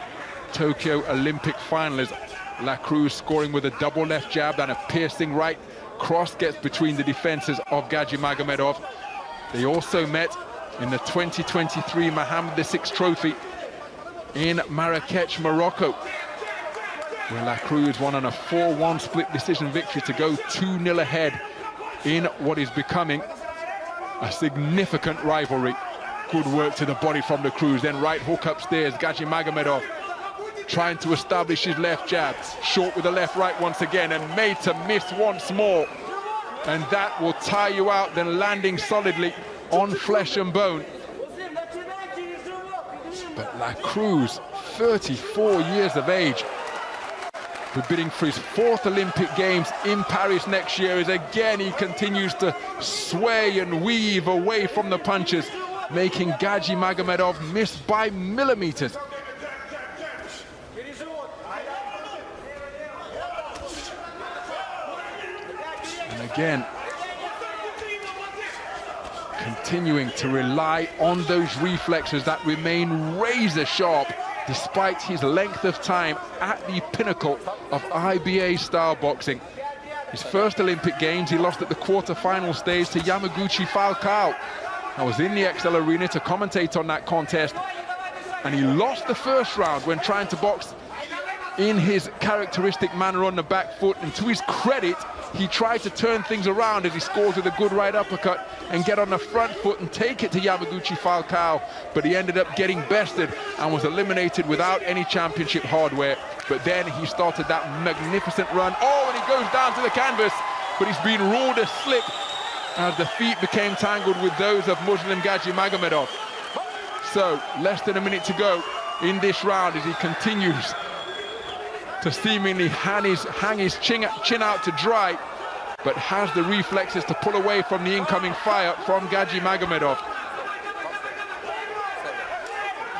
Tokyo Olympic finals. La Cruz scoring with a double left jab and a piercing right cross gets between the defenses of Gadji Magomedov. They also met in the 2023 Mohammed VI Trophy in Marrakech, Morocco, where La Cruz won on a 4-1 split decision victory to go 2-0 ahead in what is becoming a significant rivalry. Good work to the body from La Cruz, then right hook upstairs. Gadji Magomedov trying to establish his left jab, short with the left right once again, and made to miss once more. And that will tire you out, then landing solidly on flesh and bone. But La Cruz, 34 years of age, bidding for his 4th Olympic Games in Paris next year, as again he continues to sway and weave away from the punches, making Gadji Magomedov miss by millimeters. And again, continuing to rely on those reflexes that remain razor sharp despite his length of time at the pinnacle of IBA style boxing. His first Olympic Games, he lost at the quarter-final stage to Yamaguchi Falcao. I was in the XL Arena to commentate on that contest, and he lost the first round when trying to box in his characteristic manner on the back foot, and to his credit, he tried to turn things around as he scores with a good right uppercut and get on the front foot and take it to Yamaguchi Falcao, but he ended up getting bested and was eliminated without any championship hardware. But then he started that magnificent run. Oh, and he goes down to the canvas, but he's been ruled a slip as the feet became tangled with those of Muslim Gadji Magomedov. So, less than a minute to go in this round as he continues to seemingly hang his chin out to dry, but has the reflexes to pull away from the incoming fire from Gadji Magomedov.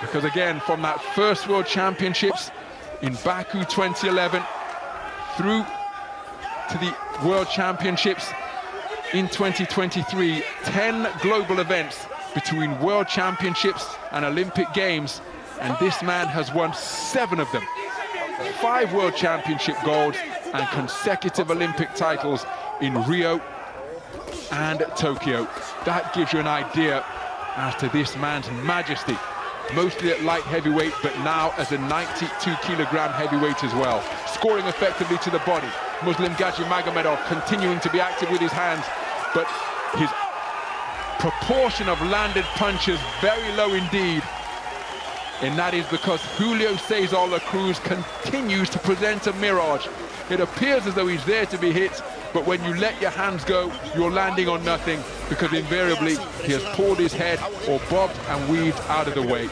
Because again, from that first World Championships in Baku 2011, through to the World Championships in 2023. 10 global events between World Championships and Olympic Games, and this man has won 7 of them. 5 World Championship golds and consecutive Olympic titles in Rio and Tokyo. That gives you an idea as to this man's majesty, mostly at light heavyweight, but now as a 92-kilogram heavyweight as well. Scoring effectively to the body. Muslim Gaji Magomedov continuing to be active with his hands, but his proportion of landed punches very low indeed. And that is because Julio Cesar La Cruz continues to present a mirage. It appears as though he's there to be hit, but when you let your hands go, you're landing on nothing, because invariably he has pulled his head or bobbed and weaved out of the way.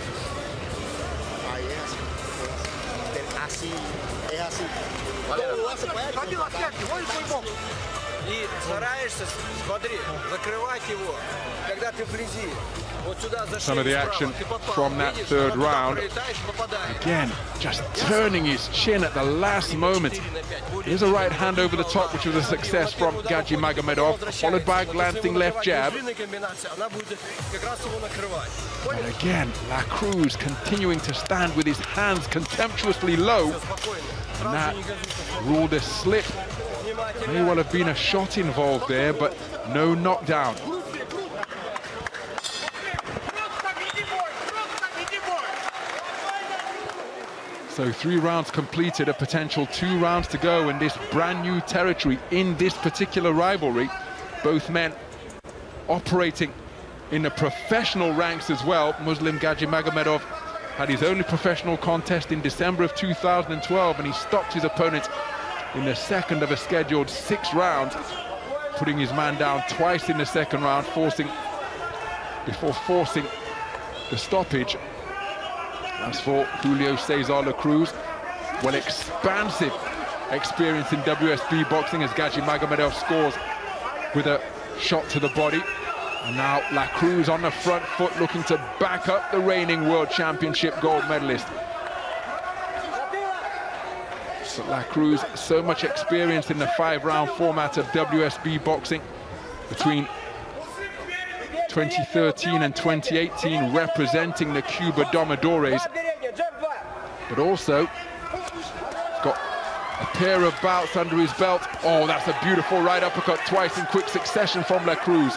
И стараешься, смотри, закрывать его, когда ты вблизи. Вот сюда за Some of the action from that third round. Again, just turning his chin at the last moment. Here's a right hand over the top, which was a success from Gaji Magomedov, followed by a glancing left jab. And again, La Cruz continuing to stand with his hands contemptuously low. And that ruled a slip. May well have been a shot involved there, but no knockdown. So 3 rounds completed, a potential 2 rounds to go in this brand new territory in this particular rivalry. Both men operating in the professional ranks as well. Muslim Gaji Magomedov had his only professional contest in December of 2012, and he stopped his opponent in the second of a scheduled 6 rounds, putting his man down twice in the second round, before forcing the stoppage. As for Julio Cesar La Cruz, well, expansive experience in WSB boxing, as Gaji Magomedov scores with a shot to the body. And now La Cruz on the front foot, looking to back up the reigning World Championship gold medalist. But La Cruz, so much experience in the 5-round format of WSB boxing between 2013 and 2018, representing the Cuba Domadores, but also got a pair of bouts under his belt. Oh, that's a beautiful right uppercut, twice in quick succession from La Cruz.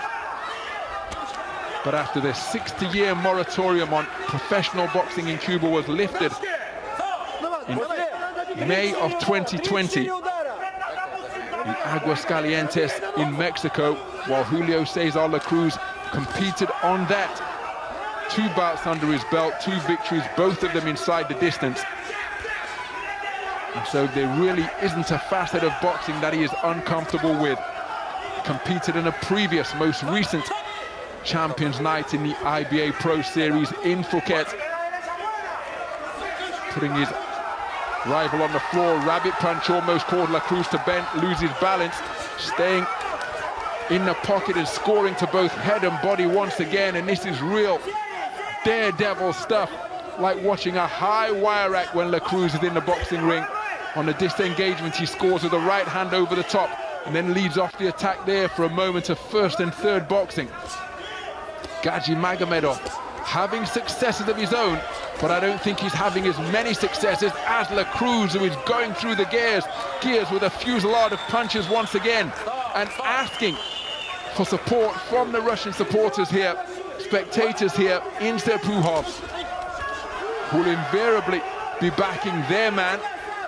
But after the 60-year moratorium on professional boxing in Cuba was lifted in May of 2020 in Aguascalientes in Mexico, while Julio Cesar La Cruz competed on that. 2 bouts under his belt, 2 victories, both of them inside the distance. And so there really isn't a facet of boxing that he is uncomfortable with. Competed in a previous, most recent Champions Night in the IBA Pro Series in Phuket, putting his rival on the floor. Rabbit punch almost caused La Cruz to bend, lose his balance, staying in the pocket and scoring to both head and body once again. And this is real daredevil stuff, like watching a high wire act when La Cruz is in the boxing ring. On the disengagement, he scores with a right hand over the top and then leads off the attack there for a moment of first and third boxing. Gaji Magomedov having successes of his own, but I don't think he's having as many successes as La Cruz, who is going through the gears with a fusillade of punches once again, and asking for support from the Russian supporters here, spectators here in Serpukhov, who will invariably be backing their man,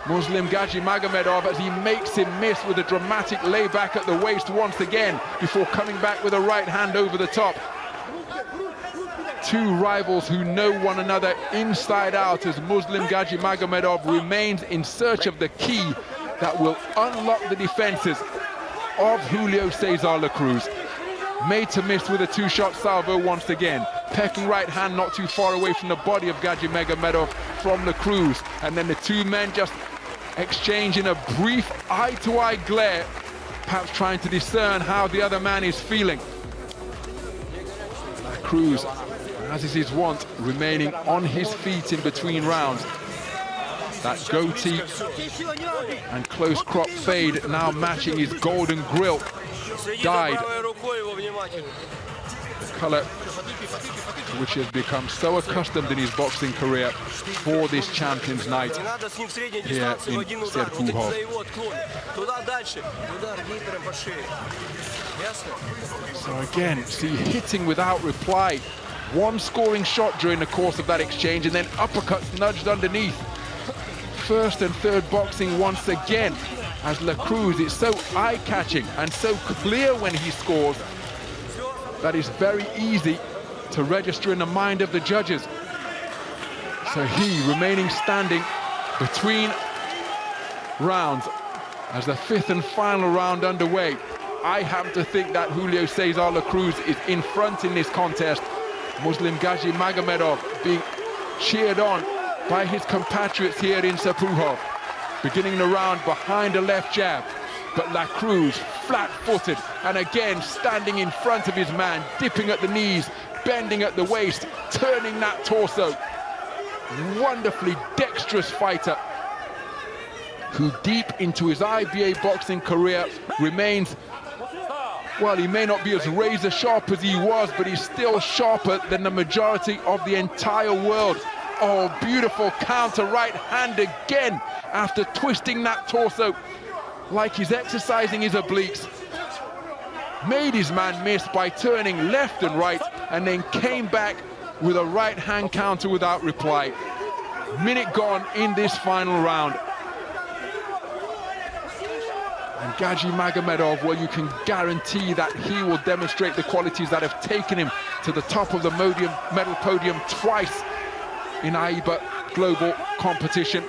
Muslim Gaji Magomedov, as he makes him miss with a dramatic layback at the waist once again, before coming back with a right hand over the top. 2 rivals who know one another inside out, as Muslim Gaji Magomedov remains in search of the key that will unlock the defenses of Julio Cesar La Cruz. Made to miss with a 2-shot salvo once again. Pecking right hand not too far away from the body of Gaji Magomedov from La Cruz. And then the 2 men just exchanging a brief eye-to-eye glare, perhaps trying to discern how the other man is feeling. La Cruz, as is his wont, remaining on his feet in between rounds. That goatee and close crop fade now matching his golden grill, dyed color which he has become so accustomed in his boxing career for this Champions Night here in Serpukhov. So again, see, hitting without reply. One scoring shot during the course of that exchange, and then uppercuts nudged underneath. First and third boxing once again, as La Cruz is so eye-catching and so clear when he scores that it's very easy to register in the mind of the judges. So he remaining standing between rounds as the fifth and final round underway. I happen to think that Julio Cesar La Cruz is in front in this contest. Muslim Gazi Magomedov being cheered on by his compatriots here in Serpukhov. Beginning the round behind a left jab, but La Cruz flat-footed and again standing in front of his man, dipping at the knees, bending at the waist, turning that torso. Wonderfully dexterous fighter who deep into his IBA boxing career remains, well, he may not be as razor sharp as he was, but he's still sharper than the majority of the entire world. Oh, beautiful counter right hand again after twisting that torso like he's exercising his obliques. Made his man miss by turning left and right, and then came back with a right hand counter without reply. Minute gone in this final round. And Gazi Magomedov, well, you can guarantee that he will demonstrate the qualities that have taken him to the top of the medal podium twice in IBA global competition.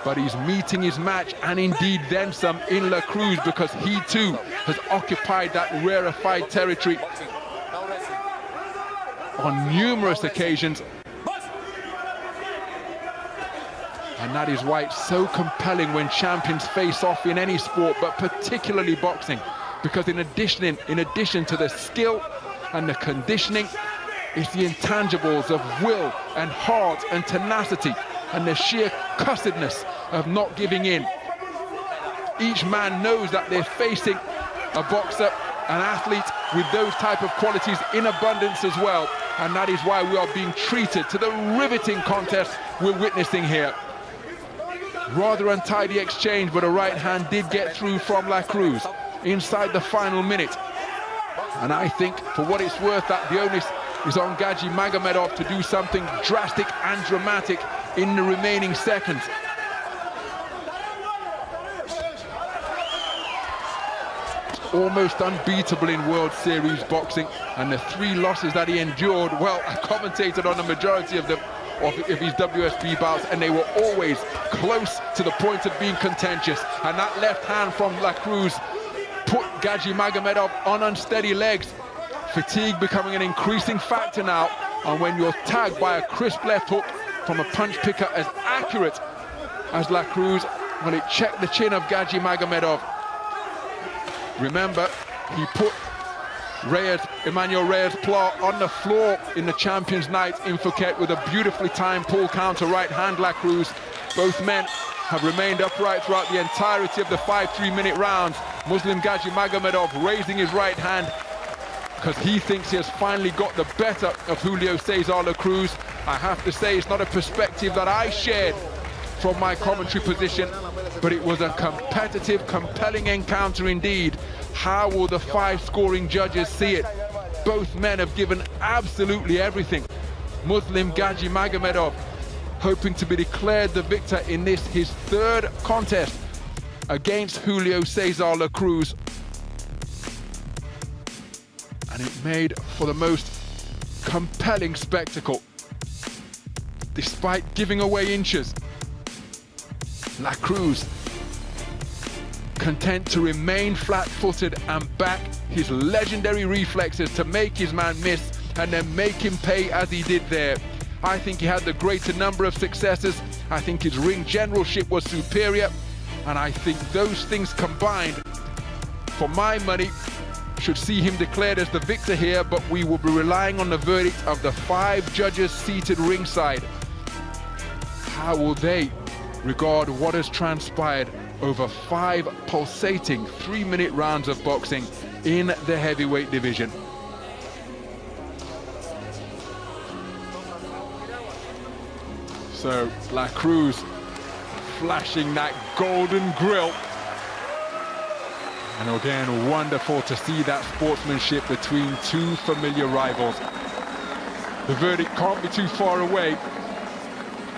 But he's meeting his match, and indeed then some, in La Cruz, because he too has occupied that rarefied territory on numerous occasions. And that is why it's so compelling when champions face off in any sport, but particularly boxing, because in addition to the skill and the conditioning, it's the intangibles of will and heart and tenacity and the sheer cussedness of not giving in. Each man knows that they're facing a boxer, an athlete with those type of qualities in abundance as well, and that is why we are being treated to the riveting contest we're witnessing here. Rather untidy exchange, but a right hand did get through from La Cruz inside the final minute. And I think, for what it's worth, that the onus is on Gazi Magomedov to do something drastic and dramatic in the remaining seconds. Almost unbeatable in World Series boxing, and the 3 losses that he endured, well, I commentated on the majority of his WSB bouts, and they were always close to the point of being contentious. And that left hand from La Cruz put Gazi Magomedov on unsteady legs. Fatigue becoming an increasing factor now, and when you're tagged by a crisp left hook from a punch picker as accurate as La Cruz, well, it checked the chin of Gazi Magomedov. Remember, he put Emmanuel Reyes-Pla on the floor in the Champions Night in Phuket with a beautifully timed pull counter right hand La Cruz. Both men have remained upright throughout the entirety of the 5 3-minute rounds. Muslim Gazi Magomedov raising his right hand because he thinks he has finally got the better of Julio Cesar La Cruz. I have to say, it's not a perspective that I shared from my commentary position, but it was a competitive, compelling encounter indeed. How will the 5 scoring judges see it? Both men have given absolutely everything. Muslim Gazi Magomedov hoping to be declared the victor in this, his 3rd contest against Julio Cesar La Cruz. And it made for the most compelling spectacle. Despite giving away inches, La Cruz content to remain flat-footed and back his legendary reflexes to make his man miss and then make him pay as he did there. I think he had the greater number of successes. I think his ring generalship was superior, and I think those things combined, for my money, should see him declared as the victor here, but we will be relying on the verdict of the 5 judges seated ringside. how will they regard what has transpired over 5 pulsating 3-minute rounds of boxing in the heavyweight division? So La Cruz flashing that golden grill. And again, wonderful to see that sportsmanship between two familiar rivals. The verdict can't be too far away.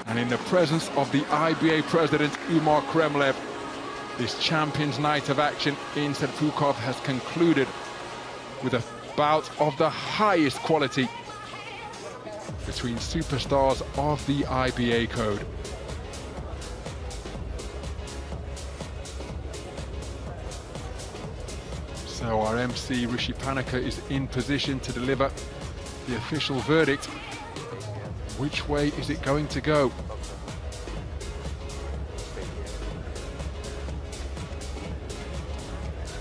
And in the presence of the IBA president, Umar Kremlev, this Champions Night of action in Serpukhov has concluded with a bout of the highest quality between superstars of the IBA code. So our MC Rishi Panika is in position to deliver the official verdict. Which way is it going to go?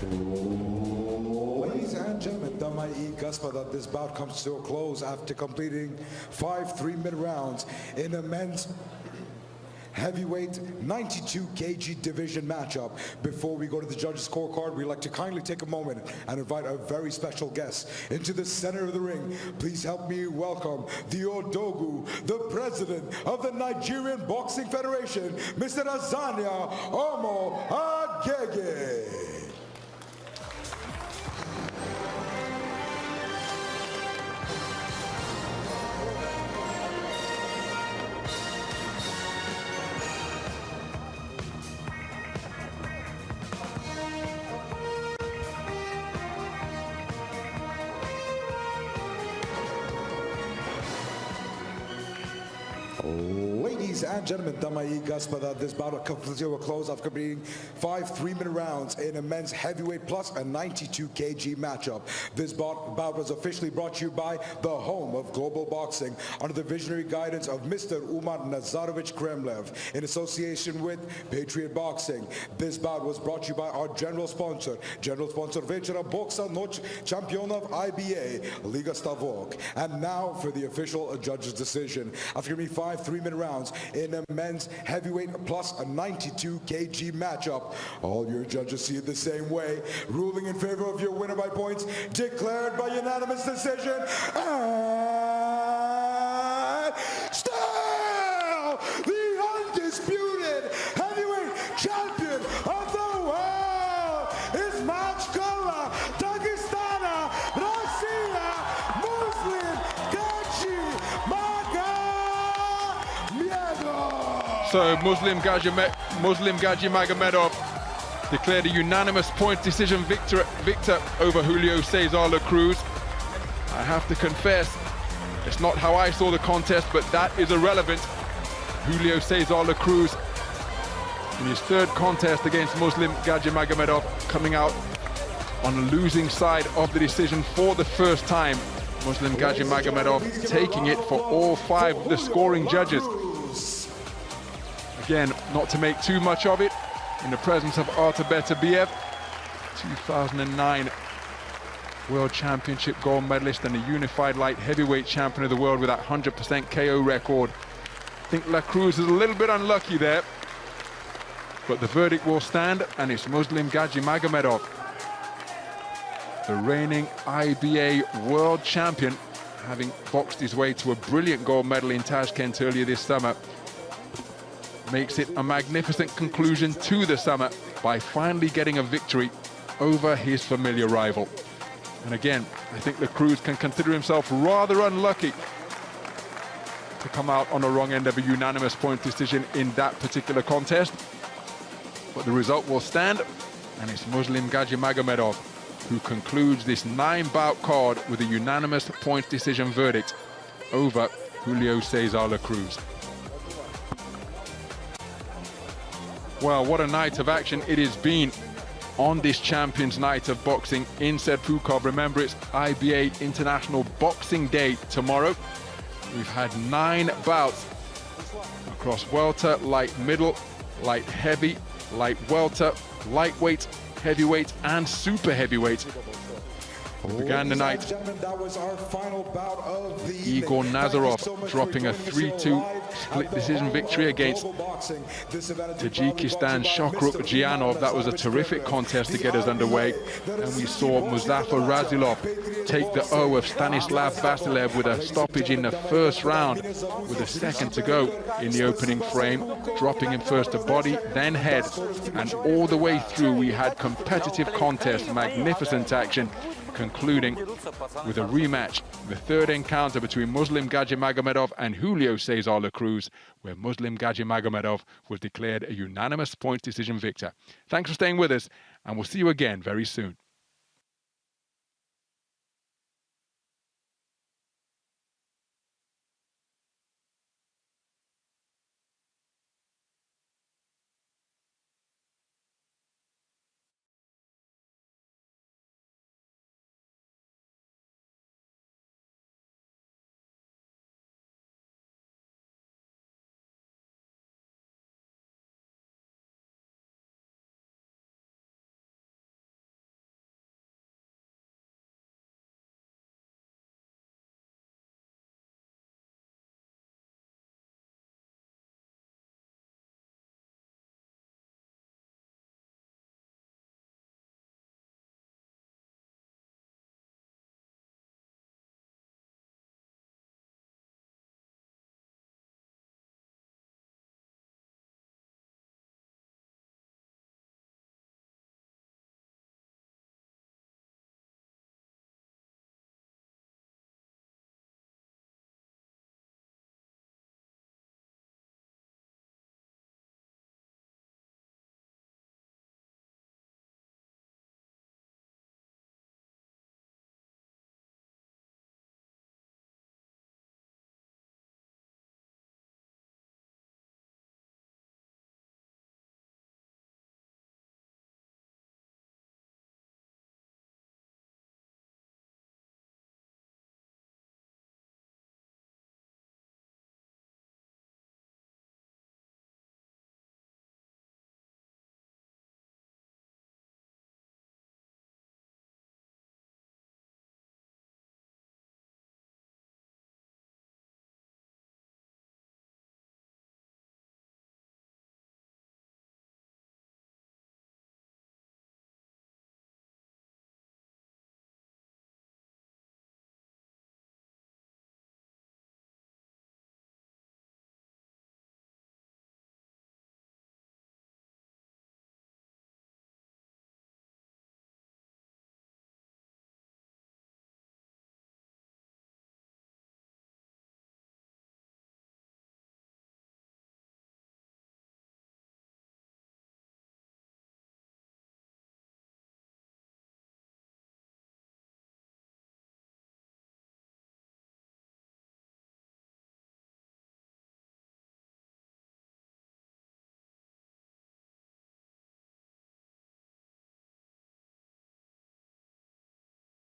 Ladies and gentlemen, Damai Gaspada, this bout comes to a close after completing 5 3-minute rounds in a men's heavyweight 92 kg division matchup. Before we go to the judges' scorecard, we'd like to kindly take a moment and invite a very special guest into the center of the ring. Please help me welcome the Odogu, the president of the Nigerian Boxing Federation, Mr. Azania Omo Agege. Ladies and gentlemen, Damai Gaspada, this bout comes to a close after completing 5 3-minute rounds in a men's heavyweight plus a 92 kg matchup. This bout was officially brought to you by the home of global boxing under the visionary guidance of Mr. Umar Nazarovich Kremlev in association with Patriot Boxing. This bout was brought to you by our general sponsor Večera Boksa Noć Championov IBA Liga Stavok. And now for the official judge's decision. After giving 5 3-minute rounds in a men's heavyweight plus a 92 kg matchup, all your judges see it the same way. Ruling in favor of your winner by points, declared by unanimous decision, and still the undisputed heavyweight champion of the world is Machkola Tadjikistan Russia Muslim Gachi Magomedov. So Muslim Gaji Magomedov declared a unanimous point decision victor over Julio Cesar La Cruz. I have to confess, it's not how I saw the contest, but that is irrelevant. Julio Cesar La Cruz, in his third contest against Muslim Gaji Magomedov, coming out on the losing side of the decision for the first time. Muslim Gaji Magomedov taking it for all 5 of the scoring judges. Again, not to make too much of it, in the presence of Artur Beterbiev, 2009 World Championship gold medalist and a unified light heavyweight champion of the world with that 100% KO record. I think La Cruz is a little bit unlucky there, but the verdict will stand, and it's Muslim Gaji Magomedov, the reigning IBA world champion, having boxed his way to a brilliant gold medal in Tashkent earlier this summer, makes it a magnificent conclusion to the summer by finally getting a victory over his familiar rival. And again, I think La Cruz can consider himself rather unlucky to come out on the wrong end of a unanimous point decision in that particular contest. But the result will stand, and it's Muslim Gaji Magomedov who concludes this 9-bout card with a unanimous point decision verdict over Julio Cesar La Cruz. Well, what a night of action it has been on this Champions Night of Boxing in Serpukhov. Remember, it's IBA International Boxing Day tomorrow. We've had 9 bouts across welter, light middle, light heavy, light welter, lightweight, heavyweight and super heavyweight. We began the night. Egor Nazarov dropping a 3-2 split decision victory against Tadjikistan Shohrukh Jiyanov. That was a terrific contest to get us underway. And we saw Muzaffar Rasulov take the O of Stanislav Vasilev with a stoppage in the first round with a second to go in the opening frame, dropping him first to body, then head. And all the way through we had competitive contest, magnificent action, concluding with a rematch, the third encounter between Muslim Gadzhimagomedov and Julio Cesar La Cruz, where Muslim Gadzhimagomedov was declared a unanimous points decision victor. Thanks for staying with us, and we'll see you again very soon.